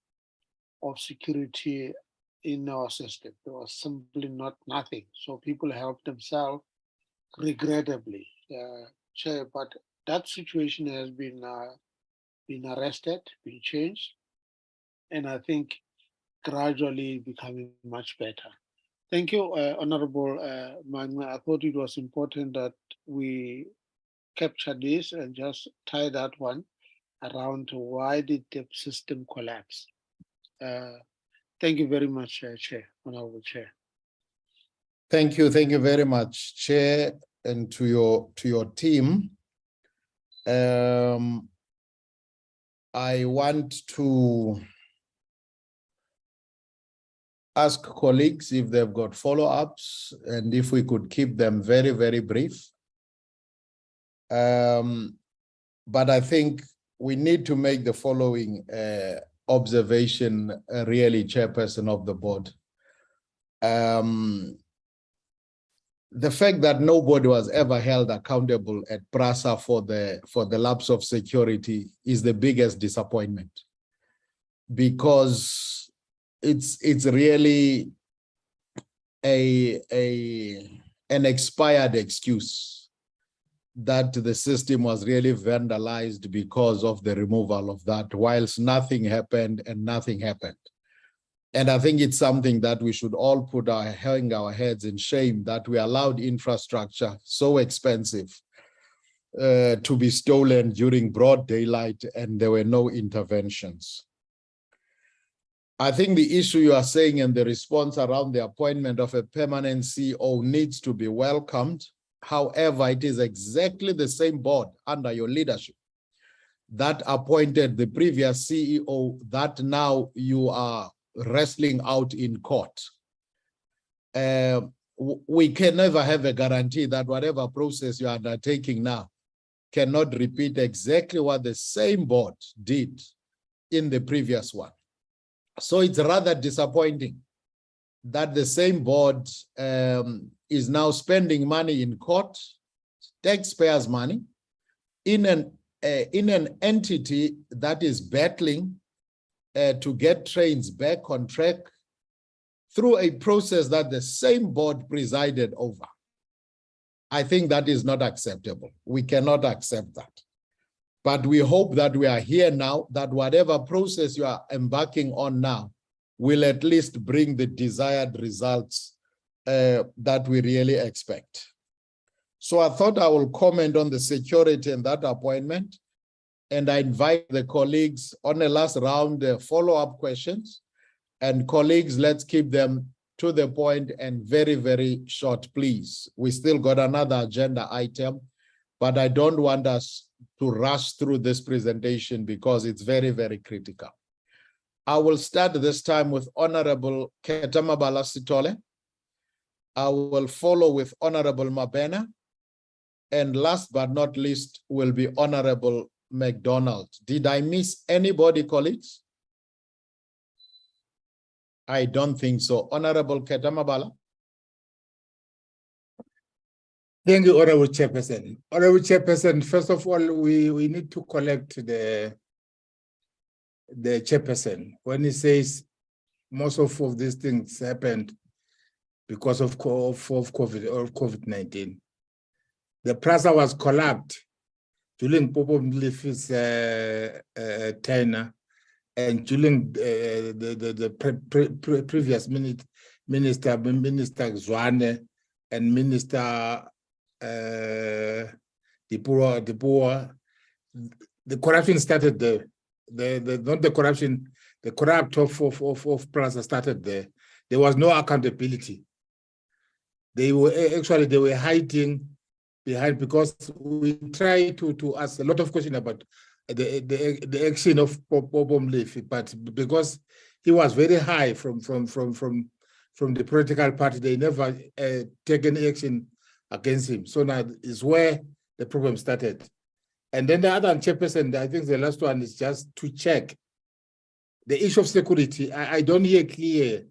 of security in our system. There was simply nothing. So people helped themselves regrettably, Chair, but that situation has been arrested, been changed, and I think gradually becoming much better. Thank you, Honorable Magna. I thought it was important that we capture this and just tie that one around to why did the system collapse. Thank you very much, Chair, Honorable Chair. Thank you very much, Chair, and to your team. I want to ask colleagues if they've got follow-ups and if we could keep them very, very brief. But I think we need to make the following observation, really, Chairperson of the board. The fact that nobody was ever held accountable at PRASA for the lapse of security is the biggest disappointment, because it's really an expired excuse that the system was really vandalized because of the removal of that, whilst nothing happened and nothing happened. And I think it's something that we should all hang our heads in shame that we allowed infrastructure so expensive to be stolen during broad daylight, and there were no interventions. I think the issue you are saying and the response around the appointment of a permanent CEO needs to be welcomed. However, it is exactly the same board under your leadership that appointed the previous CEO that now you are wrestling out in court. We can never have a guarantee that whatever process you are undertaking now cannot repeat exactly what the same board did in the previous one. So it's rather disappointing that the same board is now spending money in court, taxpayers' money, in an entity that is battling to get trains back on track through a process that the same board presided over. I think that is not acceptable. We cannot accept that. But we hope that we are here now, that whatever process you are embarking on now will at least bring the desired results that we really expect. So I thought I will comment on the security and that appointment, and I invite the colleagues on a last round follow-up questions. And colleagues, let's keep them to the point and very, very short, please. We still got another agenda item, but I don't want us to rush through this presentation because it's very, very critical. I will start this time with Honorable Ketamabala Sitole. I will follow with Honorable Mabena. And last but not least will be Honorable McDonald. Did I miss anybody, colleagues? I don't think so. Honorable Ketamabala. Thank you, Honorable Chairperson. Honorable Chairperson, first of all, we need to collect the chairperson when he says most of these things happened because of COVID or COVID-19. The PRASA was collapsed during Popo Mlifi's tenure and during the previous Minister Zwane and Minister Dipua. The corruption started there. Not the corruption, the corrupt of PRASA started there. There was no accountability. They were hiding behind, because we try to ask a lot of questions about the action of Popo Mlifi, but because he was very high from the political party, they never taken action against him. So now is where the problem started. And then the other chairperson, I think the last one is just to check the issue of security. I don't hear clear,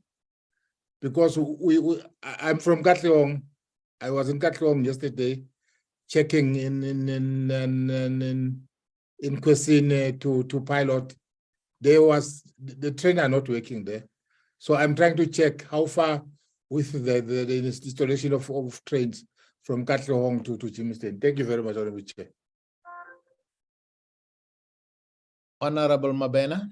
because I'm from Katlehong. I was in Katlehong yesterday, checking in Kwesine to pilot. The train are not working there. So I'm trying to check how far with the installation of trains from Katlehong to Chimiston. Thank you very much, Honorable Chair. Honorable Mabena.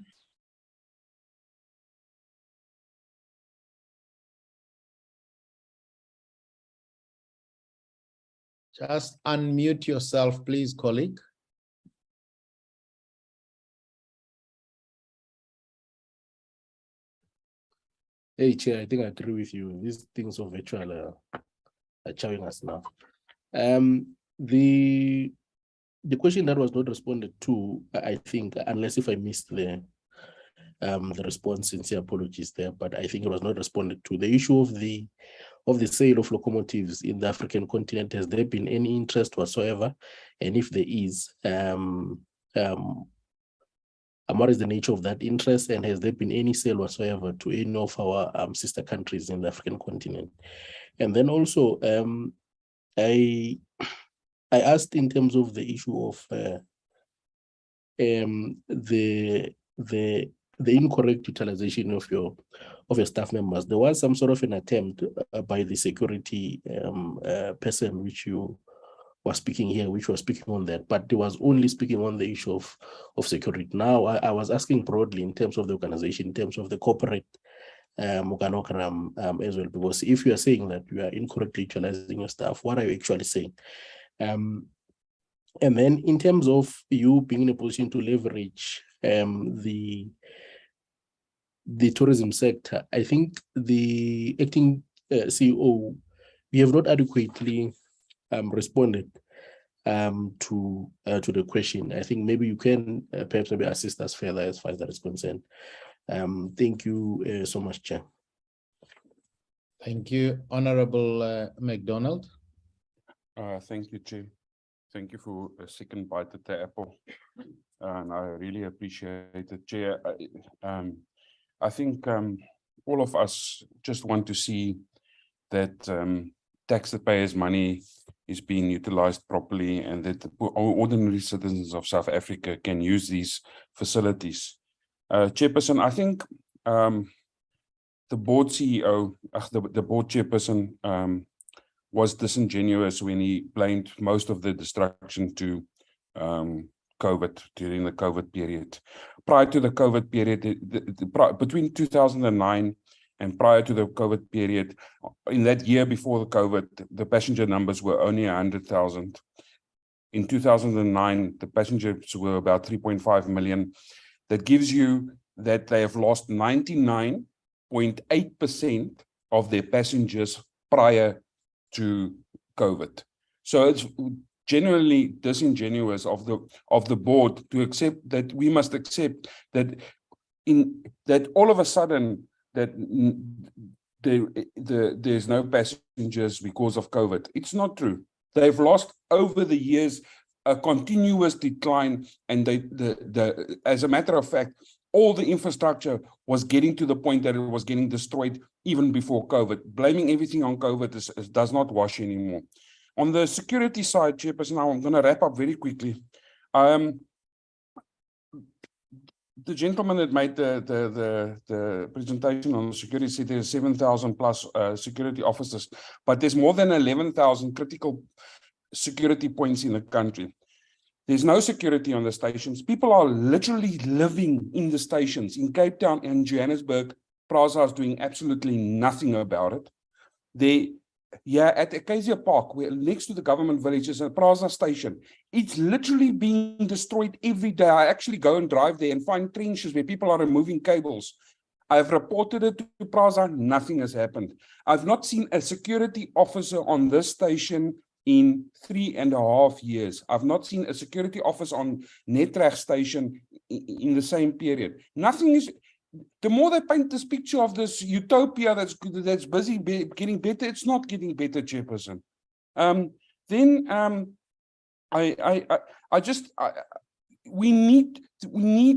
Just unmute yourself, please, colleague. Hey, Chair, I think I agree with you. These things of virtual are chowing us now. The question that was not responded to, I think, unless if I missed the response, sincere apologies there, but I think it was not responded to. The issue of the sale of locomotives in the African continent, has there been any interest whatsoever? And if there is, what is the nature of that interest? And has there been any sale whatsoever to any of our sister countries in the African continent? And then also, I asked in terms of the issue of the incorrect utilization of your staff members. There was some sort of an attempt by the security person which you were speaking here, which was speaking on that, but they was only speaking on the issue of security. Now I was asking broadly in terms of the organization, in terms of the corporate organogram as well, because if you are saying that you are incorrectly utilizing your staff, what are you actually saying? And then in terms of you being in a position to leverage the tourism sector, I think the acting CEO, we have not adequately responded to the question. I think maybe you can perhaps maybe assist us further as far as that is concerned. Thank you so much, Chair. Thank you, Honorable McDonald. Thank you, Chair. Thank you for a second bite at the apple. And I really appreciate it, Chair. I think all of us just want to see that taxpayers' money is being utilized properly and that ordinary citizens of South Africa can use these facilities. Chairperson, I think the board CEO, the board chairperson was disingenuous when he blamed most of the destruction to COVID, during the COVID period. Prior to the COVID period, between 2009 and prior to the COVID period, in that year before the COVID, the passenger numbers were only 100,000. In 2009, the passengers were about 3.5 million. That gives you that they have lost 99.8% of their passengers prior to COVID. So it's generally disingenuous of the board to accept that we must accept that that all of a sudden that there's no passengers because of COVID. It's not true. They've lost over the years a continuous decline, and as a matter of fact, all the infrastructure was getting to the point that it was getting destroyed even before COVID. Blaming everything on COVID does not wash anymore. On the security side, Chairperson, now I'm going to wrap up very quickly. The gentleman that made the presentation on security said there's 7,000 plus security officers, but there's more than 11,000 critical security points in the country. There's no security on the stations. People are literally living in the stations. In Cape Town and Johannesburg, PRASA is doing absolutely nothing about it. At Acacia Park, where next to the government village is a PRASA station. It's literally being destroyed every day. I actually go and drive there and find trenches where people are removing cables. I've reported it to PRASA, nothing has happened. I've not seen a security officer on this station in 3.5 years. I've not seen a security officer on Netreg station in the same period. Nothing is. The more they paint this picture of this utopia that's busy getting better, it's not getting better, Chairperson. We need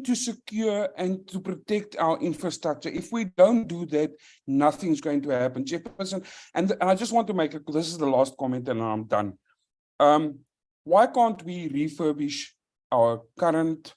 to secure and to protect our infrastructure. If we don't do that, nothing's going to happen, Chairperson. And I just want to make this is the last comment, and I'm done. Why can't we refurbish our current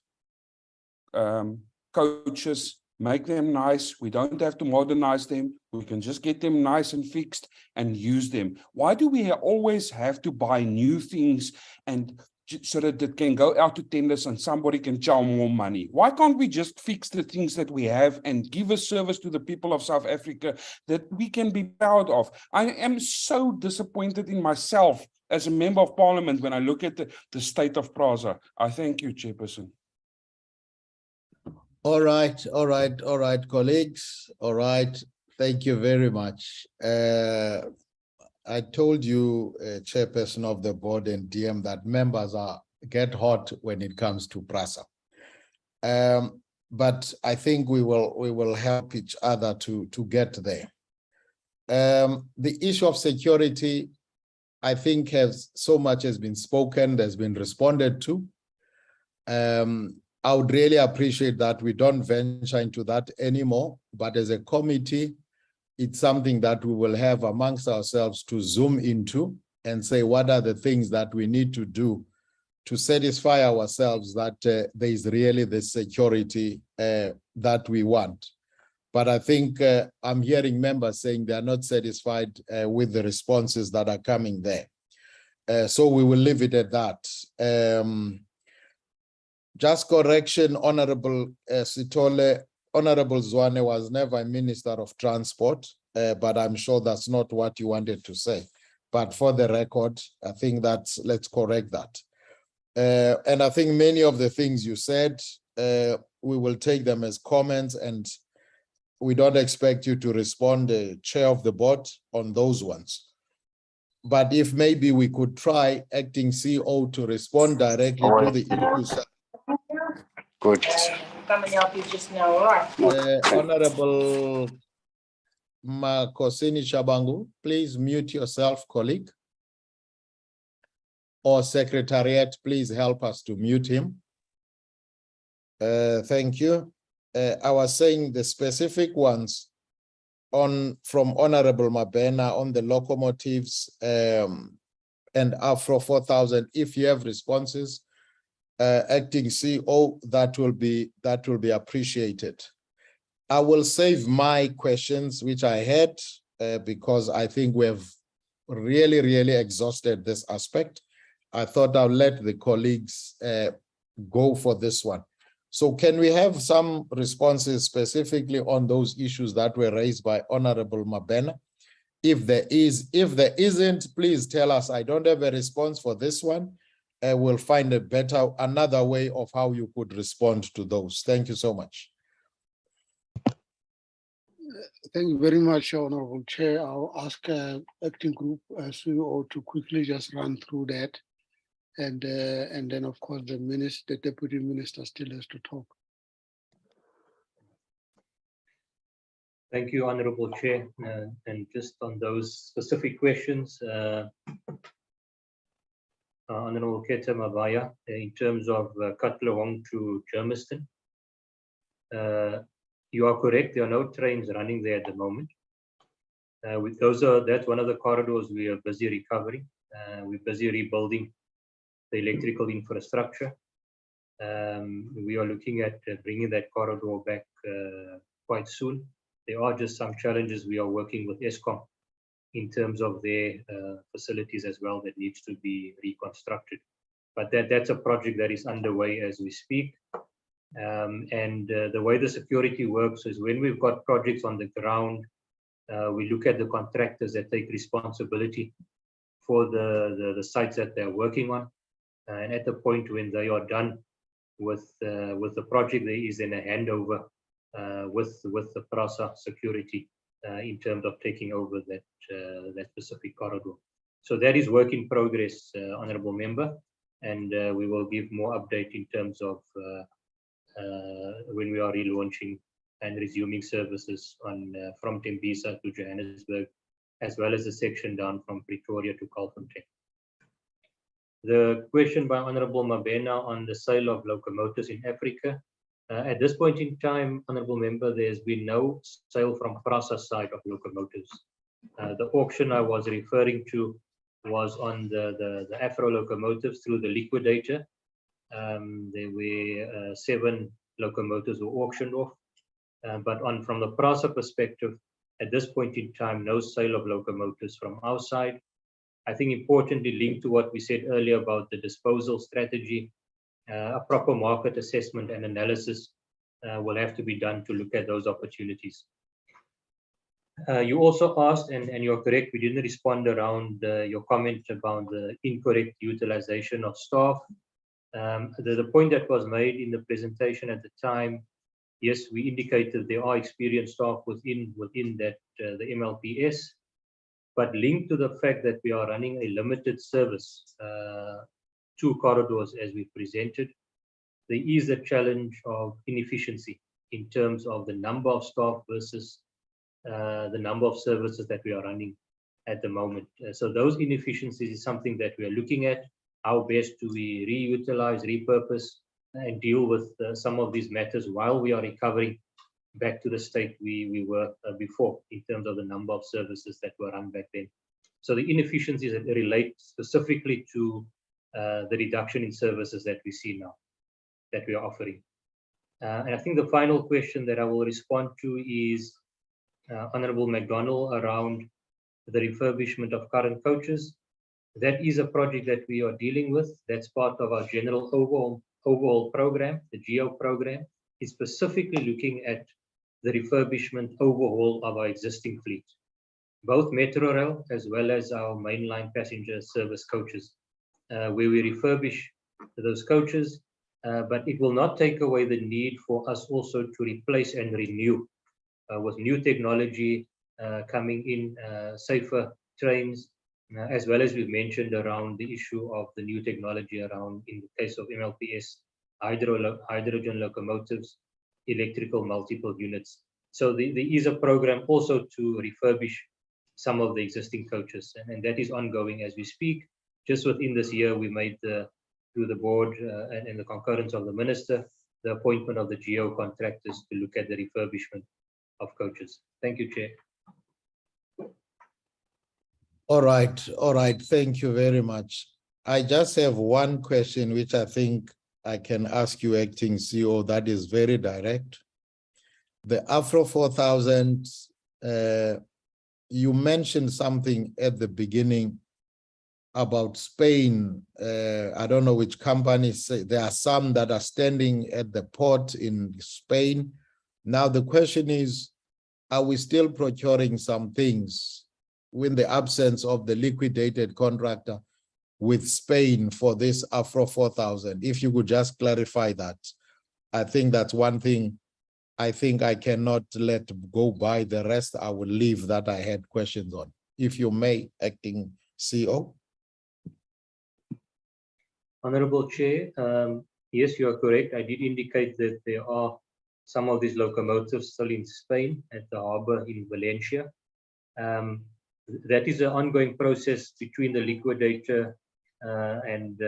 coaches? Make them nice. We don't have to modernize them. We can just get them nice and fixed and use them. Why do we always have to buy new things and so that it can go out to tenders and somebody can charge more money? Why can't we just fix the things that we have and give a service to the people of South Africa that we can be proud of? I am so disappointed in myself as a member of parliament when I look at the state of PRASA. I thank you, Chairperson. All right, colleagues. All right, thank you very much. I told you, Chairperson of the board and DM, that members get hot when it comes to PRASA. But I think we will help each other to get there. The issue of security, I think, so much has been spoken, has been responded to. I would really appreciate that we don't venture into that anymore, but as a committee, it's something that we will have amongst ourselves to zoom into and say, what are the things that we need to do to satisfy ourselves that there is really the security that we want. But I think I'm hearing members saying they are not satisfied with the responses that are coming there. So we will leave it at that. Just correction, Honorable Sithole, Honorable Zwane was never a Minister of Transport, but I'm sure that's not what you wanted to say. But for the record, I think let's correct that. And I think many of the things you said, we will take them as comments, and we don't expect you to respond, chair of the board, on those ones. But if maybe we could try acting CO to respond directly to the issues. Good. Coming help you just now, all right? Honorable Makosini Shabangu, please mute yourself, colleague. Or Secretariat, please help us to mute him. Thank you. I was saying the specific ones from Honorable Mabena on the locomotives and Afro 4000. If you have responses, acting CO, that will be appreciated. I will save my questions, which I had, because I think we have really exhausted this aspect. I thought I'll let the colleagues go for this one. So can we have some responses specifically on those issues that were raised by Honorable Mabena? If there isn't, please tell us. I don't have a response for this one. We'll find another way of how you could respond to those. Thank you so much. Thank you very much, Honorable Chair. I'll ask Acting Group CEO to quickly just run through that. And then, of course, the Deputy Minister still has to talk. Thank you, Honorable Chair. And just on those specific questions, Honorable Keta Mabaya, in terms of Katlehong to Germiston, you are correct. There are no trains running there at the moment. That's one of the corridors we are busy recovering. We're busy rebuilding the electrical infrastructure. We are looking at bringing that corridor back quite soon. There are just some challenges. We are working with Eskom in terms of their facilities as well that needs to be reconstructed. But that's a project that is underway as we speak. And the way the security works is when we've got projects on the ground, we look at the contractors that take responsibility for the sites that they're working on. And at the point when they are done with the project, there is then a handover with the PRASA security in terms of taking over that specific corridor. So that is work in progress, Honourable Member, and we will give more update in terms of when we are relaunching and resuming services from Tembisa to Johannesburg, as well as the section down from Pretoria to Kalfontein. The question by Honourable Mabena on the sale of locomotives in Africa. At this point in time, Honourable Member, there's been no sale from PRASA side of locomotives. The auction I was referring to was on the Afro locomotives through the liquidator. There were 7 locomotives were auctioned off. But from the PRASA perspective, at this point in time, no sale of locomotives from our side. I think importantly linked to what we said earlier about the disposal strategy, a proper market assessment and analysis will have to be done to look at those opportunities. You also asked, and you're correct, we didn't respond around your comment about the incorrect utilization of staff. The point that was made in the presentation at the time, yes, we indicated there are experienced staff within that the MLPS, but linked to the fact that we are running a limited service, 2 corridors as we presented, there is a challenge of inefficiency in terms of the number of staff versus the number of services that we are running at the moment. So those inefficiencies is something that we are looking at. How best do we reutilize, repurpose, and deal with some of these matters while we are recovering back to the state we were before in terms of the number of services that were run back then. So the inefficiencies that relate specifically to the reduction in services that we see now, that we are offering. And I think the final question that I will respond to is Honourable McDonald around the refurbishment of current coaches. That is a project that we are dealing with. That's part of our general overall program, the GEO program. Is specifically looking at the refurbishment overhaul of our existing fleet, both Metro Rail as well as our mainline passenger service coaches, where we refurbish those coaches, but it will not take away the need for us also to replace and renew with new technology coming in, safer trains, as well as we've mentioned around the issue of the new technology around, in the case of MLPS, hydrogen locomotives, electrical multiple units. So there is a program also to refurbish some of the existing coaches, and that is ongoing as we speak. Just within this year, we made through the board and the concurrence of the minister, the appointment of the geo contractors to look at the refurbishment of coaches. Thank you, Chair. All right. Thank you very much. I just have one question, which I think I can ask you, Acting CEO, that is very direct. The Afro 4000, you mentioned something at the beginning about Spain. I don't know which companies. There are some that are standing at the port in Spain. Now the question is, are we still procuring some things in the absence of the liquidated contractor with Spain for this Afro 4000? If you could just clarify that. I think that's one thing I think I cannot let go by. The rest I will leave that I had questions on. If you may, Acting CEO. Honorable Chair, yes, you are correct. I did indicate that there are some of these locomotives still in Spain at the harbor in Valencia. That is an ongoing process between the liquidator and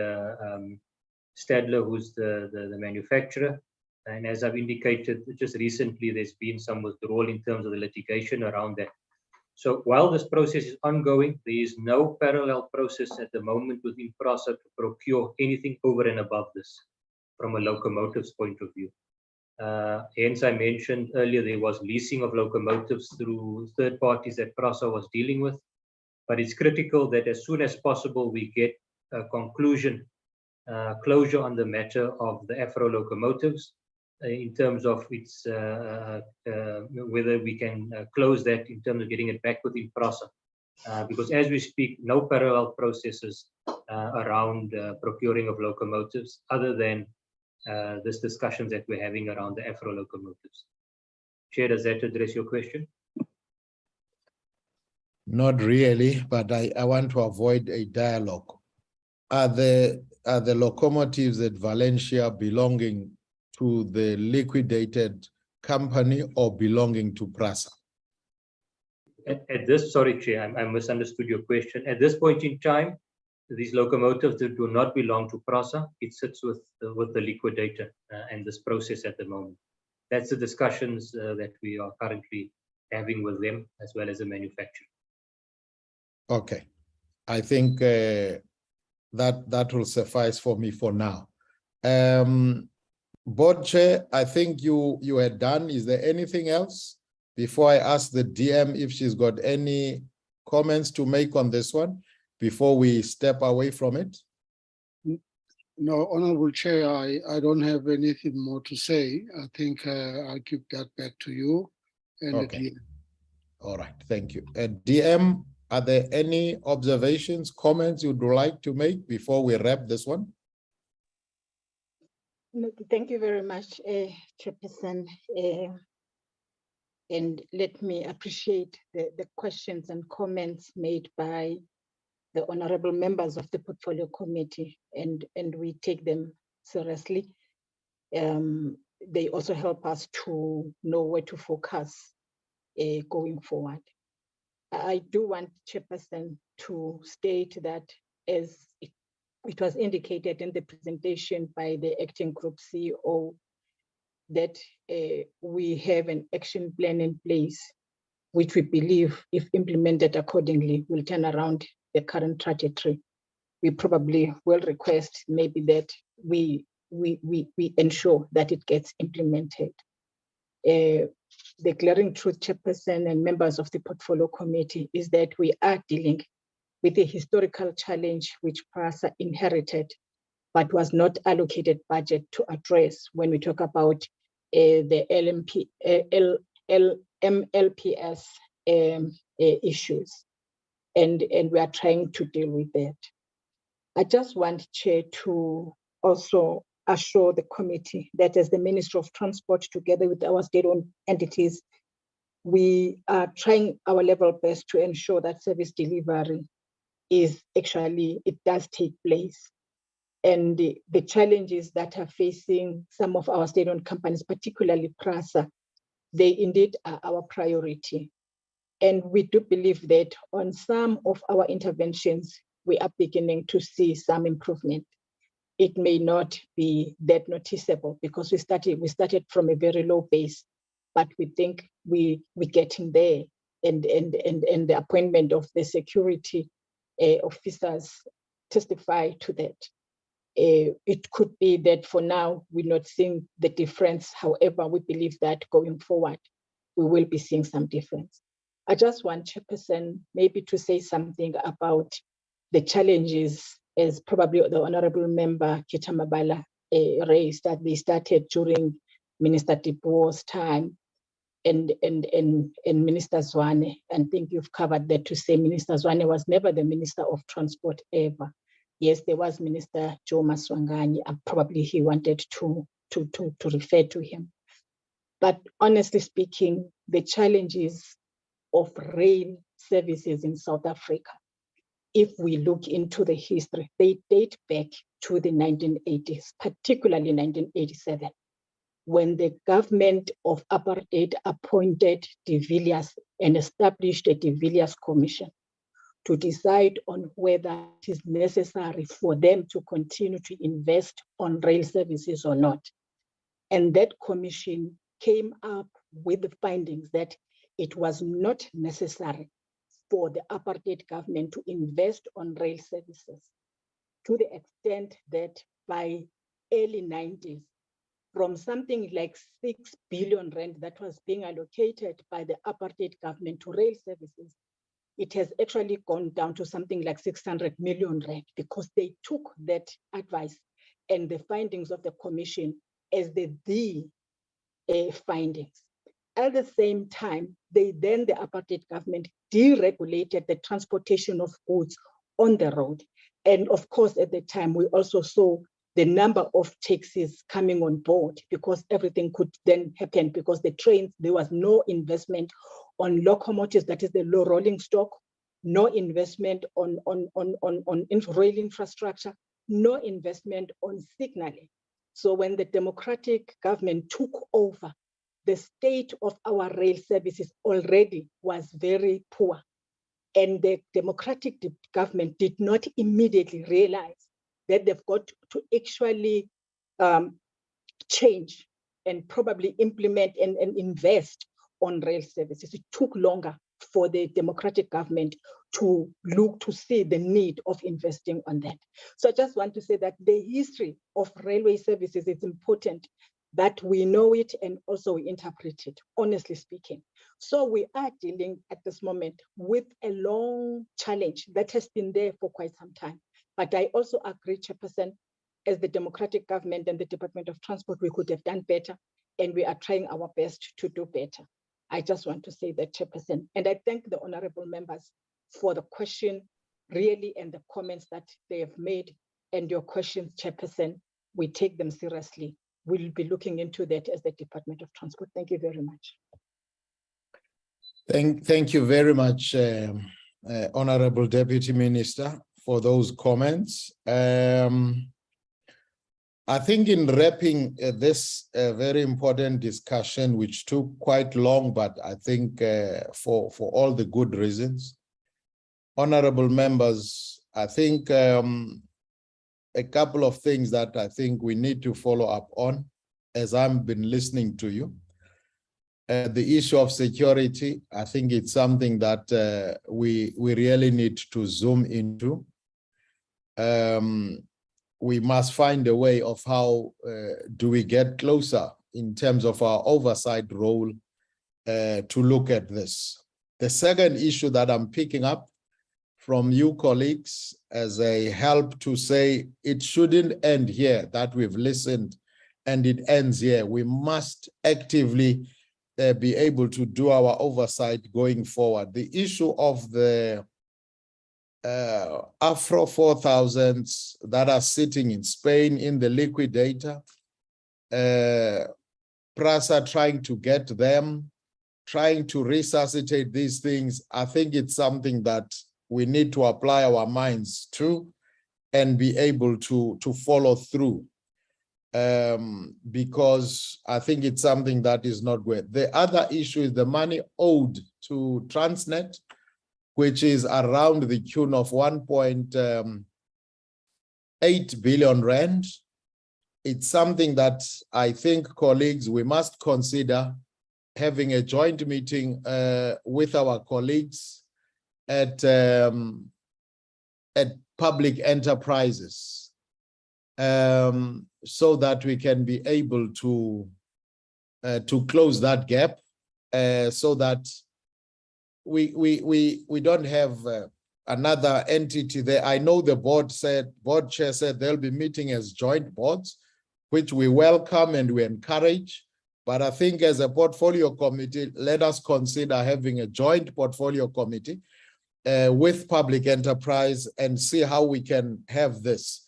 Stadler, who's the manufacturer. And as I've indicated, just recently, there's been some withdrawal in terms of the litigation around that. So while this process is ongoing, there is no parallel process at the moment within PRASA to procure anything over and above this from a locomotives point of view. Hence, I mentioned earlier there was leasing of locomotives through third parties that PRASA was dealing with. But it's critical that as soon as possible we get a conclusion, closure on the matter of the Afro locomotives in terms of its whether we can close that in terms of getting it back within PRASA. Because as we speak, no parallel processes around procuring of locomotives other than this discussions that we're having around the Afro locomotives. Chair, does that address your question? Not really, but I want to avoid a dialogue. Are the locomotives at Valencia belonging to the liquidated company or belonging to PRASA? At this, sorry, Chair, I misunderstood your question. At this point in time, these locomotives that do not belong to PRASA. It sits with the liquidator and this process at the moment. That's the discussions that we are currently having with them as well as the manufacturer. Okay, I think that will suffice for me for now. Board Chair, I think you had done. Is there anything else before I ask the DM if she's got any comments to make on this one before we step away from it? No, Honorable Chair, I don't have anything more to say. I think I'll give that back to you and okay. the DM. All right, thank you. DM, are there any observations, comments you'd like to make before we wrap this one? Thank you very much, Chairperson. And let me appreciate the questions and comments made by the honorable members of the Portfolio Committee, and we take them seriously. They also help us to know where to focus going forward. I do want, Chairperson, to state that as it was indicated in the presentation by the Acting Group CEO, that we have an action plan in place, which we believe, if implemented accordingly, will turn around the current trajectory. We probably will request maybe that we ensure that it gets implemented. The glaring truth, Chairperson and members of the Portfolio Committee, is that we are dealing with a historical challenge which PRASA inherited, but was not allocated budget to address when we talk about the MLPS issues. And we are trying to deal with that. I just want, Chair, to also assure the committee that as the Ministry of Transport, together with our state-owned entities, we are trying our level best to ensure that service delivery is actually, it does take place. And the challenges that are facing some of our state-owned companies, particularly PRASA, they indeed are our priority. And we do believe that on some of our interventions, we are beginning to see some improvement. It may not be that noticeable because we started from a very low base, but we think we're getting there. And the appointment of the security officers testify to that. It could be that for now, we're not seeing the difference. However, we believe that going forward, we will be seeing some difference. I just want Chairperson maybe to say something about the challenges, as probably the Honorable Member Kitamabala raised, that they started during Minister Tipo's time and Minister Zwane. And I think you've covered that to say Minister Zwane was never the Minister of Transport ever. Yes, there was Minister Joe Maswanganyi, and probably he wanted to refer to him. But honestly speaking, the challenges of rail services in South Africa, if we look into the history, they date back to the 1980s, particularly 1987, when the government of apartheid appointed de Villiers and established a de Villiers Commission to decide on whether it is necessary for them to continue to invest on rail services or not. And that commission came up with the findings that it was not necessary for the apartheid government to invest on rail services, to the extent that by early 90s, from something like 6 billion rand that was being allocated by the apartheid government to rail services, it has actually gone down to something like 600 million rand because they took that advice and the findings of the commission as the findings. At the same time, the apartheid government deregulated the transportation of goods on the road. And of course, at the time, we also saw the number of taxis coming on board because everything could then happen because the trains, there was no investment on locomotives, that is the low rolling stock, no investment on rail infrastructure, no investment on signaling. So when the democratic government took over, the state of our rail services already was very poor. And the democratic government did not immediately realize that they've got to actually change and probably implement and invest on rail services. It took longer for the democratic government to look to see the need of investing on that. So I just want to say that the history of railway services is important, that we know it and also we interpret it, honestly speaking. So we are dealing at this moment with a long challenge that has been there for quite some time. But I also agree, Chairperson, as the democratic government and the Department of Transport, we could have done better, and we are trying our best to do better. I just want to say that, Chairperson. And I thank the honorable members for the question, really, and the comments that they have made. And your questions, Chairperson, we take them seriously. We'll be looking into that as the Department of Transport. Thank you very much. Thank you very much, Honorable Deputy Minister, for those comments. I think in wrapping this very important discussion, which took quite long, but I think for all the good reasons, honorable members, I think a couple of things that I think we need to follow up on as I've been listening to you. The issue of security, I think it's something that we really need to zoom into. We must find a way of how do we get closer in terms of our oversight role to look at this. The second issue that I'm picking up from you colleagues as a help to say it shouldn't end here, that we've listened and it ends here. We must actively be able to do our oversight going forward. The issue of the Afro 4000s that are sitting in Spain in the liquidator. PRASA trying to get them, trying to resuscitate these things. I think it's something that we need to apply our minds to and be able to follow through. Because I think it's something that is not good. The other issue is the money owed to Transnet, which is around the tune of 1.8 billion rand. It's something that I think, colleagues, we must consider having a joint meeting with our colleagues at public enterprises, so that we can be able to close that gap, so that we don't have another entity there. I know the board chair said they'll be meeting as joint boards, which we welcome and we encourage. But I think as a portfolio committee, let us consider having a joint portfolio committee with public enterprise and see how we can have this.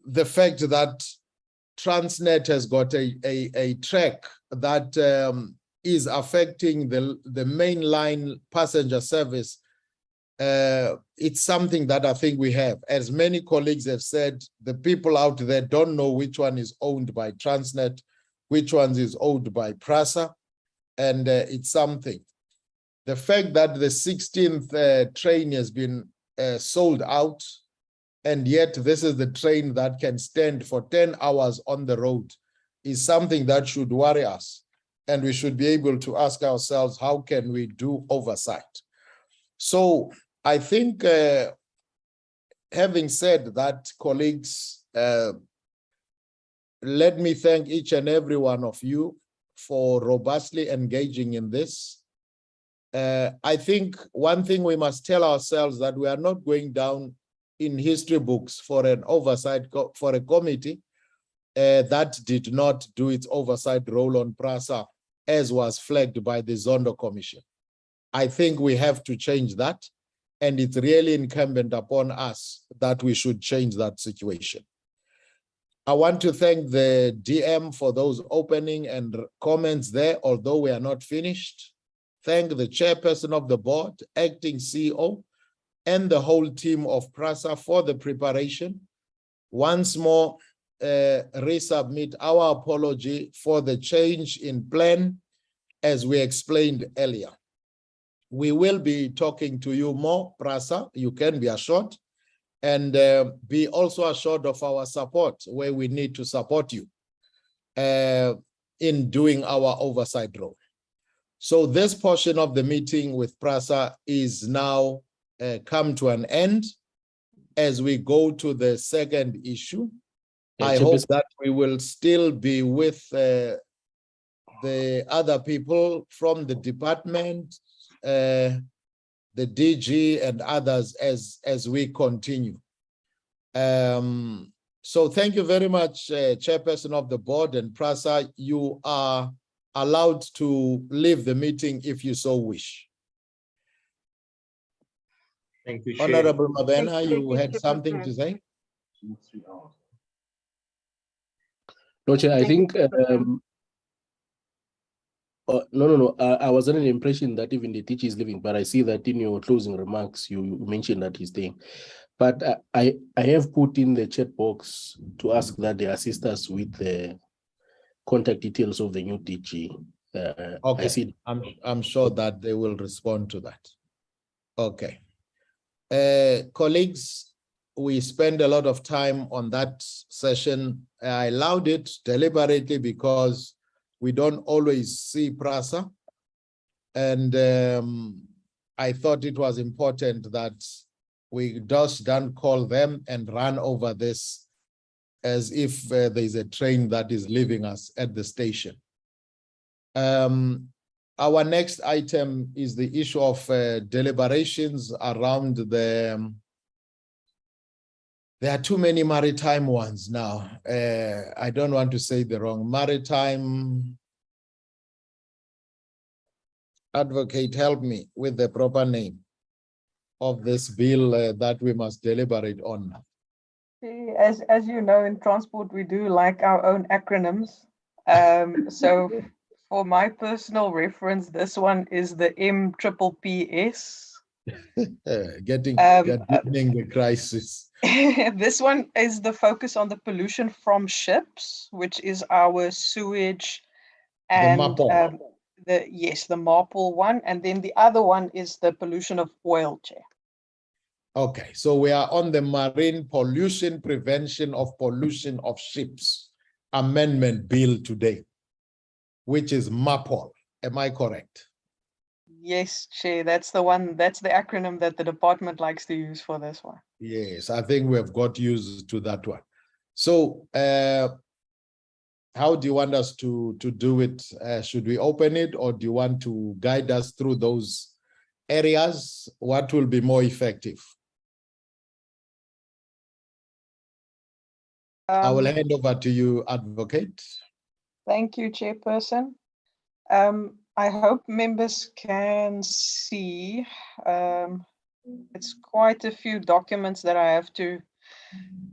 The fact that Transnet has got a track that is affecting the mainline passenger service, it's something that I think we have. As many colleagues have said, the people out there don't know which one is owned by Transnet, which one is owned by PRASA, and it's something. The fact that the 16th train has been sold out, and yet this is the train that can stand for 10 hours on the road, is something that should worry us. And we should be able to ask ourselves, how can we do oversight? So I think, having said that, colleagues, let me thank each and every one of you for robustly engaging in this. I think one thing we must tell ourselves that we are not going down in history books for an oversight, for a committee that did not do its oversight role on PRASA, as was flagged by the Zondo Commission. I think we have to change that, and it's really incumbent upon us that we should change that situation. I want to thank the DM for those opening and comments there, although we are not finished. Thank the chairperson of the board, acting CEO, and the whole team of PRASA for the preparation. Once more, resubmit our apology for the change in plan, as we explained earlier. We will be talking to you more, PRASA, you can be assured, and be also assured of our support where we need to support you in doing our oversight role. So this portion of the meeting with PRASA is now come to an end. As we go to the second issue, I hope that we will still be with the other people from the department, the DG and others as we continue. So thank you very much, Chairperson of the board and PRASA. You are allowed to leave the meeting if you so wish. Thank you, Chair. Honorable Mabena, you had something to say? No, Chair, I think, no, I was under the impression that even the teacher is leaving, but I see that in your closing remarks, you mentioned that he's staying. But I have put in the chat box to ask that they assist us with the contact details of the new DG. Okay, I see. I'm sure that they will respond to that. Okay. Colleagues, we spend a lot of time on that session. I allowed it deliberately because we don't always see PRASA. And I thought it was important that we just don't call them and run over this as if there's a train that is leaving us at the station. Our next item is the issue of deliberations around the, there are too many maritime ones now. I don't want to say the wrong maritime. Advocate, help me with the proper name. of this bill that we must deliberate on? As you know, in transport, we do like our own acronyms. So for my personal reference, this one is the MPPPS. Getting the crisis. This one is the focus on the pollution from ships, which is our sewage and the MARPOL one, and then the other one is the pollution of oil, Chair. Okay, so we are on the Marine Pollution Prevention of Pollution of Ships Amendment Bill today, which is MARPOL. Am I correct? Yes, Chair, that's the one, that's the acronym that the department likes to use for this one. Yes, I think we have got used to that one. So how do you want us to do it? Should we open it, or do you want to guide us through those areas? What will be more effective? I will hand over to you, Advocate. Thank you, Chairperson. I hope members can see. It's quite a few documents that I have to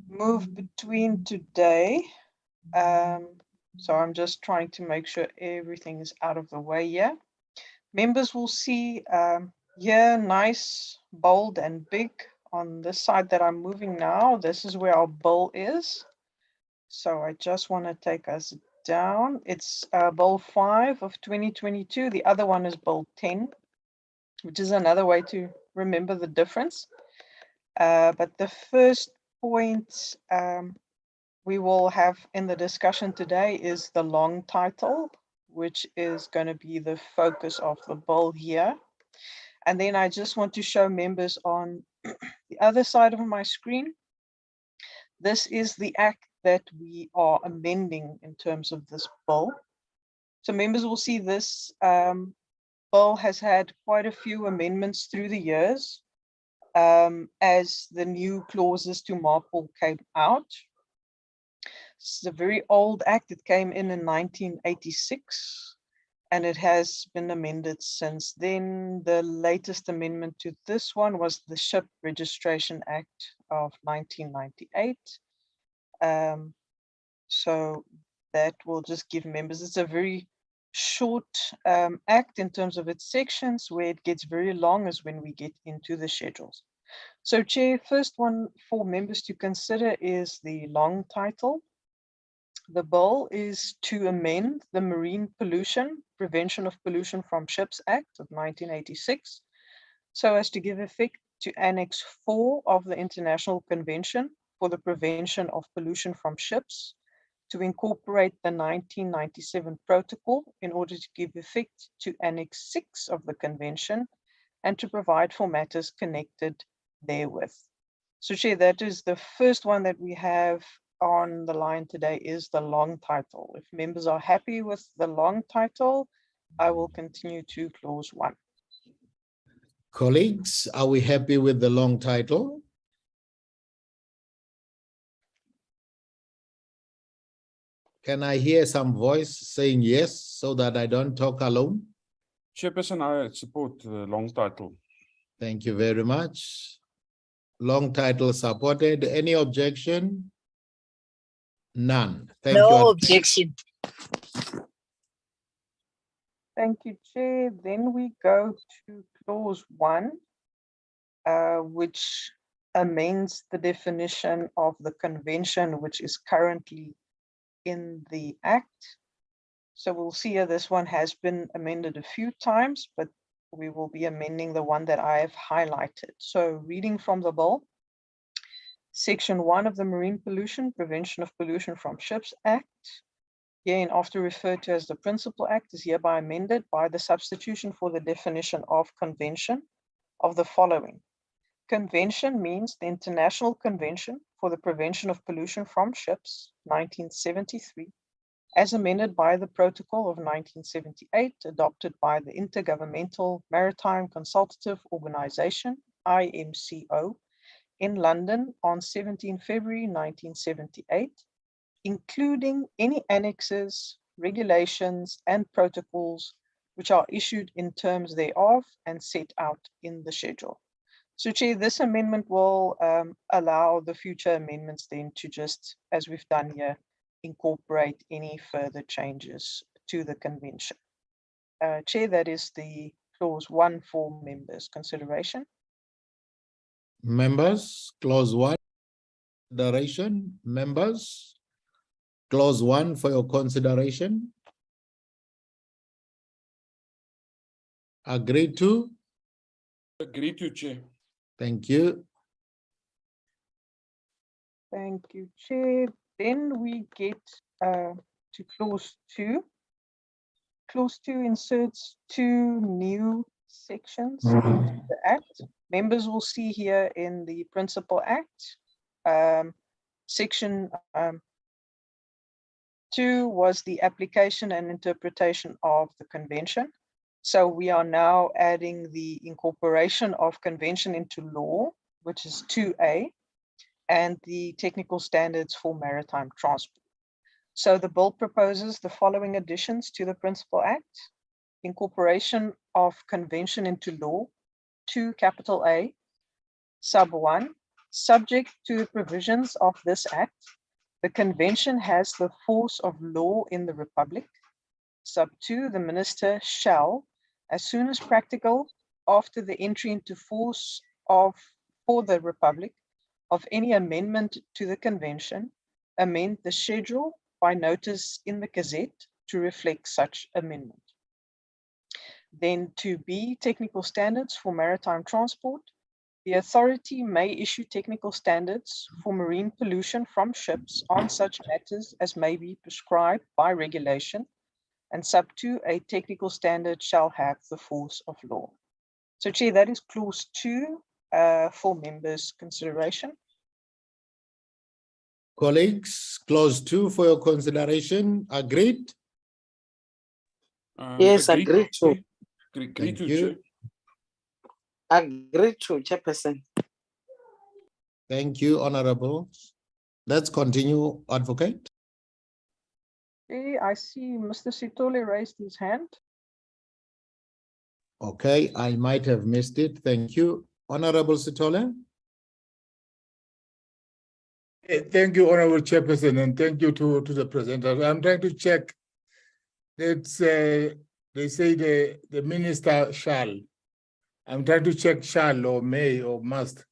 move between today. So I'm just trying to make sure everything is out of the way here. Members will see here, nice, bold and big on this side that I'm moving now. This is where our bill is. So I just want to take us down. It's Bill 5 of 2022. The other one is Bill 10, which is another way to remember the difference. But the first point we will have in the discussion today is the long title, which is going to be the focus of the bill here. And then I just want to show members on the other side of my screen. This is the act that we are amending in terms of this bill. So members will see this bill has had quite a few amendments through the years as the new clauses to MARPOL came out. This is a very old act. It came in 1986 and it has been amended since then. The latest amendment to this one was the Ship Registration Act of 1998. So that will just give members, it's a very short act in terms of its sections. Where it gets very long is when we get into the schedules. So Chair, first one for members to consider is the long title. The bill is to amend the Marine Pollution, Prevention of Pollution from Ships Act of 1986, so as to give effect to Annex 4 of the International Convention for the Prevention of Pollution from Ships, to incorporate the 1997 protocol in order to give effect to Annex 6 of the Convention, and to provide for matters connected therewith. So Chair, that is the first one that we have on the line today, is the long title. If members are happy with the long title, I will continue to clause 1. Colleagues, are we happy with the long title? Can I hear some voice saying yes, so that I don't talk alone? Chairperson, I support the long title. Thank you very much. Long title supported. Any objection? None. Thank you. No objection. Thank you, Chair. Then we go to clause 1, which amends the definition of the convention, which is currently in the Act. So we'll see here, this one has been amended a few times, but we will be amending the one that I have highlighted. So reading from the bill, Section 1 of the Marine Pollution, Prevention of Pollution from Ships Act, hereinafter referred to as the Principal Act, is hereby amended by the substitution for the definition of convention of the following. Convention means the International Convention for the Prevention of Pollution from Ships, 1973, as amended by the Protocol of 1978, adopted by the Intergovernmental Maritime Consultative Organization, IMCO, in London on 17 February 1978, including any annexes, regulations, and protocols which are issued in terms thereof and set out in the schedule. So Chair, this amendment will allow the future amendments then to just, as we've done here, incorporate any further changes to the convention. Chair, that is the clause 1 for members' consideration. Members, clause 1, consideration. Members, clause 1 for your consideration. Agreed to? Agreed to, Chair. Thank you. Thank you, Chair. Then we get to clause 2. Clause 2 inserts 2 new sections into the Act. Members will see here in the Principal Act, section 2 was the application and interpretation of the convention. So we are now adding the incorporation of convention into law, which is 2A, and the technical standards for maritime transport. So the bill proposes the following additions to the Principal Act: incorporation of convention into law, 2 capital A, sub 1, subject to the provisions of this Act, the convention has the force of law in the Republic. Sub 2, the minister shall, as soon as practical, after the entry into force for the Republic of any amendment to the convention, amend the schedule by notice in the Gazette to reflect such amendment. Then 2B, technical standards for maritime transport. The authority may issue technical standards for marine pollution from ships on such matters as may be prescribed by regulation. And sub 2, a technical standard shall have the force of law. So Chair, that is clause 2 for members' consideration. Colleagues, clause 2 for your consideration. Agreed? Yes, agreed to. Thank you. Agreed to, Chairperson. Thank you, Honorable. Let's continue, Advocate. Okay, I see Mr. Sitole raised his hand. Okay, I might have missed it. Thank you. Honorable Sitole. Thank you, Honorable Chairperson, and thank you to the presenter. I'm trying to check. It's they say the minister shall. I'm trying to check shall or may or must.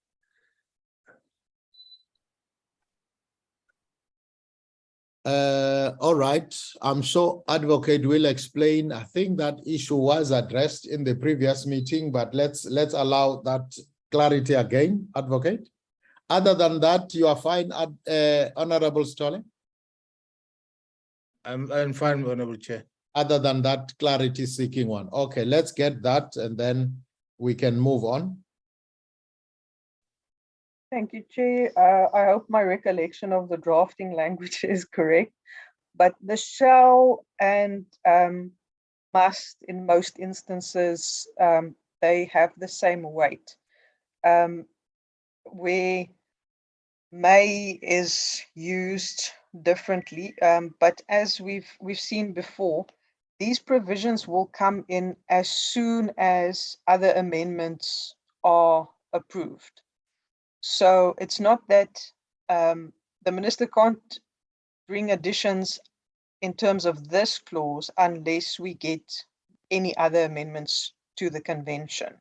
All right, I'm sure Advocate will explain. I think that issue was addressed in the previous meeting, but let's allow that clarity again, Advocate. Other than that, you are fine, Honorable Stolle? I'm fine, Honorable Chair. Other than that clarity seeking one. Okay, let's get that and then we can move on. Thank you, Chair. I hope my recollection of the drafting language is correct, but the shall and must in most instances, they have the same weight. Where may is used differently, but as we've seen before, these provisions will come in as soon as other amendments are approved. So it's not that the minister can't bring additions in terms of this clause unless we get any other amendments to the convention.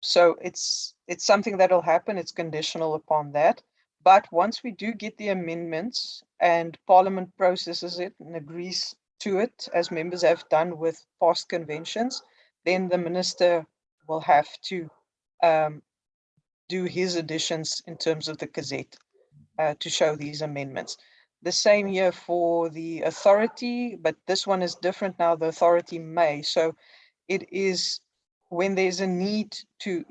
So it's something that'll happen. It's conditional upon that. But once we do get the amendments and Parliament processes it and agrees to it, as members have done with past conventions, then the minister will have to do his additions in terms of the Gazette to show these amendments. The same here for the authority, but this one is different now. The authority may. So it is when there's a need to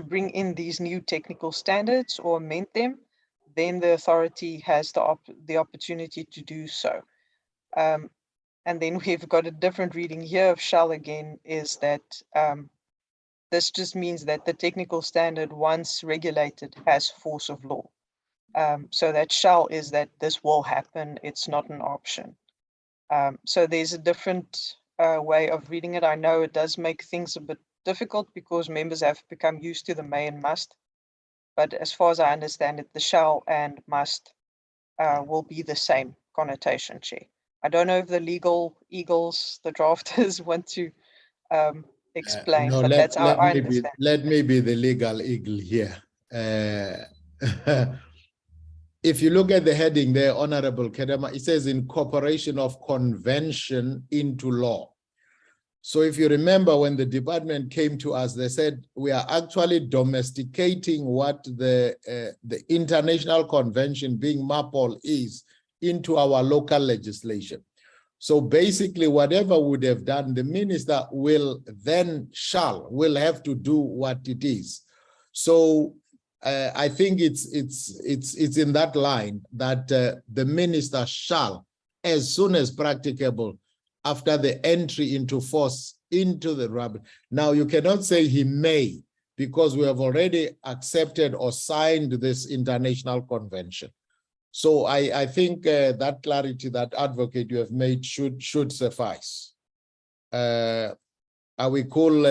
bring in these new technical standards or amend them, then the authority has the opportunity to do so. And then we've got a different reading here of shall again, is that this just means that the technical standard, once regulated, has force of law. So that shall is that this will happen. It's not an option. So there's a different way of reading it. I know it does make things a bit difficult because members have become used to the may and must. But as far as I understand it, the shall and must will be the same connotation, Chair. I don't know if the legal eagles, the drafters, want to explain, No, but that's how I understand. Let me be the legal eagle here. If you look at the heading there, Honorable Kedema, it says incorporation of convention into law. So if you remember when the department came to us, they said, we are actually domesticating what the international convention being MAPOL is into our local legislation. So basically whatever would have done, the minister will have to do what it is. So I think it's in that line that the minister shall, as soon as practicable, after the entry into force into the rabbit. Now you cannot say he may, because we have already accepted or signed this international convention. So I think that clarity, that advocate you have made should suffice. Are we cool,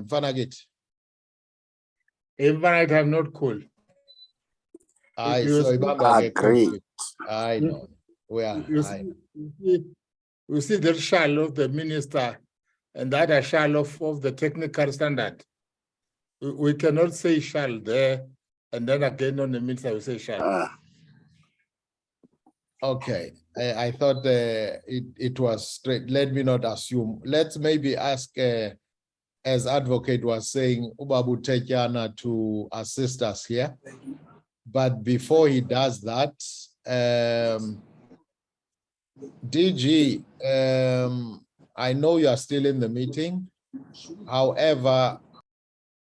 Vanagit? Invite, I'm not cool. I agree. I know. You see the shall of the minister and the other shall of the technical standard. We cannot say shall there and then again on the minister we say shall. Okay, I thought it was straight. Let me not assume. Let's maybe ask, as advocate was saying, Ubabu Tekana to assist us here. But before he does that, DG, I know you are still in the meeting. However,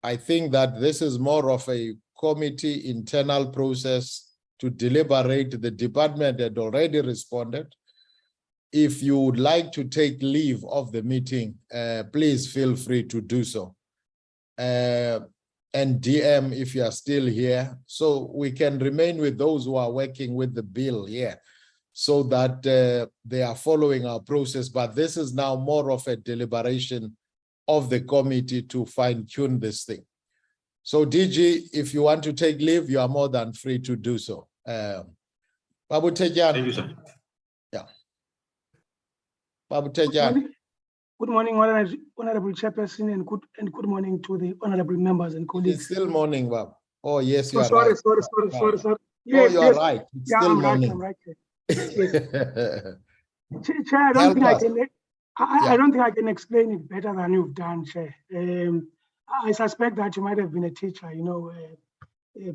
I think that this is more of a committee internal process to deliberate. The department had already responded. If you would like to take leave of the meeting, please feel free to do so. And DM if you are still here, so we can remain with those who are working with the bill here, so that they are following our process. But this is now more of a deliberation of the committee to fine-tune this thing. So DG, if you want to take leave, you are more than free to do so. Babu Tejan. Thank you, sir. Yeah. Babu Tejan. Good morning, Honorable Chairperson, and good morning to the honorable members and colleagues. It's still morning, Bob. Oh, yes, you are sorry, right. Sorry. Yes, you are right. It's still I'm morning. right. Yes. Chair, I don't think I can explain it better than you've done, Chair. I suspect that you might have been a teacher,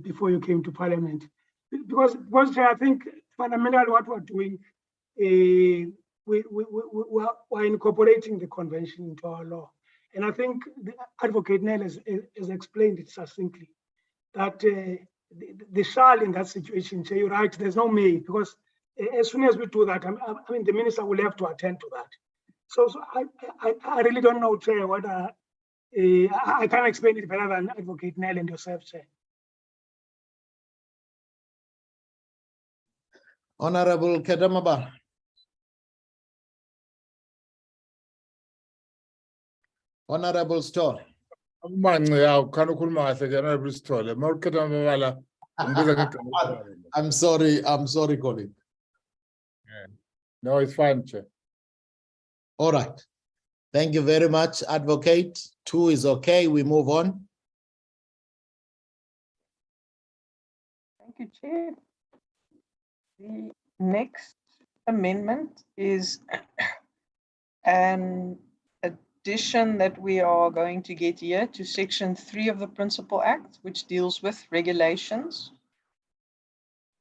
before you came to Parliament. Because Chair, I think fundamentally what we're doing, we're incorporating the convention into our law. And I think the Advocate Nell has explained it succinctly, that the shall in that situation, Chair, you're right, there's no may, because as soon as we do that, I mean, the minister will have to attend to that. So I really don't know, Chair, what I can't explain it better than Advocate Nell and yourself, Chair. Honorable Kedamaba. Honorable Stall. I'm sorry, colleague. Yeah. No, it's fine, Chair. All right. Thank you very much, Advocate. 2 is okay. We move on. Thank you, Chair. The next amendment is an addition that we are going to get here to Section 3 of the Principal Act, which deals with regulations.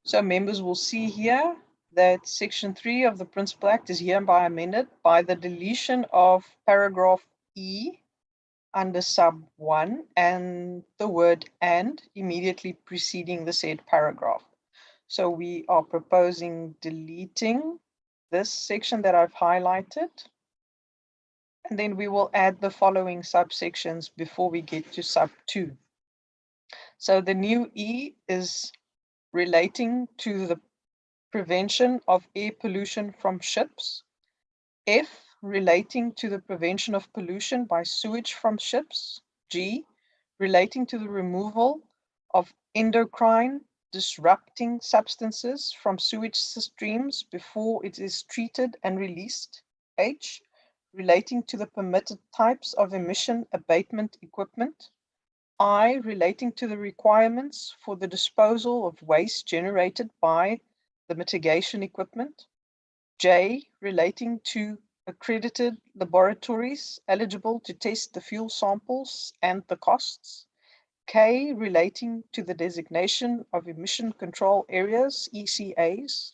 So members will see here that Section 3 of the Principal Act is hereby amended by the deletion of paragraph E under sub 1 and the word and immediately preceding the said paragraph. So we are proposing deleting this section that I've highlighted. And then we will add the following subsections before we get to sub 2. So the new E is relating to the prevention of air pollution from ships. F relating to the prevention of pollution by sewage from ships. G, relating to the removal of endocrine disrupting substances from sewage streams before it is treated and released. H, relating to the permitted types of emission abatement equipment. I, relating to the requirements for the disposal of waste generated by the mitigation equipment. J, relating to accredited laboratories eligible to test the fuel samples and the costs. K, relating to the designation of emission control areas, ECAs.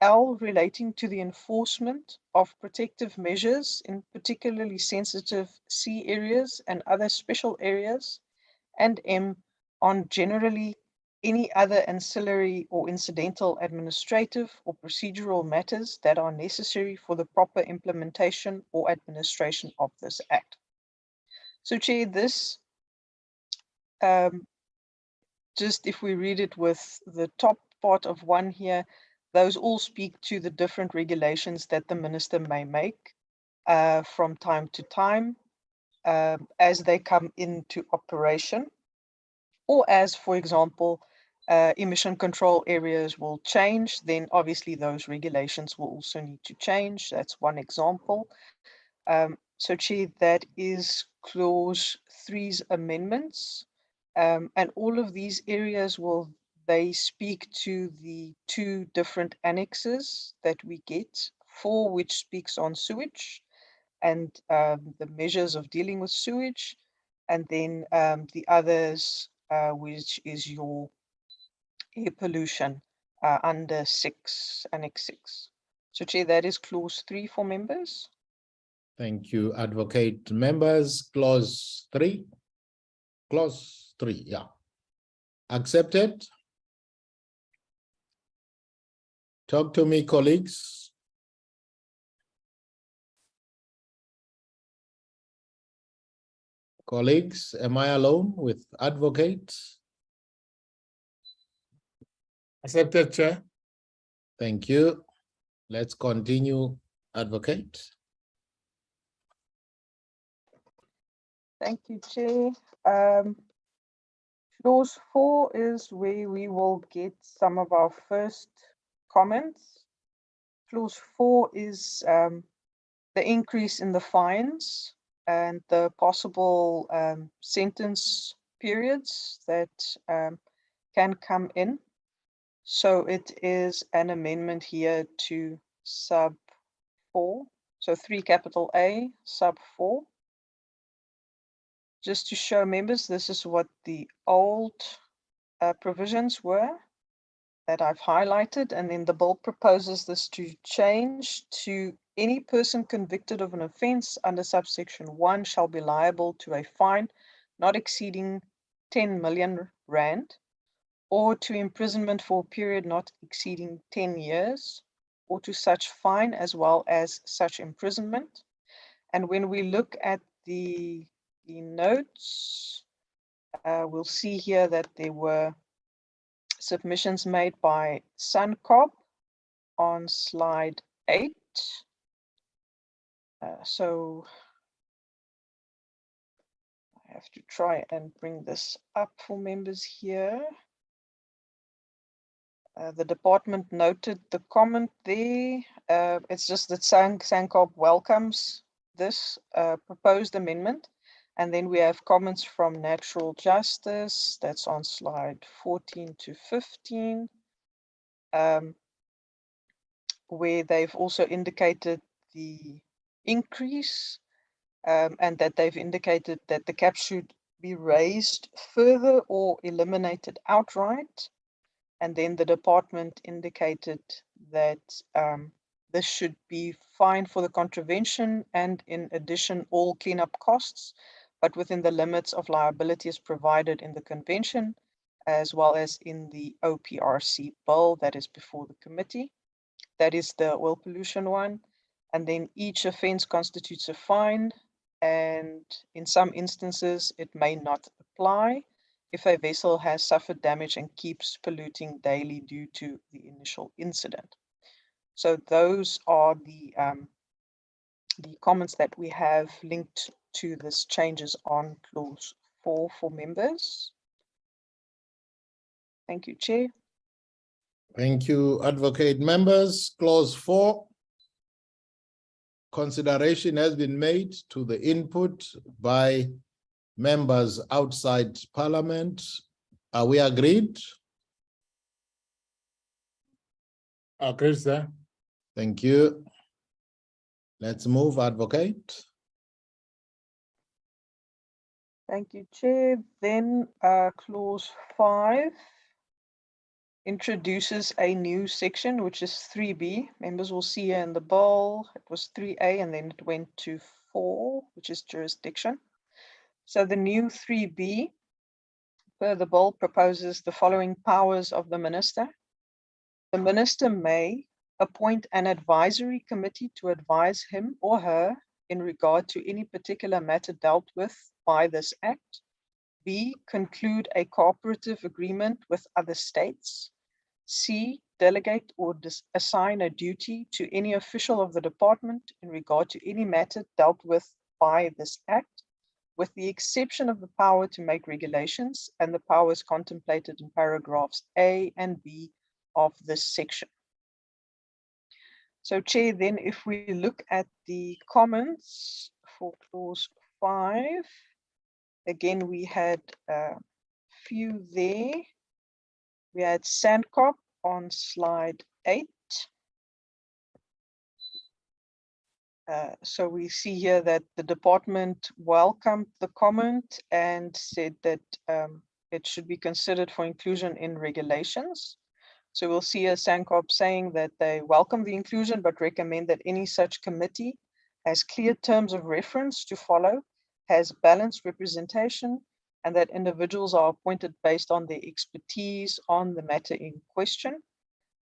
L, relating to the enforcement of protective measures in particularly sensitive sea areas and other special areas. And M, on generally any other ancillary or incidental administrative or procedural matters that are necessary for the proper implementation or administration of this Act. So, Chair, this, just if we read it with the top part of one here, those all speak to the different regulations that the Minister may make from time to time as they come into operation. Or as, for example, emission control areas will change, then obviously those regulations will also need to change. That's one example. So, Chair, that is Clause 3's amendments. And all of these areas they speak to the two different annexes that we get, 4 which speaks on sewage and the measures of dealing with sewage, and then the others, which is your air pollution under Annex 6. So, Chair, that is Clause 3 for members. Thank you, Advocate. Members, Clause 3. Clause 3, yeah. Accepted. Talk to me, colleagues. Colleagues, am I alone with Advocate? Accepted, Chair. Thank you. Let's continue, Advocate. Thank you, Chair. Clause 4 is where we will get some of our first comments. Clause 4 is the increase in the fines and the possible sentence periods that can come in. So it is an amendment here to sub 4. So 3 capital A, sub 4. Just to show members, this is what the old provisions were that I've highlighted, and then the bill proposes this to change to any person convicted of an offence under subsection 1 shall be liable to a fine not exceeding 10 million rand or to imprisonment for a period not exceeding 10 years or to such fine as well as such imprisonment. And when we look at the notes, we'll see here that there were submissions made by Suncorp on slide 8. So I have to try and bring this up for members here. The department noted the comment there. It's just that Suncorp welcomes this proposed amendment. And then we have comments from Natural Justice, that's on slide 14 to 15, where they've also indicated the increase and that they've indicated that the cap should be raised further or eliminated outright. And then the department indicated that this should be fine for the contravention and in addition all cleanup costs, but within the limits of liabilities provided in the convention, as well as in the OPRC bill that is before the committee. That is the oil pollution one. And then each offense constitutes a fine, and in some instances it may not apply if a vessel has suffered damage and keeps polluting daily due to the initial incident. So those are the the comments that we have linked to this changes on clause 4 for members. Thank you, Chair. Thank you, Advocate. Members, clause 4. Consideration has been made to the input by members outside Parliament. Are we agreed? Agreed, sir. Thank you. Let's move, Advocate. Thank you, Chair. Then clause 5 introduces a new section, which is 3B. Members will see here in the bill, it was 3A and then it went to 4, which is jurisdiction. So the new 3B per the bill proposes the following powers of the minister. The minister may appoint an advisory committee to advise him or her in regard to any particular matter dealt with by this act. B, conclude a cooperative agreement with other states. C, delegate or assign a duty to any official of the department in regard to any matter dealt with by this act, with the exception of the power to make regulations and the powers contemplated in paragraphs A and B of this section. So, Chair, then if we look at the comments for clause 5, again, we had a few there. We had Sandkop on slide 8. So we see here that the department welcomed the comment and said that it should be considered for inclusion in regulations. So we'll see a Sandkop saying that they welcome the inclusion, but recommend that any such committee has clear terms of reference to follow, has balanced representation, and that individuals are appointed based on their expertise on the matter in question.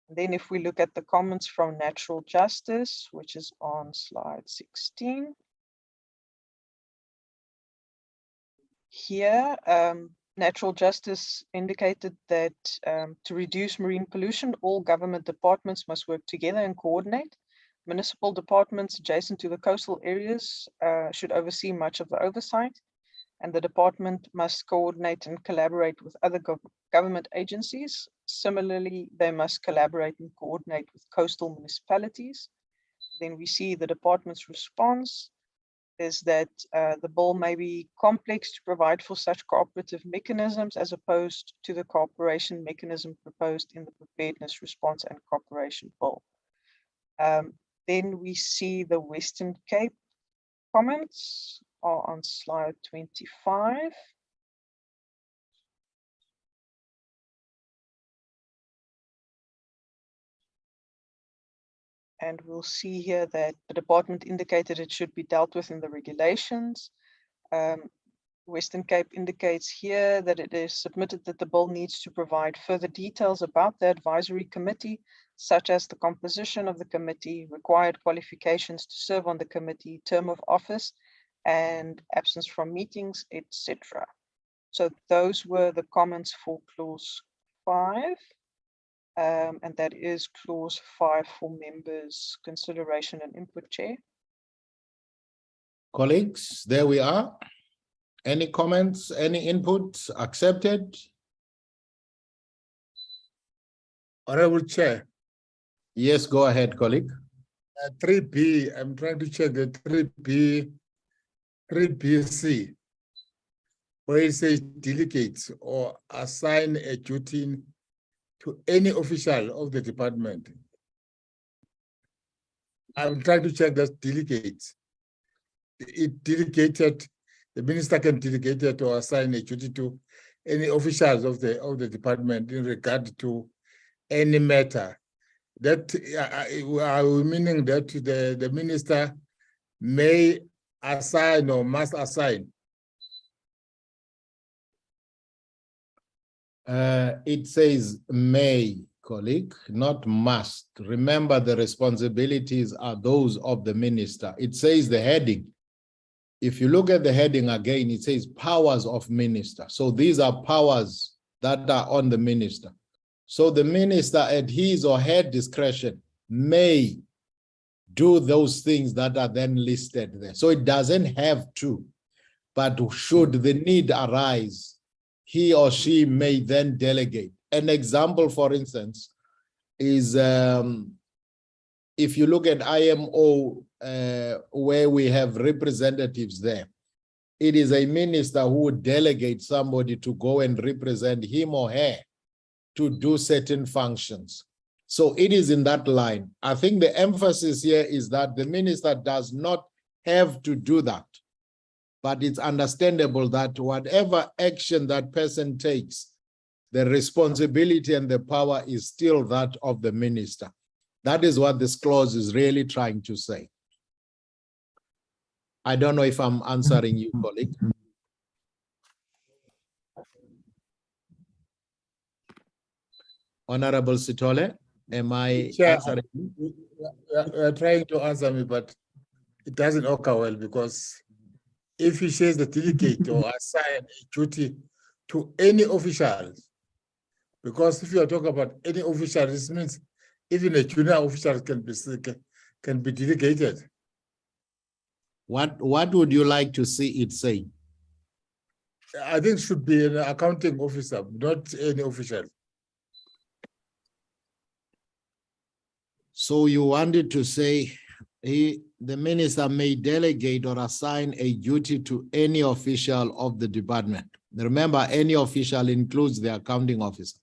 And then if we look at the comments from Natural Justice, which is on slide 16. Here, Natural Justice indicated that to reduce marine pollution, all government departments must work together and coordinate. Municipal departments adjacent to the coastal areas should oversee much of the oversight, and the department must coordinate and collaborate with other government agencies. Similarly, they must collaborate and coordinate with coastal municipalities. Then we see the department's response is that the bill may be complex to provide for such cooperative mechanisms as opposed to the cooperation mechanism proposed in the preparedness response and cooperation bill. Then we see the Western Cape comments are on slide 25. And we'll see here that the department indicated it should be dealt with in the regulations. Western Cape indicates here that it is submitted that the bill needs to provide further details about the advisory committee, such as the composition of the committee, required qualifications to serve on the committee, term of office, and absence from meetings, etc. So those were the comments for clause 5. And that is clause 5 for members' consideration and input, Chair. Colleagues, there we are. Any comments, any input accepted? Honorable Chair. Yes, go ahead, colleague. 3B, I'm trying to check the 3BC, where it says delegates or assign a duty to any official of the department. I'm trying to check that delegates. It delegated, the minister can delegate it or assign a duty to any officials of the department in regard to any matter. That are we meaning that the minister may assign or must assign? It says may, colleague, not must. Remember, the responsibilities are those of the minister. It says the heading. If you look at the heading again, it says powers of minister. So these are powers that are on the minister. So the minister at his or her discretion may do those things that are then listed there. So it doesn't have to, but should the need arise, he or she may then delegate. An example, for instance, is if you look at IMO, where we have representatives there, it is a minister who would delegate somebody to go and represent him or her to do certain functions. So it is in that line. I think the emphasis here is that the minister does not have to do that, but it's understandable that whatever action that person takes, the responsibility and the power is still that of the minister. That is what this clause is really trying to say. I don't know if I'm answering you, colleague. Honorable Sitole, am I answering you? You're trying to answer me, but it doesn't occur well, because if he says the delegate or assign a duty to any official, because if you are talking about any official, this means even a junior official can be delegated. What would you like to see it say? I think it should be an accounting officer, not any official. So you wanted to say the minister may delegate or assign a duty to any official of the department. Remember, any official includes the accounting officer.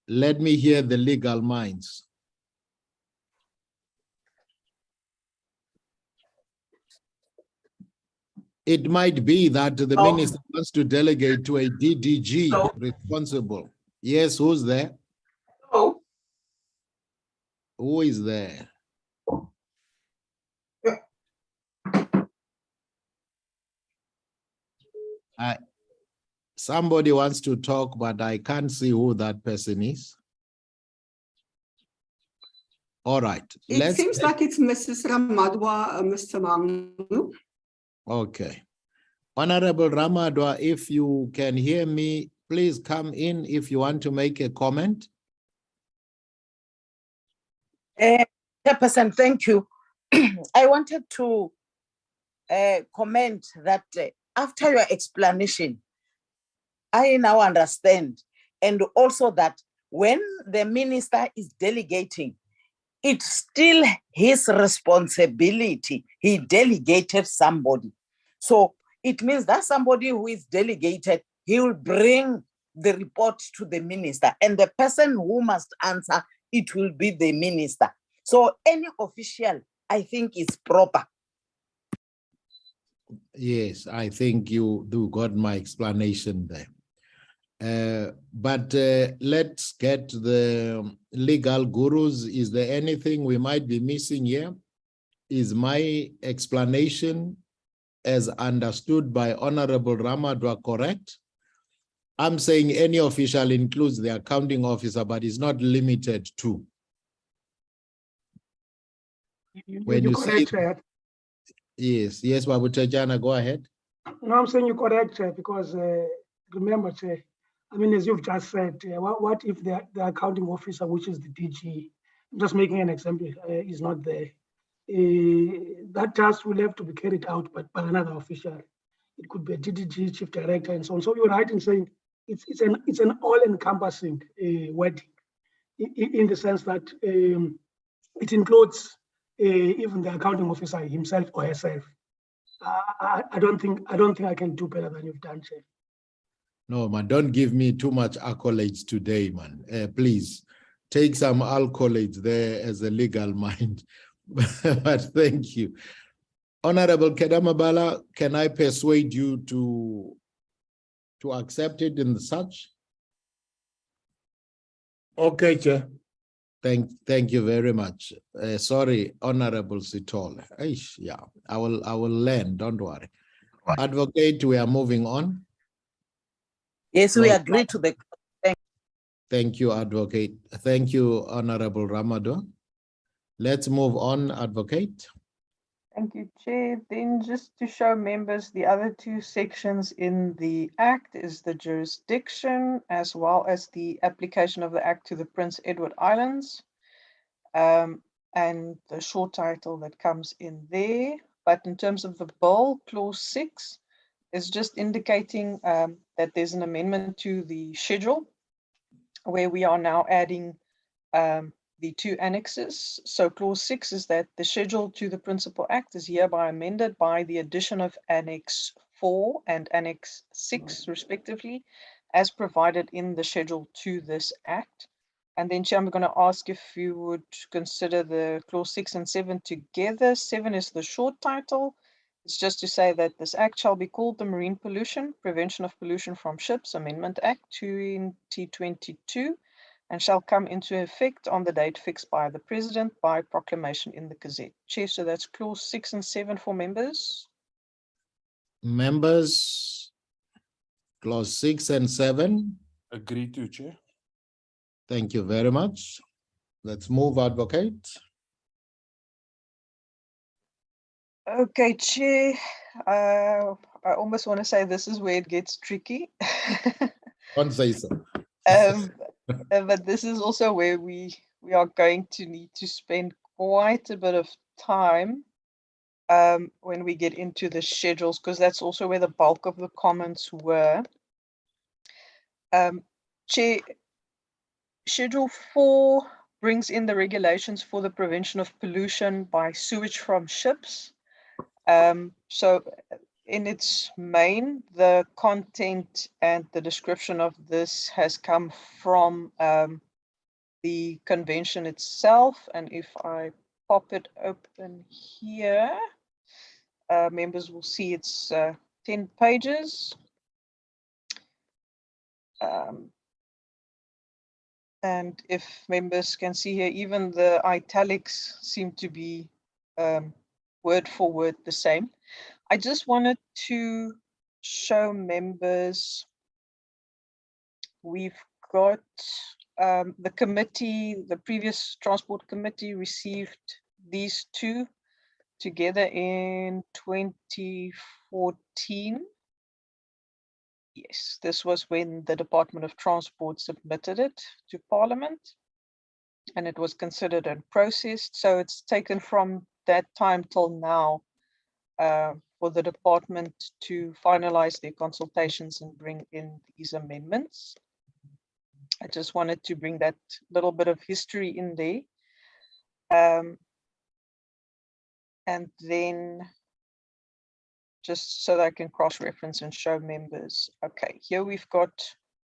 Let me hear the legal minds. It might be that the minister wants to delegate to a DDG responsible. Yes, who's there? Oh. Who is there? Somebody wants to talk, but I can't see who that person is. All right. It seems like it's Mrs. Ramadwa, Mr. Mangu. Okay. Honorable Ramadwa, if you can hear me, please come in if you want to make a comment. Chairperson, thank you. I wanted to comment that after your explanation, I now understand, and also that when the minister is delegating, it's still his responsibility. He delegated somebody. So it means that somebody who is delegated, he will bring the report to the minister, and the person who must answer, it will be the minister. So any official, I think, is proper. Yes, I think you got my explanation there. But let's get the legal gurus. Is there anything we might be missing here? Is my explanation as understood by Honorable Ramadwa correct? I'm saying any official includes the accounting officer, but is not limited to. When you say, yes, Babu Tejana, go ahead. No, I'm saying you're correct, Chair, because remember, Chair, I mean, as you've just said, what if the accounting officer, which is the DG, I'm just making an example, is not there? That task will have to be carried out by another official. It could be a DDG, chief director, and so on. So you're right in saying it's an all-encompassing wording, in the sense that it includes even the accounting officer himself or herself. I don't think I can do better than you've done, Chair. No, man, don't give me too much accolades today, man. Please take some accolades there as a legal mind. But thank you. Honorable Kedamabala, can I persuade you to accept it in such? Okay, Chair. Thank you very much. Sorry, Honorable Sitole. Yeah, I will learn, don't worry. Advocate, we are moving on. Yes, we agree to the. Thank you, Advocate. Thank you, Honorable Ramadwa. Let's move on, Advocate. Thank you, Chair. Then just to show members, the other two sections in the Act is the jurisdiction as well as the application of the Act to the Prince Edward Islands. and the short title that comes in there. But in terms of the bill, clause 6 is just indicating that there's an amendment to the schedule where we are now adding the 2 annexes. So clause 6 is that the schedule to the Principal Act is hereby amended by the addition of Annex 4 and Annex 6 respectively, as provided in the schedule to this Act. And then, Chair, I'm going to ask if you would consider the clause 6 and 7 together. 7 is the short title. It's just to say that this Act shall be called the Marine Pollution, Prevention of Pollution from Ships Amendment Act 2022, and shall come into effect on the date fixed by the President by proclamation in the Gazette. Chair, so that's clause 6 and 7 for members. Members, clause 6 and 7. Agree to, Chair. Thank you very much. Let's move, Advocate. Okay, Chair. I almost want to say this is where it gets tricky. Don't say so. But this is also where we are going to need to spend quite a bit of time when we get into the schedules, because that's also where the bulk of the comments were. Chair, Schedule 4 brings in the regulations for the prevention of pollution by sewage from ships. So in its main, the content and the description of this has come from the convention itself. And if I pop it open here, members will see it's 10 pages. And if members can see here, even the italics seem to be word for word the same. I just wanted to show members, we've got the committee, the previous transport committee received these two together in 2014. Yes, this was when the Department of Transport submitted it to Parliament and it was considered and processed. So it's taken from that time till now for the department to finalize their consultations and bring in these amendments. I just wanted to bring that little bit of history in there. And then just so that I can cross-reference and show members. Okay, here we've got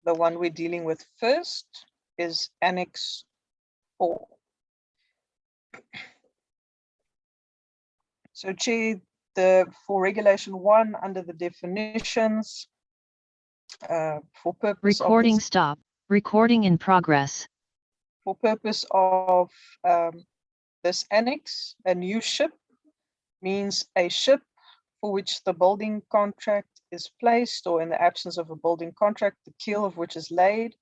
the one we're dealing with first is Annex 4. So Chair, for Regulation 1 under the definitions, for purpose Recording of stop. Recording in progress. For purpose of this annex, a new ship means a ship for which the building contract is placed, or in the absence of a building contract, the keel of which is laid,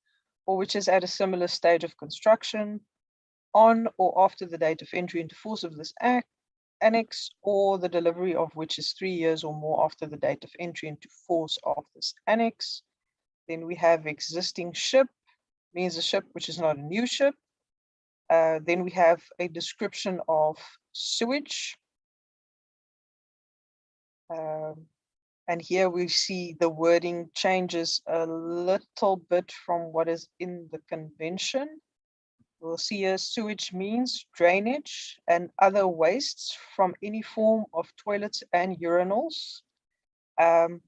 or which is at a similar stage of construction, on or after the date of entry into force of this annex, or the delivery of which is 3 years or more after the date of entry into force of this annex. Then we have existing ship, means a ship which is not a new ship. Then we have a description of sewage. And here we see the wording changes a little bit from what is in the convention. We'll see here sewage means drainage and other wastes from any form of toilets and urinals. You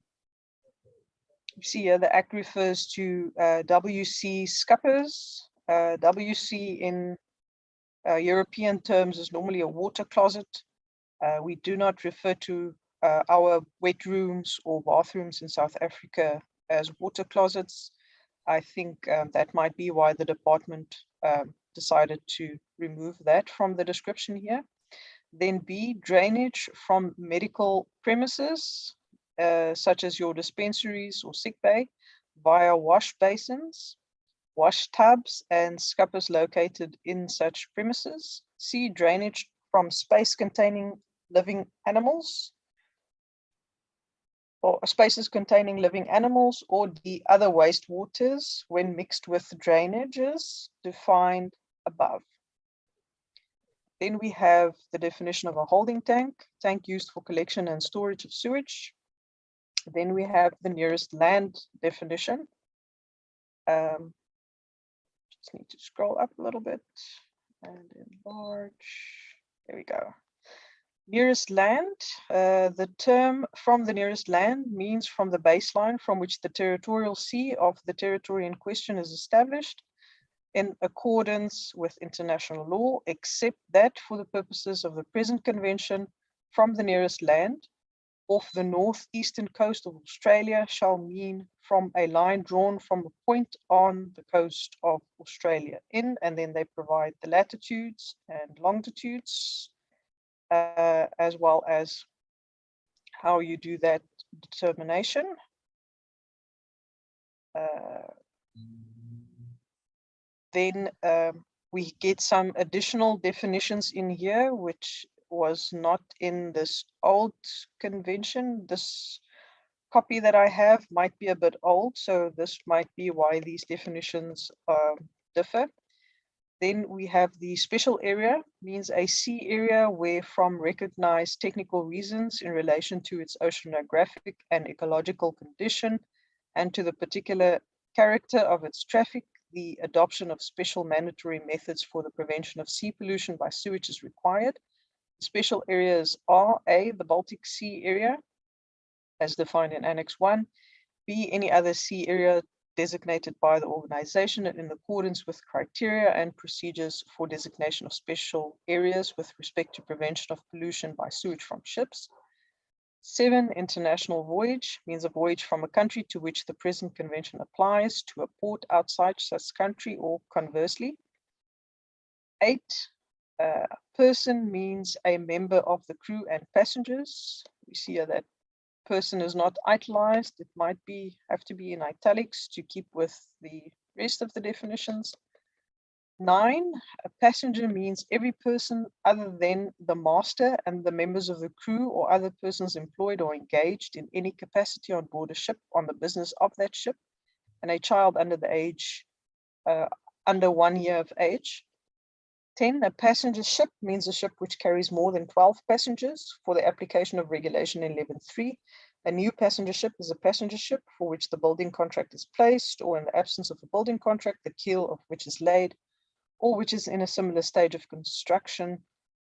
see here the Act refers to WC scuppers. WC in European terms is normally a water closet. We do not refer to our wet rooms or bathrooms in South Africa as water closets. I think that might be why the department decided to remove that from the description here. Then B, drainage from medical premises, such as your dispensaries or sick bay, via wash basins, wash tubs, and scuppers located in such premises. C, drainage from space containing living animals, or spaces containing living animals, or D, other wastewaters when mixed with drainages defined above. Then we have the definition of a holding tank, tank used for collection and storage of sewage. Then we have the nearest land definition. Just need to scroll up a little bit and enlarge. There we go. Nearest land, the term from the nearest land means from the baseline from which the territorial sea of the territory in question is established in accordance with international law, except that for the purposes of the present convention, from the nearest land off the northeastern coast of Australia shall mean from a line drawn from a point on the coast of Australia in, and then they provide the latitudes and longitudes, as well as how you do that determination. Then we get some additional definitions in here, which was not in this old convention. This copy that I have might be a bit old, so this might be why these definitions differ. Then we have the special area, means a sea area where from recognized technical reasons in relation to its oceanographic and ecological condition and to the particular character of its traffic, the adoption of special mandatory methods for the prevention of sea pollution by sewage is required. Special areas are A, the Baltic Sea area, as defined in Annex 1, B, any other sea area designated by the organization in accordance with criteria and procedures for designation of special areas with respect to prevention of pollution by sewage from ships. 7, international voyage means a voyage from a country to which the present convention applies to a port outside such country or conversely. 8, person means a member of the crew and passengers. We see here that person is not italicized. It might have to be in italics to keep with the rest of the definitions. 9, a passenger means every person other than the master and the members of the crew or other persons employed or engaged in any capacity on board a ship on the business of that ship, and a child under the age, under 1 year of age. 10, a passenger ship means a ship which carries more than 12 passengers. For the application of regulation 11.3, a new passenger ship is a passenger ship for which the building contract is placed, or in the absence of a building contract, the keel of which is laid, or which is in a similar stage of construction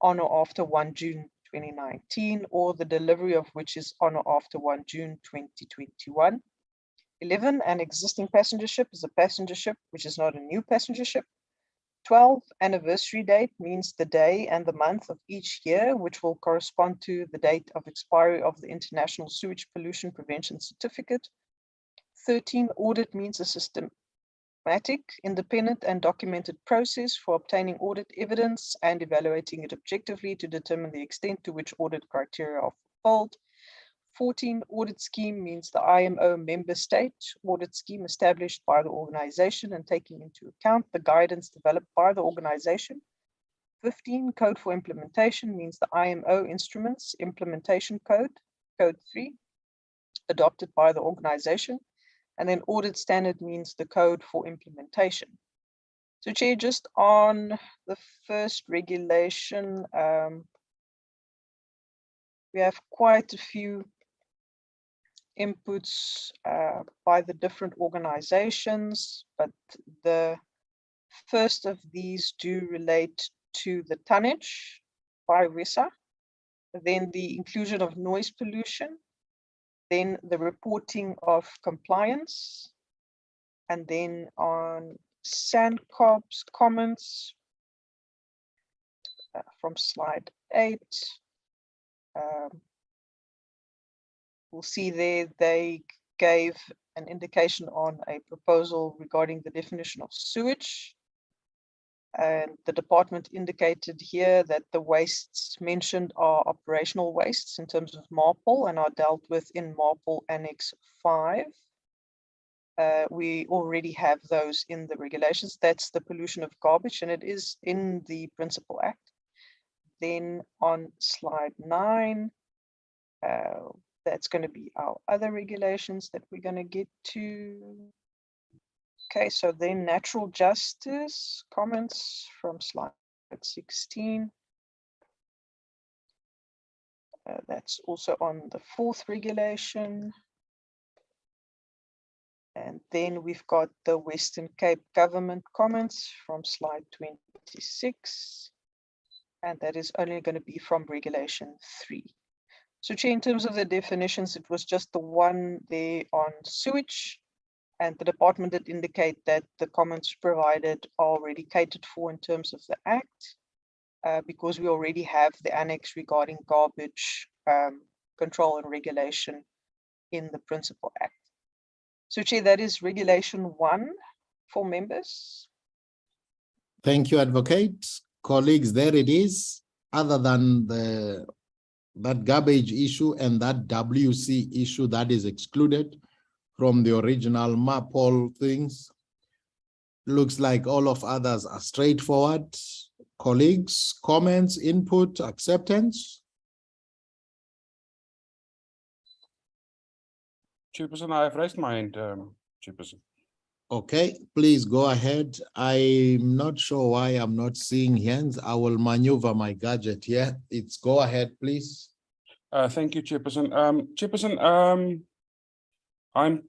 on or after 1 June 2019, or the delivery of which is on or after 1 June 2021. 11, an existing passenger ship is a passenger ship which is not a new passenger ship. 12, anniversary date means the day and the month of each year, which will correspond to the date of expiry of the International Sewage Pollution Prevention Certificate. 13, audit means a systematic, independent and documented process for obtaining audit evidence and evaluating it objectively to determine the extent to which audit criteria are fulfilled. 14, audit scheme means the IMO member state audit scheme established by the organization and taking into account the guidance developed by the organization. 15, code for implementation means the IMO instruments implementation code, code 3, adopted by the organization. And then audit standard means the code for implementation. So Chair, just on the first regulation, we have quite a few inputs by the different organizations, but the first of these do relate to the tonnage by RESA, then the inclusion of noise pollution, then the reporting of compliance, and then on SANCOB's comments from slide 8. We'll see there they gave an indication on a proposal regarding the definition of sewage. And the department indicated here that the wastes mentioned are operational wastes in terms of MARPOL and are dealt with in MARPOL Annex 5. We already have those in the regulations. That's the pollution of garbage, and it is in the Principal Act. Then on slide 9, that's going to be our other regulations that we're going to get to. Okay, so then natural justice comments from slide 16. That's also on the 4th regulation. And then we've got the Western Cape government comments from slide 26. And that is only going to be from regulation 3. So Chair, in terms of the definitions, it was just the one there on sewage. And the department did indicate that the comments provided are already catered for in terms of the Act, because we already have the annex regarding garbage control and regulation in the Principal Act. So Chair, that is regulation 1 for members. Thank you, Advocate. Colleagues, there it is. Other than that garbage issue and that WC issue that is excluded from the original MAPOL things, looks like all of others are straightforward. Colleagues, comments, input, acceptance? Chairperson, I have raised my hand, Chairperson. Okay, please go ahead. I'm not sure why I'm not seeing hands. I will maneuver my gadget here. It's go ahead, please. Thank you, Chairperson. Chairperson, I'm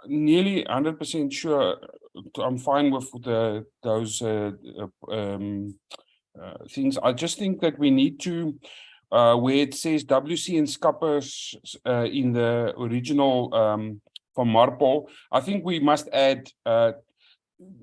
nearly 100% sure I'm fine with those things. I just think that we need to, where it says WC and scuppers in the original from MARPOL, I think we must add,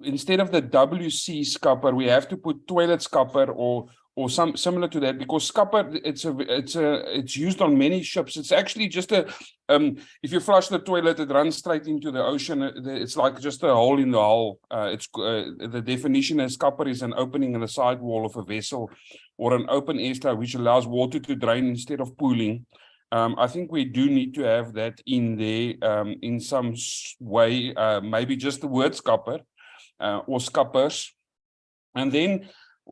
instead of the WC scupper, we have to put toilet scupper or some similar to that, because scupper, it's used on many ships. It's actually just a if you flush the toilet, it runs straight into the ocean. It's like just a hole in the hull. The definition of scupper is an opening in the sidewall of a vessel or an open airstyle which allows water to drain instead of pooling. I think we do need to have that in there in some way, maybe just the word scupper or scuppers. And then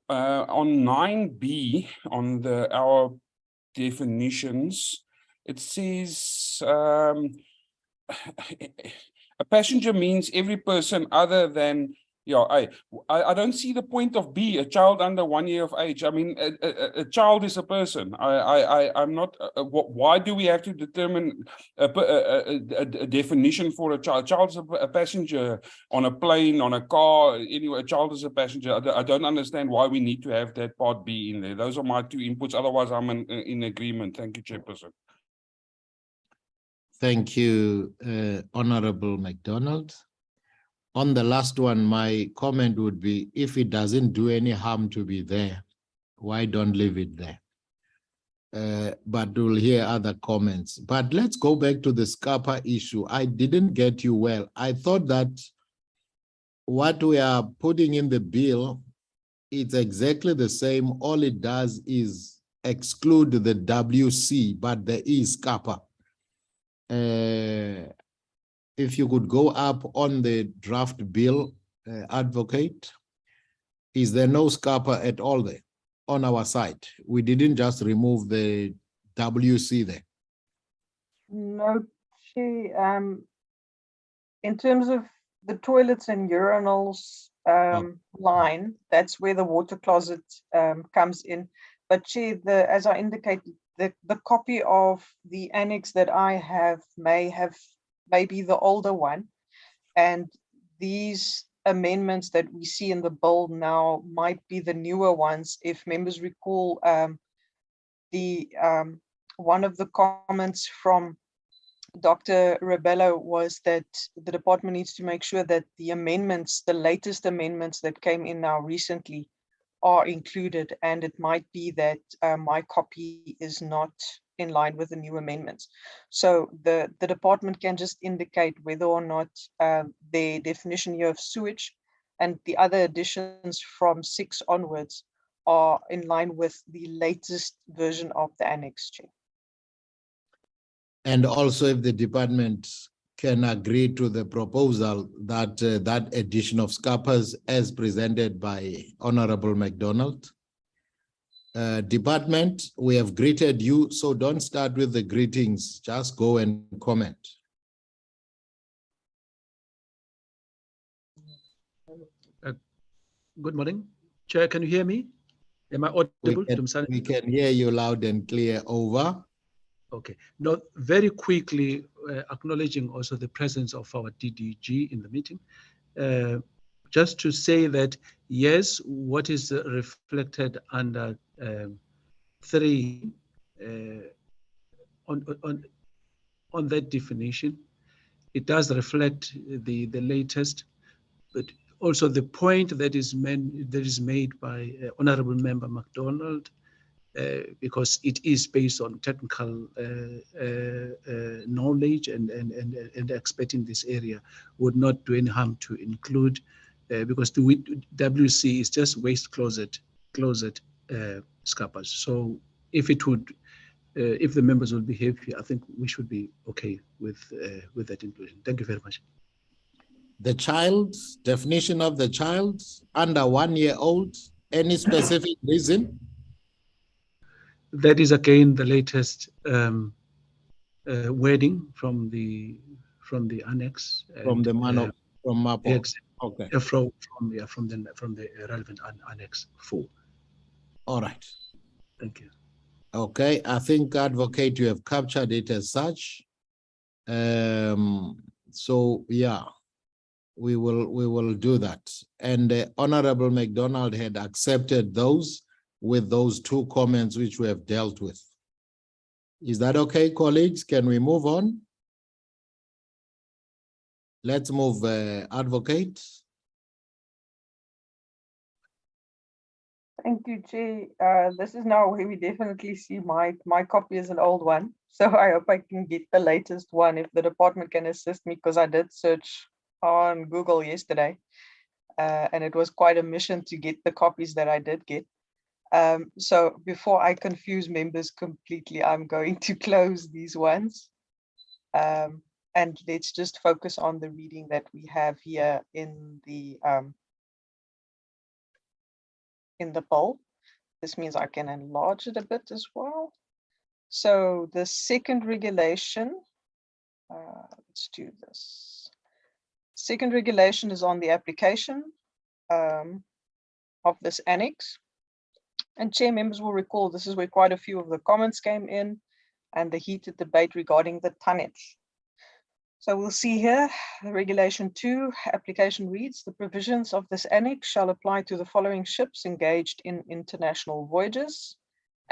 on 9B, on our definitions, it says a passenger means every person other than, I don't see the point of B, a child under 1 year of age. I mean, a child is a person. I'm not, why do we have to determine a definition for a child? A child's a passenger on a plane, on a car, anyway, a child is a passenger. I don't understand why we need to have that part B in there. Those are my 2 inputs. Otherwise, I'm in agreement. Thank you, Chairperson. Thank you, Honorable McDonald. On the last one, my comment would be, if it doesn't do any harm to be there, why don't leave it there? But we'll hear other comments. But let's go back to the scupper issue. I didn't get you well. I thought that what we are putting in the bill, it's exactly the same. All it does is exclude the WC, but there is scupper. If you could go up on the draft bill, Advocate, is there no scupper at all there on our side? We didn't just remove the WC there. No, in terms of the toilets and urinals line, that's where the water closet comes in. But as I indicated, the copy of the annex that I have may be the older one, and these amendments that we see in the bill now might be the newer ones. If members recall, one of the comments from Dr. Rebello was that the department needs to make sure that the amendments, the latest amendments that came in now recently, are included, and it might be that my copy is not in line with the new amendments. So the department can just indicate whether or not the definition here of sewage and the other additions from 6 onwards are in line with the latest version of the annex, Chair. And also if the department can agree to the proposal that that addition of scuppers as presented by Honorable McDonald. Department, we have greeted you, so don't start with the greetings, just go and comment. Good morning. Chair, can you hear me? Am I audible? We can hear you loud and clear. Over. Okay. Now, very quickly, acknowledging also the presence of our DDG in the meeting, just to say that, yes, what is reflected under 3 on that definition, it does reflect the latest, but also the point that is made by Honorable Member MacDonald, because it is based on technical knowledge and expert in this area, would not do any harm to include, because the WC is just waste closet scappers. So if it would, if the members will behave here, I think we should be okay with that inclusion. Thank you very much. The child's definition of the child under 1 year old, any specific reason? That is again the latest wording from the annex. From the man from MAPO. Okay. From the relevant annex 4. All right. Thank you. Okay, I think, Advocate, you have captured it as such. So yeah, we will do that. And Honorable MacDonald had accepted those with those 2 comments which we have dealt with. Is that okay, colleagues? Can we move on? Let's move, Advocate. Thank you, Chair. This is now where we definitely see my copy is an old one. So I hope I can get the latest one if the department can assist me, because I did search on Google yesterday. And it was quite a mission to get the copies that I did get. So before I confuse members completely, I'm going to close these ones. And let's just focus on the reading that we have here in the poll. This means I can enlarge it a bit as well. So the second regulation, let's do this. Second regulation is on the application of this annex. And Chair, members will recall this is where quite a few of the comments came in and the heated debate regarding the tonnage. So we'll see here, Regulation 2 application reads, the provisions of this annex shall apply to the following ships engaged in international voyages.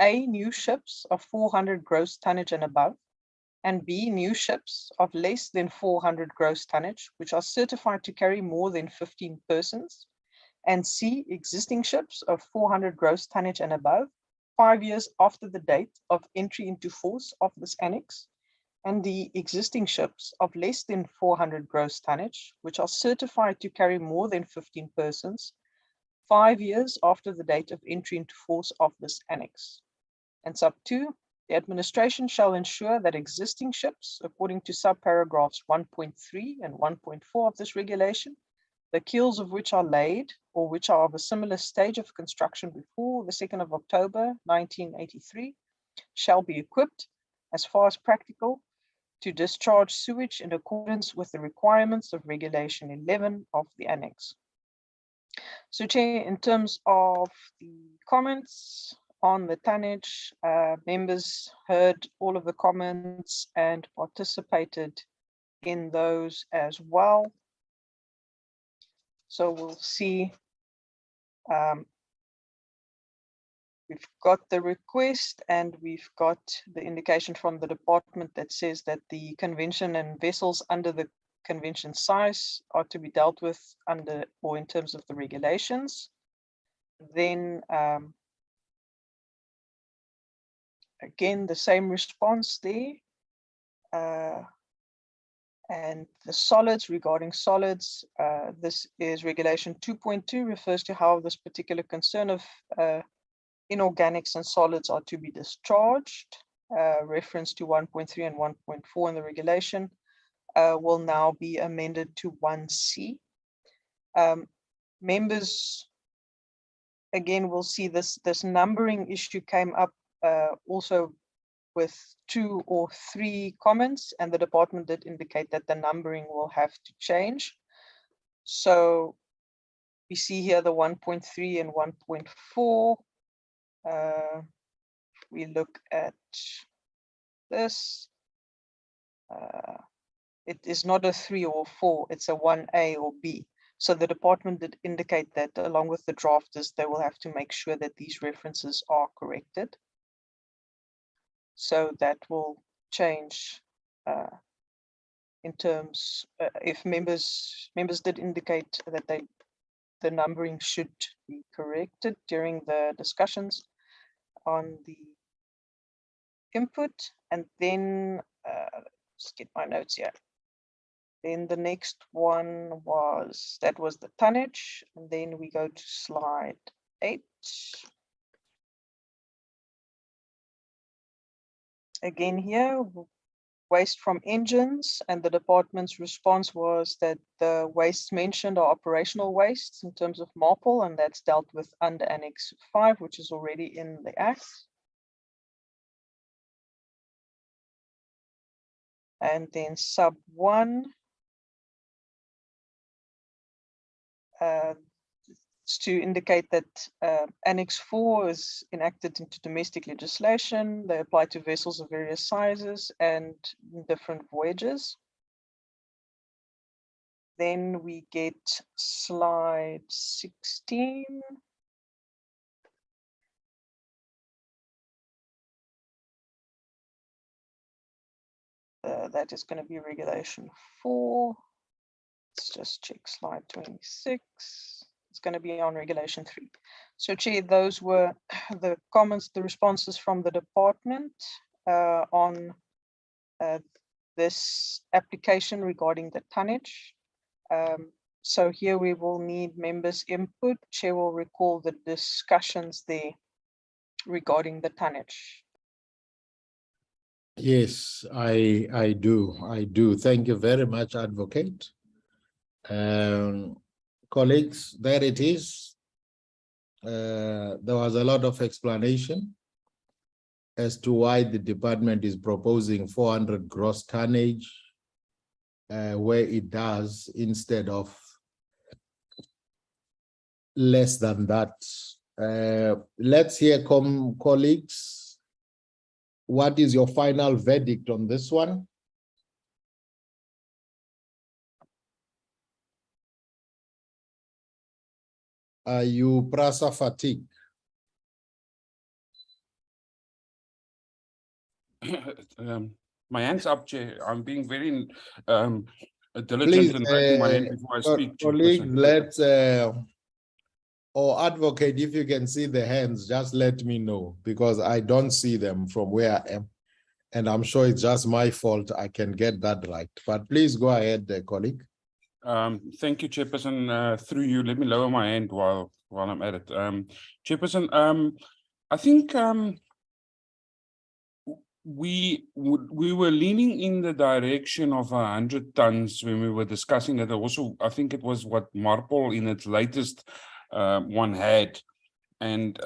A, new ships of 400 gross tonnage and above, and B, new ships of less than 400 gross tonnage, which are certified to carry more than 15 persons, and C, existing ships of 400 gross tonnage and above, 5 years after the date of entry into force of this annex, and the existing ships of less than 400 gross tonnage, which are certified to carry more than 15 persons, 5 years after the date of entry into force of this annex. And sub 2, the administration shall ensure that existing ships, according to subparagraphs 1.3 and 1.4 of this regulation, the keels of which are laid or which are of a similar stage of construction before the 2nd of October 1983, shall be equipped, as far as practical, to discharge sewage in accordance with the requirements of Regulation 11 of the Annex. So, Chair, in terms of the comments on the tonnage, members heard all of the comments and participated in those as well. So we'll see. We've got the request and we've got the indication from the department that says that the convention and vessels under the convention size are to be dealt with under or in terms of the regulations. Then again, the same response there. And the solids, regarding solids, this is regulation 2.2, refers to how this particular concern of inorganics and solids are to be discharged. Reference to 1.3 and 1.4 in the regulation will now be amended to 1C. Members, again, will see this numbering issue came up also with 2 or 3 comments, and the department did indicate that the numbering will have to change. So we see here the 1.3 and 1.4. We look at this. It is not a 3 or 4, it's a 1A or B. So the department did indicate that along with the drafters, they will have to make sure that these references are corrected. So that will change in terms, if members did indicate that the numbering should be corrected during the discussions on the input. And then, just get my notes here. Then the next one was, that was the tonnage. And then we go to slide 8. Again here, waste from engines, and the department's response was that the wastes mentioned are operational wastes in terms of MARPL, and that's dealt with under Annex 5, which is already in the Act. And then sub 1, to indicate that Annex 4 is enacted into domestic legislation. They apply to vessels of various sizes and different voyages. Then we get slide 16. That is going to be regulation 4. Let's just check slide 26. It's going to be on regulation 3. So Chair, those were the comments, the responses from the department on this application regarding the tonnage. So here we will need members' input. Chair will recall the discussions there regarding the tonnage. Yes, I do. Thank you very much, Advocate. Colleagues, there it is. There was a lot of explanation as to why the department is proposing 400 gross tonnage where it does instead of less than that. Let's hear colleagues. What is your final verdict on this one? Are you PRASA fatigued? My hand's up, Chair. I'm being very diligent Please, in raising my hand before I speak. Colleagues, let's, or Advocate, if you can see the hands, just let me know, because I don't see them from where I am. And I'm sure it's just my fault. I can get that right. But please go ahead, colleague. Thank you, Chairperson. Through you, let me lower my hand while I'm at it. Chairperson, I think we were leaning in the direction of 100 tons when we were discussing it. Also, I think it was what MARPL in its latest one had, and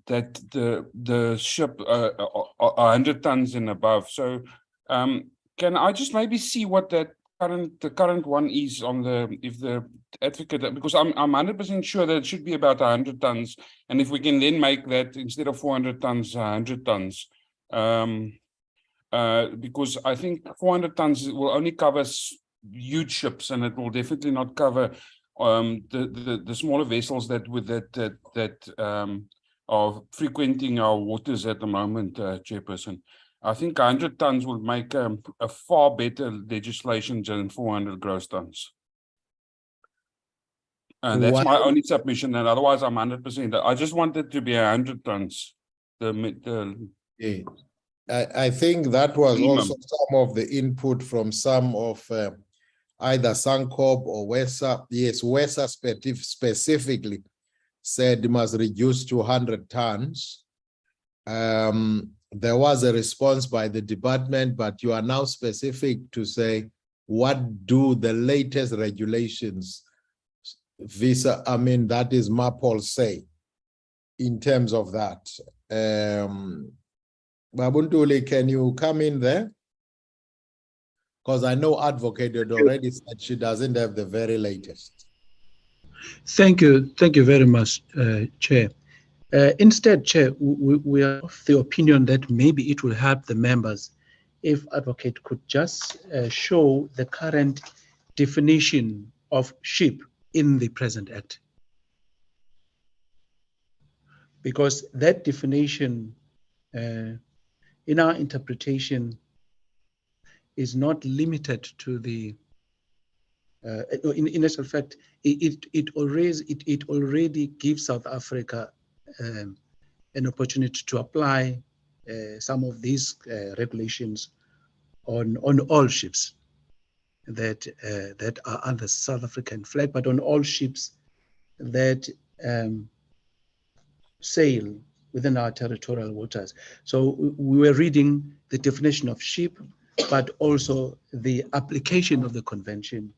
that the ship 100 tons and above. So can I just maybe see what that the current one is on if the advocate, because I'm 100% sure that it should be about 100 tons, and if we can then make that instead of 400 tons 100 tons, because I think 400 tons will only cover huge ships, and it will definitely not cover the smaller vessels that are frequenting our waters at the moment, Chairperson. I think 100 tons would make a far better legislation than 400 gross tons. And that's my only submission, and otherwise I'm 100%. I just want it to be 100 tons. Yeah. I think that was also some of the input from some of either Sankob or WESA. Yes, WESA specifically said it must reduce to 100 tons. There was a response by the department, but you are now specific to say, what do the latest regulations, that is MARPL, say in terms of that? Babuntuli, can you come in there? Because I know Advocate had already said she doesn't have the very latest. Thank you very much, Chair. Instead, Chair, we are of the opinion that maybe it will help the members if advocate could just show the current definition of ship in the present act. Because that definition, in our interpretation, is not limited to the, in actual fact, it already gives South Africa an opportunity to apply some of these regulations on all ships that are under South African flag, but on all ships that sail within our territorial waters. So we were reading the definition of ship, but also the application of the convention.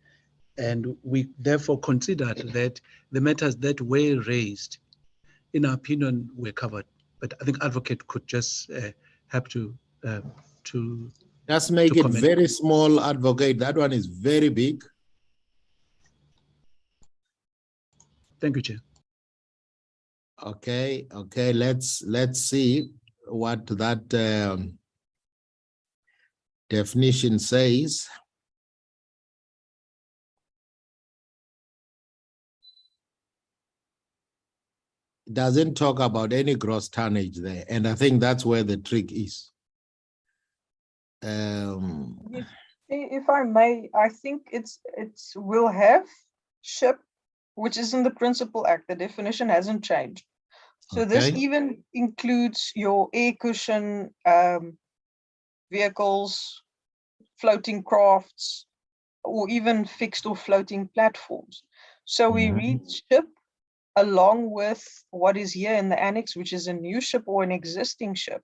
And we therefore considered that the matters that were raised, in our opinion, were covered. But I think advocate could just have to just make it comment. very small, advocate. That one is very big. Thank you, Chair. Okay, let's see what that definition says. It doesn't talk about any gross tonnage there, and I think that's where the trick is. If I may, I think it's will have ship, which is in the Principal Act. The definition hasn't changed. So this even includes your air cushion vehicles, floating crafts, or even fixed or floating platforms. So we read ship along with what is here in the annex, which is a new ship or an existing ship.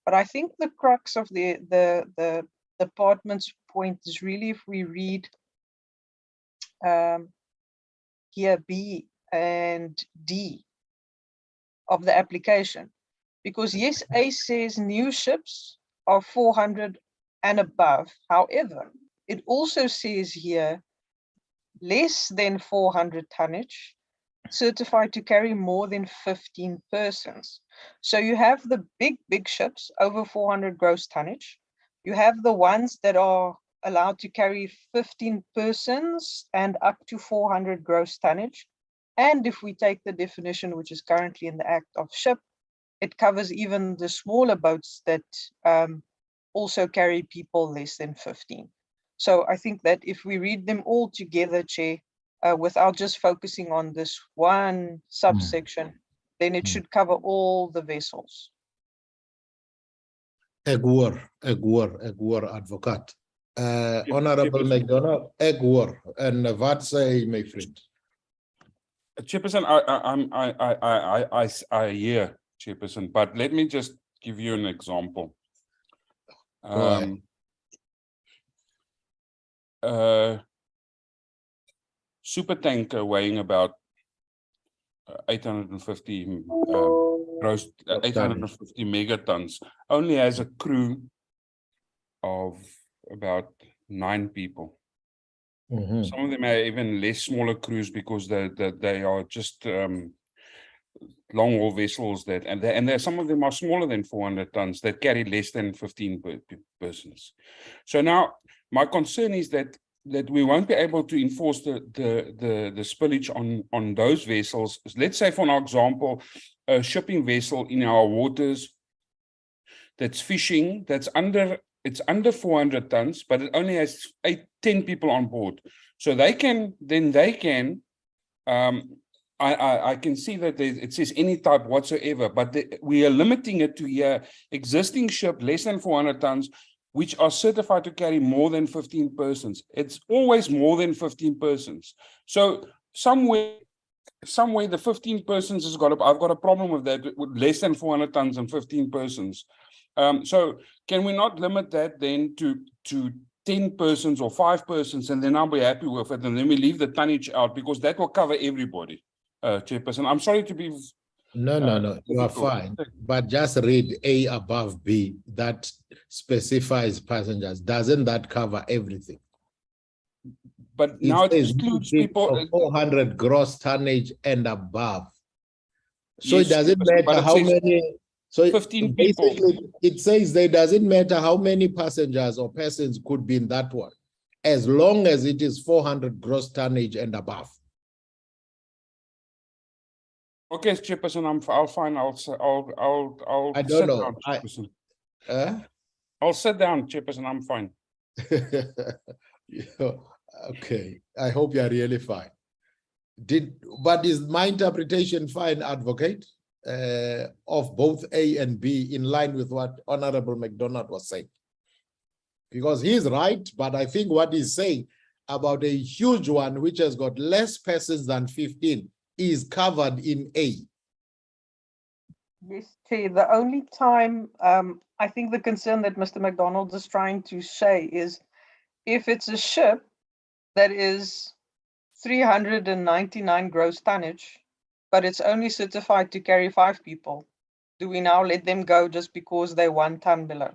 But I think the crux of the department's point is really if we read here B and D of the application, because yes, A says new ships are 400 and above. However, it also says here less than 400 tonnage, certified to carry more than 15 persons. So you have the big ships over 400 gross tonnage. You have the ones that are allowed to carry 15 persons and up to 400 gross tonnage. And if we take the definition, which is currently in the Act of ship, it covers even the smaller boats that also carry people less than 15. So I think that if we read them all together, Chair, without just focusing on this one subsection, then it should cover all the vessels. Egwar advocate. Honorable McDonald, Egwar, and Vatsai, my friend. Chairperson, I hear, Chairperson, but let me just give you an example. Super tanker weighing about 850 gross, 850 megatons, only has a crew of about 9 people. Some of them are even less smaller crews because they are just long haul vessels and some of them are smaller than 400 tons that carry less than 15 persons. So now my concern is that we won't be able to enforce the spillage on those vessels. Let's say, for an example, a shipping vessel in our waters that's fishing, it's under 400 tons, but it only has 10 people on board. So I can see that it says any type whatsoever, but we are limiting it to existing ship less than 400 tons, which are certified to carry more than 15 persons. It's always more than 15 persons. So somewhere the 15 persons I've got a problem with that, with less than 400 tons and 15 persons. So can we not limit that then to 10 persons or 5 persons, and then I'll be happy with it, and then we leave the tonnage out, because that will cover everybody, Chairperson. I'm sorry to be... No, you are fine. But just read A above B, that specifies passengers. Doesn't that cover everything? But now it excludes people... of 400 gross tonnage and above. So Yes, it doesn't matter how many So 15 basically, people. it says that it doesn't matter how many passengers or persons could be in that one, as long as it is 400 gross tonnage and above. Okay, Chairperson, I'll fine. I'll I don't sit know. down, Chairperson. Uh? I'll sit down, Chairperson. I'm fine. Okay, I hope you are really fine. But is my interpretation fine, Advocate, of both A and B in line with what Honorable McDonald was saying? Because he's right, but I think what he's saying about a huge one, which has got less persons than 15, is covered in A. Yes, Chair. The only time I think the concern that Mr. McDonald is trying to say is if it's a ship that is 399 gross tonnage, but it's only certified to carry 5 people, do we now let them go just because they're 1 ton below?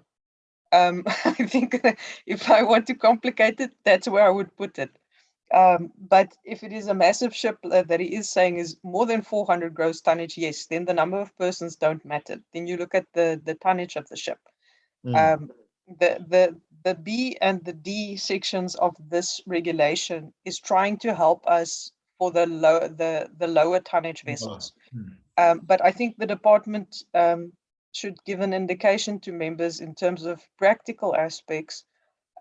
I think if I want to complicate it, that's where I would put it. But if it is a massive ship that he is saying is more than 400 gross tonnage, yes, then the number of persons don't matter. Then you look at the tonnage of the ship. The B and the D sections of this regulation is trying to help us for the lower tonnage vessels. But I think the department should give an indication to members in terms of practical aspects.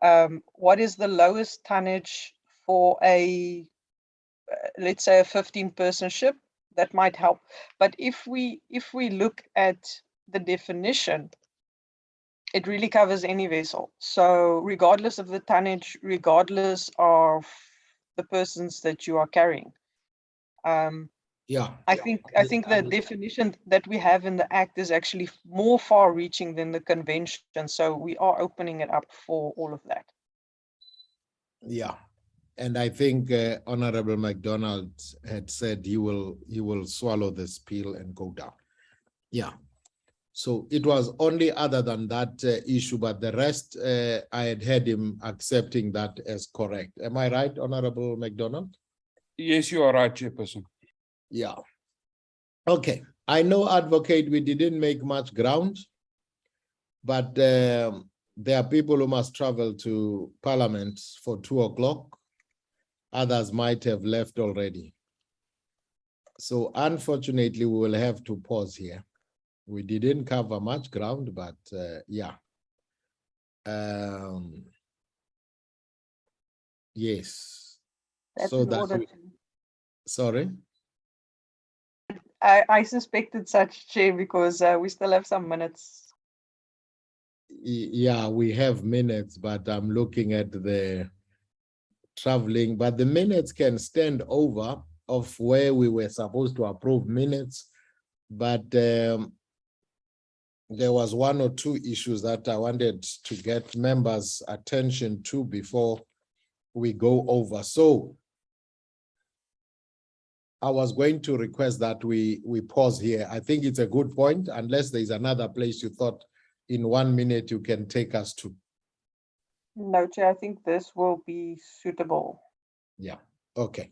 What is the lowest tonnage for a, let's say, a 15-person ship? That might help. But if we look at the definition, it really covers any vessel. So regardless of the tonnage, regardless of the persons that you are carrying. I think the definition that we have in the Act is actually more far-reaching than the convention. So we are opening it up for all of that. Yeah, and I think Honorable McDonald had said he will swallow this pill and go down. Yeah. So it was only other than that issue, but the rest, I had heard him accepting that as correct. Am I right, Honorable McDonald? Yes, you are right, Chairperson. Yeah. Okay. I know, Advocate, we didn't make much ground, but there are people who must travel to Parliament for 2 o'clock. Others might have left already. So unfortunately, we will have to pause here. We didn't cover much ground, but yeah. Yes. That's so in that order. Sorry? I suspected such, Chair, because we still have some minutes. Yeah, we have minutes, but I'm looking at the traveling, but the minutes can stand over of where we were supposed to approve minutes, but there was 1 or 2 issues that I wanted to get members' attention to before we go over. So I was going to request that we pause here. I think it's a good point, unless there's another place you thought in 1 minute you can take us to. No, Chair, I think this will be suitable. Yeah, okay.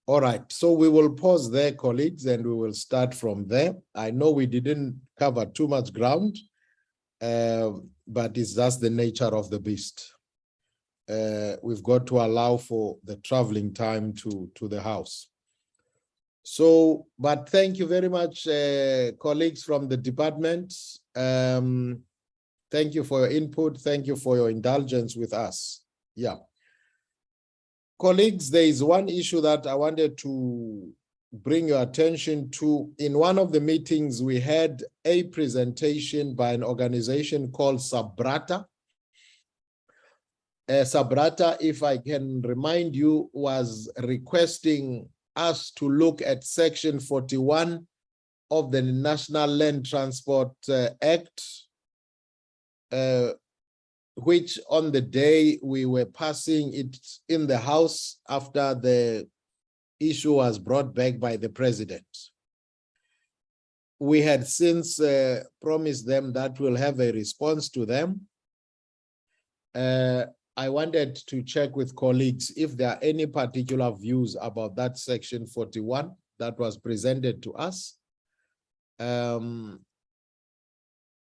All right, so we will pause there, colleagues, and we will start from there. I know we didn't cover too much ground, but it's just the nature of the beast. We've got to allow for the traveling time to the House. So, but thank you very much, colleagues from the department. Thank you for your input. Thank you for your indulgence with us. Yeah. Colleagues, there is one issue that I wanted to bring your attention to. In one of the meetings, we had a presentation by an organization called Sabrata. Sabrata, if I can remind you, was requesting us to look at Section 41 of the National Land Transport Act, which on the day we were passing it in the House after the issue was brought back by the President. We had since promised them that we'll have a response to them. I wanted to check with colleagues if there are any particular views about that Section 41 that was presented to us.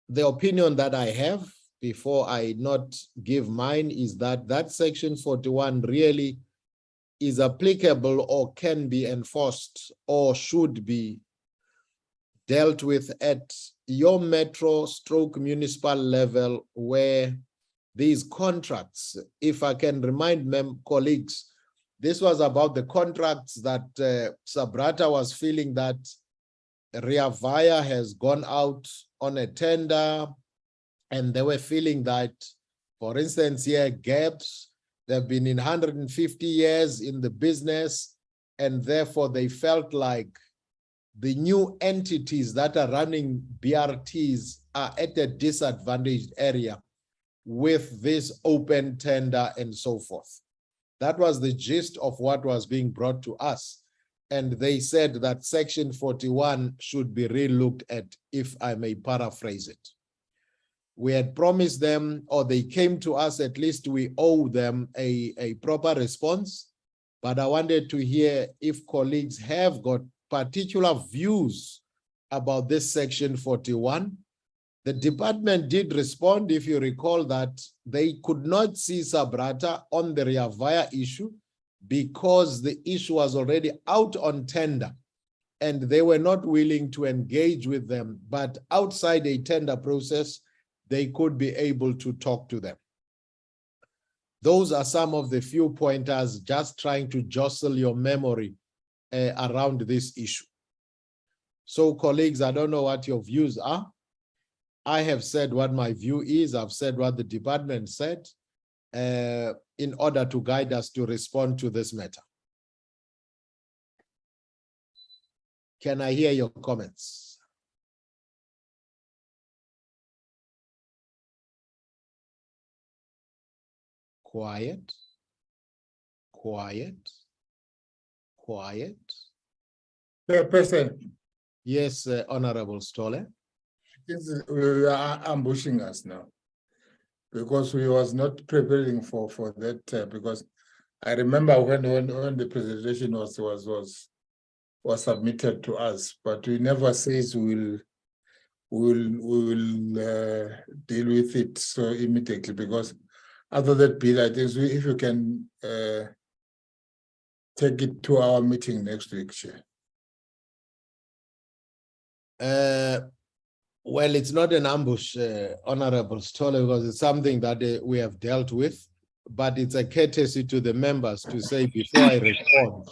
the opinion that I have, before I not give mine, is that that section 41 really is applicable or can be enforced or should be dealt with at your metro stroke municipal level, where these contracts, if I can remind colleagues, this was about the contracts that Sabrata was feeling that Rea Vaya has gone out on a tender, and they were feeling that, for instance, here, GAPS, they've been in 150 years in the business, and therefore they felt like the new entities that are running BRTs are at a disadvantaged area with this open tender and so forth. That was the gist of what was being brought to us. And they said that section 41 should be relooked at, if I may paraphrase it. We had promised them, or they came to us, at least we owe them a proper response. But I wanted to hear if colleagues have got particular views about this section 41. The department did respond, if you recall, that they could not see Sabrata on the Rea Vaya issue because the issue was already out on tender and they were not willing to engage with them. But outside a tender process, they could be able to talk to them. Those are some of the few pointers, just trying to jostle your memory around this issue. So colleagues, I don't know what your views are. I have said what my view is. I've said what the department said in order to guide us to respond to this matter. Can I hear your comments? Quiet, quiet, quiet. Chairperson. Yes, Honorable Stolle. We are ambushing us now, because we was not preparing for that. Because I remember when the presentation was submitted to us, but we never says we will deal with it so immediately. Because after that bill, I think if you can take it to our meeting next week, Chair. Well, it's not an ambush, Honorable Stolle, because it's something that we have dealt with, but it's a courtesy to the members to say, before I respond,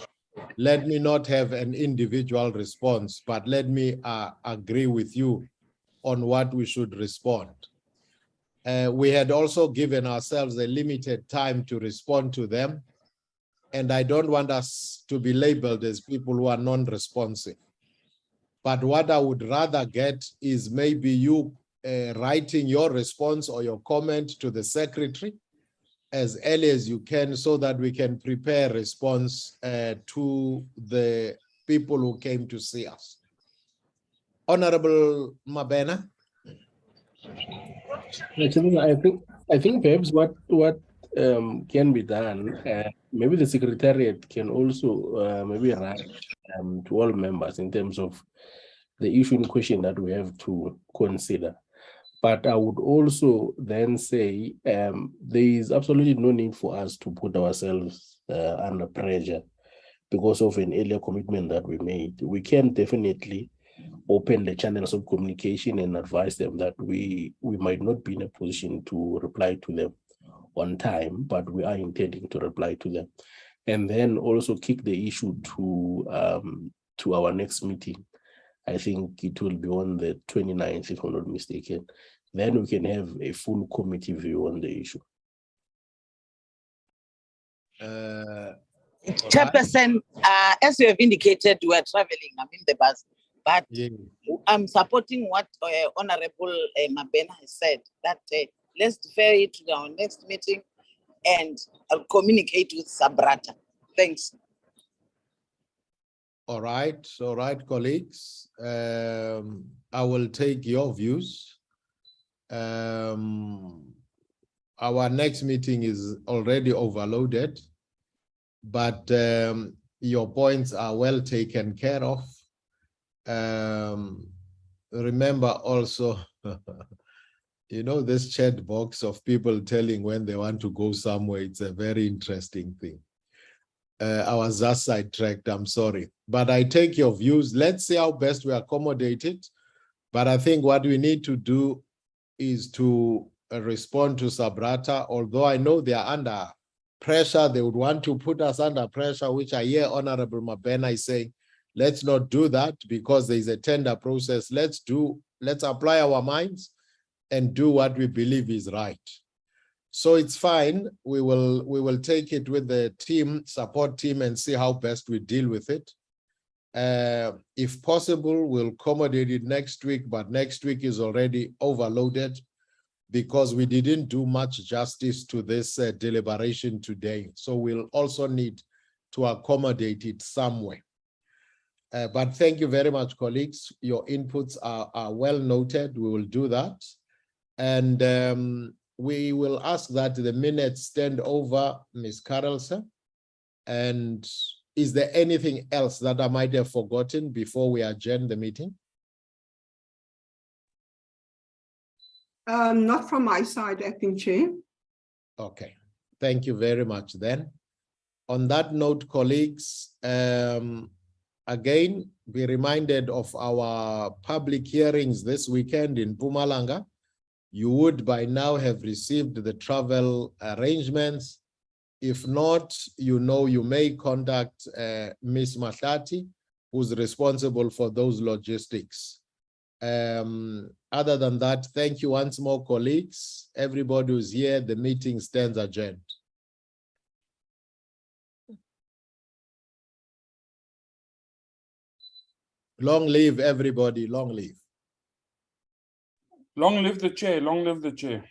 let me not have an individual response, but let me agree with you on what we should respond. We had also given ourselves a limited time to respond to them, and I don't want us to be labeled as people who are non-responsive. But what I would rather get is maybe you writing your response or your comment to the secretary as early as you can, so that we can prepare a response to the people who came to see us. Honorable Mabena. I think perhaps what can be done, maybe the secretariat can also maybe write to all members in terms of the issue in question that we have to consider. But I would also then say there is absolutely no need for us to put ourselves under pressure because of an earlier commitment that we made. We can definitely open the channels of communication and advise them that we might not be in a position to reply to them on time, but we are intending to reply to them. And then also kick the issue to our next meeting. I think it will be on the 29th, if I'm not mistaken. Then we can have a full committee view on the issue. Chairperson, as you have indicated, we are traveling, I'm in the bus, but yeah. I'm supporting what Honorable Mabena has said, that let's defer it to our next meeting and I'll communicate with Sabrata. Thanks. All right, colleagues. I will take your views. Our next meeting is already overloaded, but your points are well taken care of. Remember also, You know, this chat box of people telling when they want to go somewhere, it's a very interesting thing. I was just sidetracked, I'm sorry. But I take your views. Let's see how best we accommodate it. But I think what we need to do is to respond to Sabrata, although I know they are under pressure. They would want to put us under pressure, which I hear Honorable Mabena is saying, let's not do that because there is a tender process. Let's apply our minds and do what we believe is right. So it's fine. We will take it with the team, support team, and see how best we deal with it. If possible, we'll accommodate it next week, but next week is already overloaded because we didn't do much justice to this deliberation today. So we'll also need to accommodate it somewhere. But thank you very much, colleagues. Your inputs are well noted. We will do that. And we will ask that the minutes stand over Ms. Carlson. And is there anything else that I might have forgotten before we adjourn the meeting? Not from my side, Acting Chair. Okay, thank you very much then. On that note, colleagues, again, be reminded of our public hearings this weekend in Mpumalanga. You would by now have received the travel arrangements. If not, you know, you may contact Ms. Mahlati, who's responsible for those logistics. Other than that, thank you once more, colleagues. Everybody who's here, the meeting stands adjourned. Long live everybody, long live. Long live the chair, long live the chair.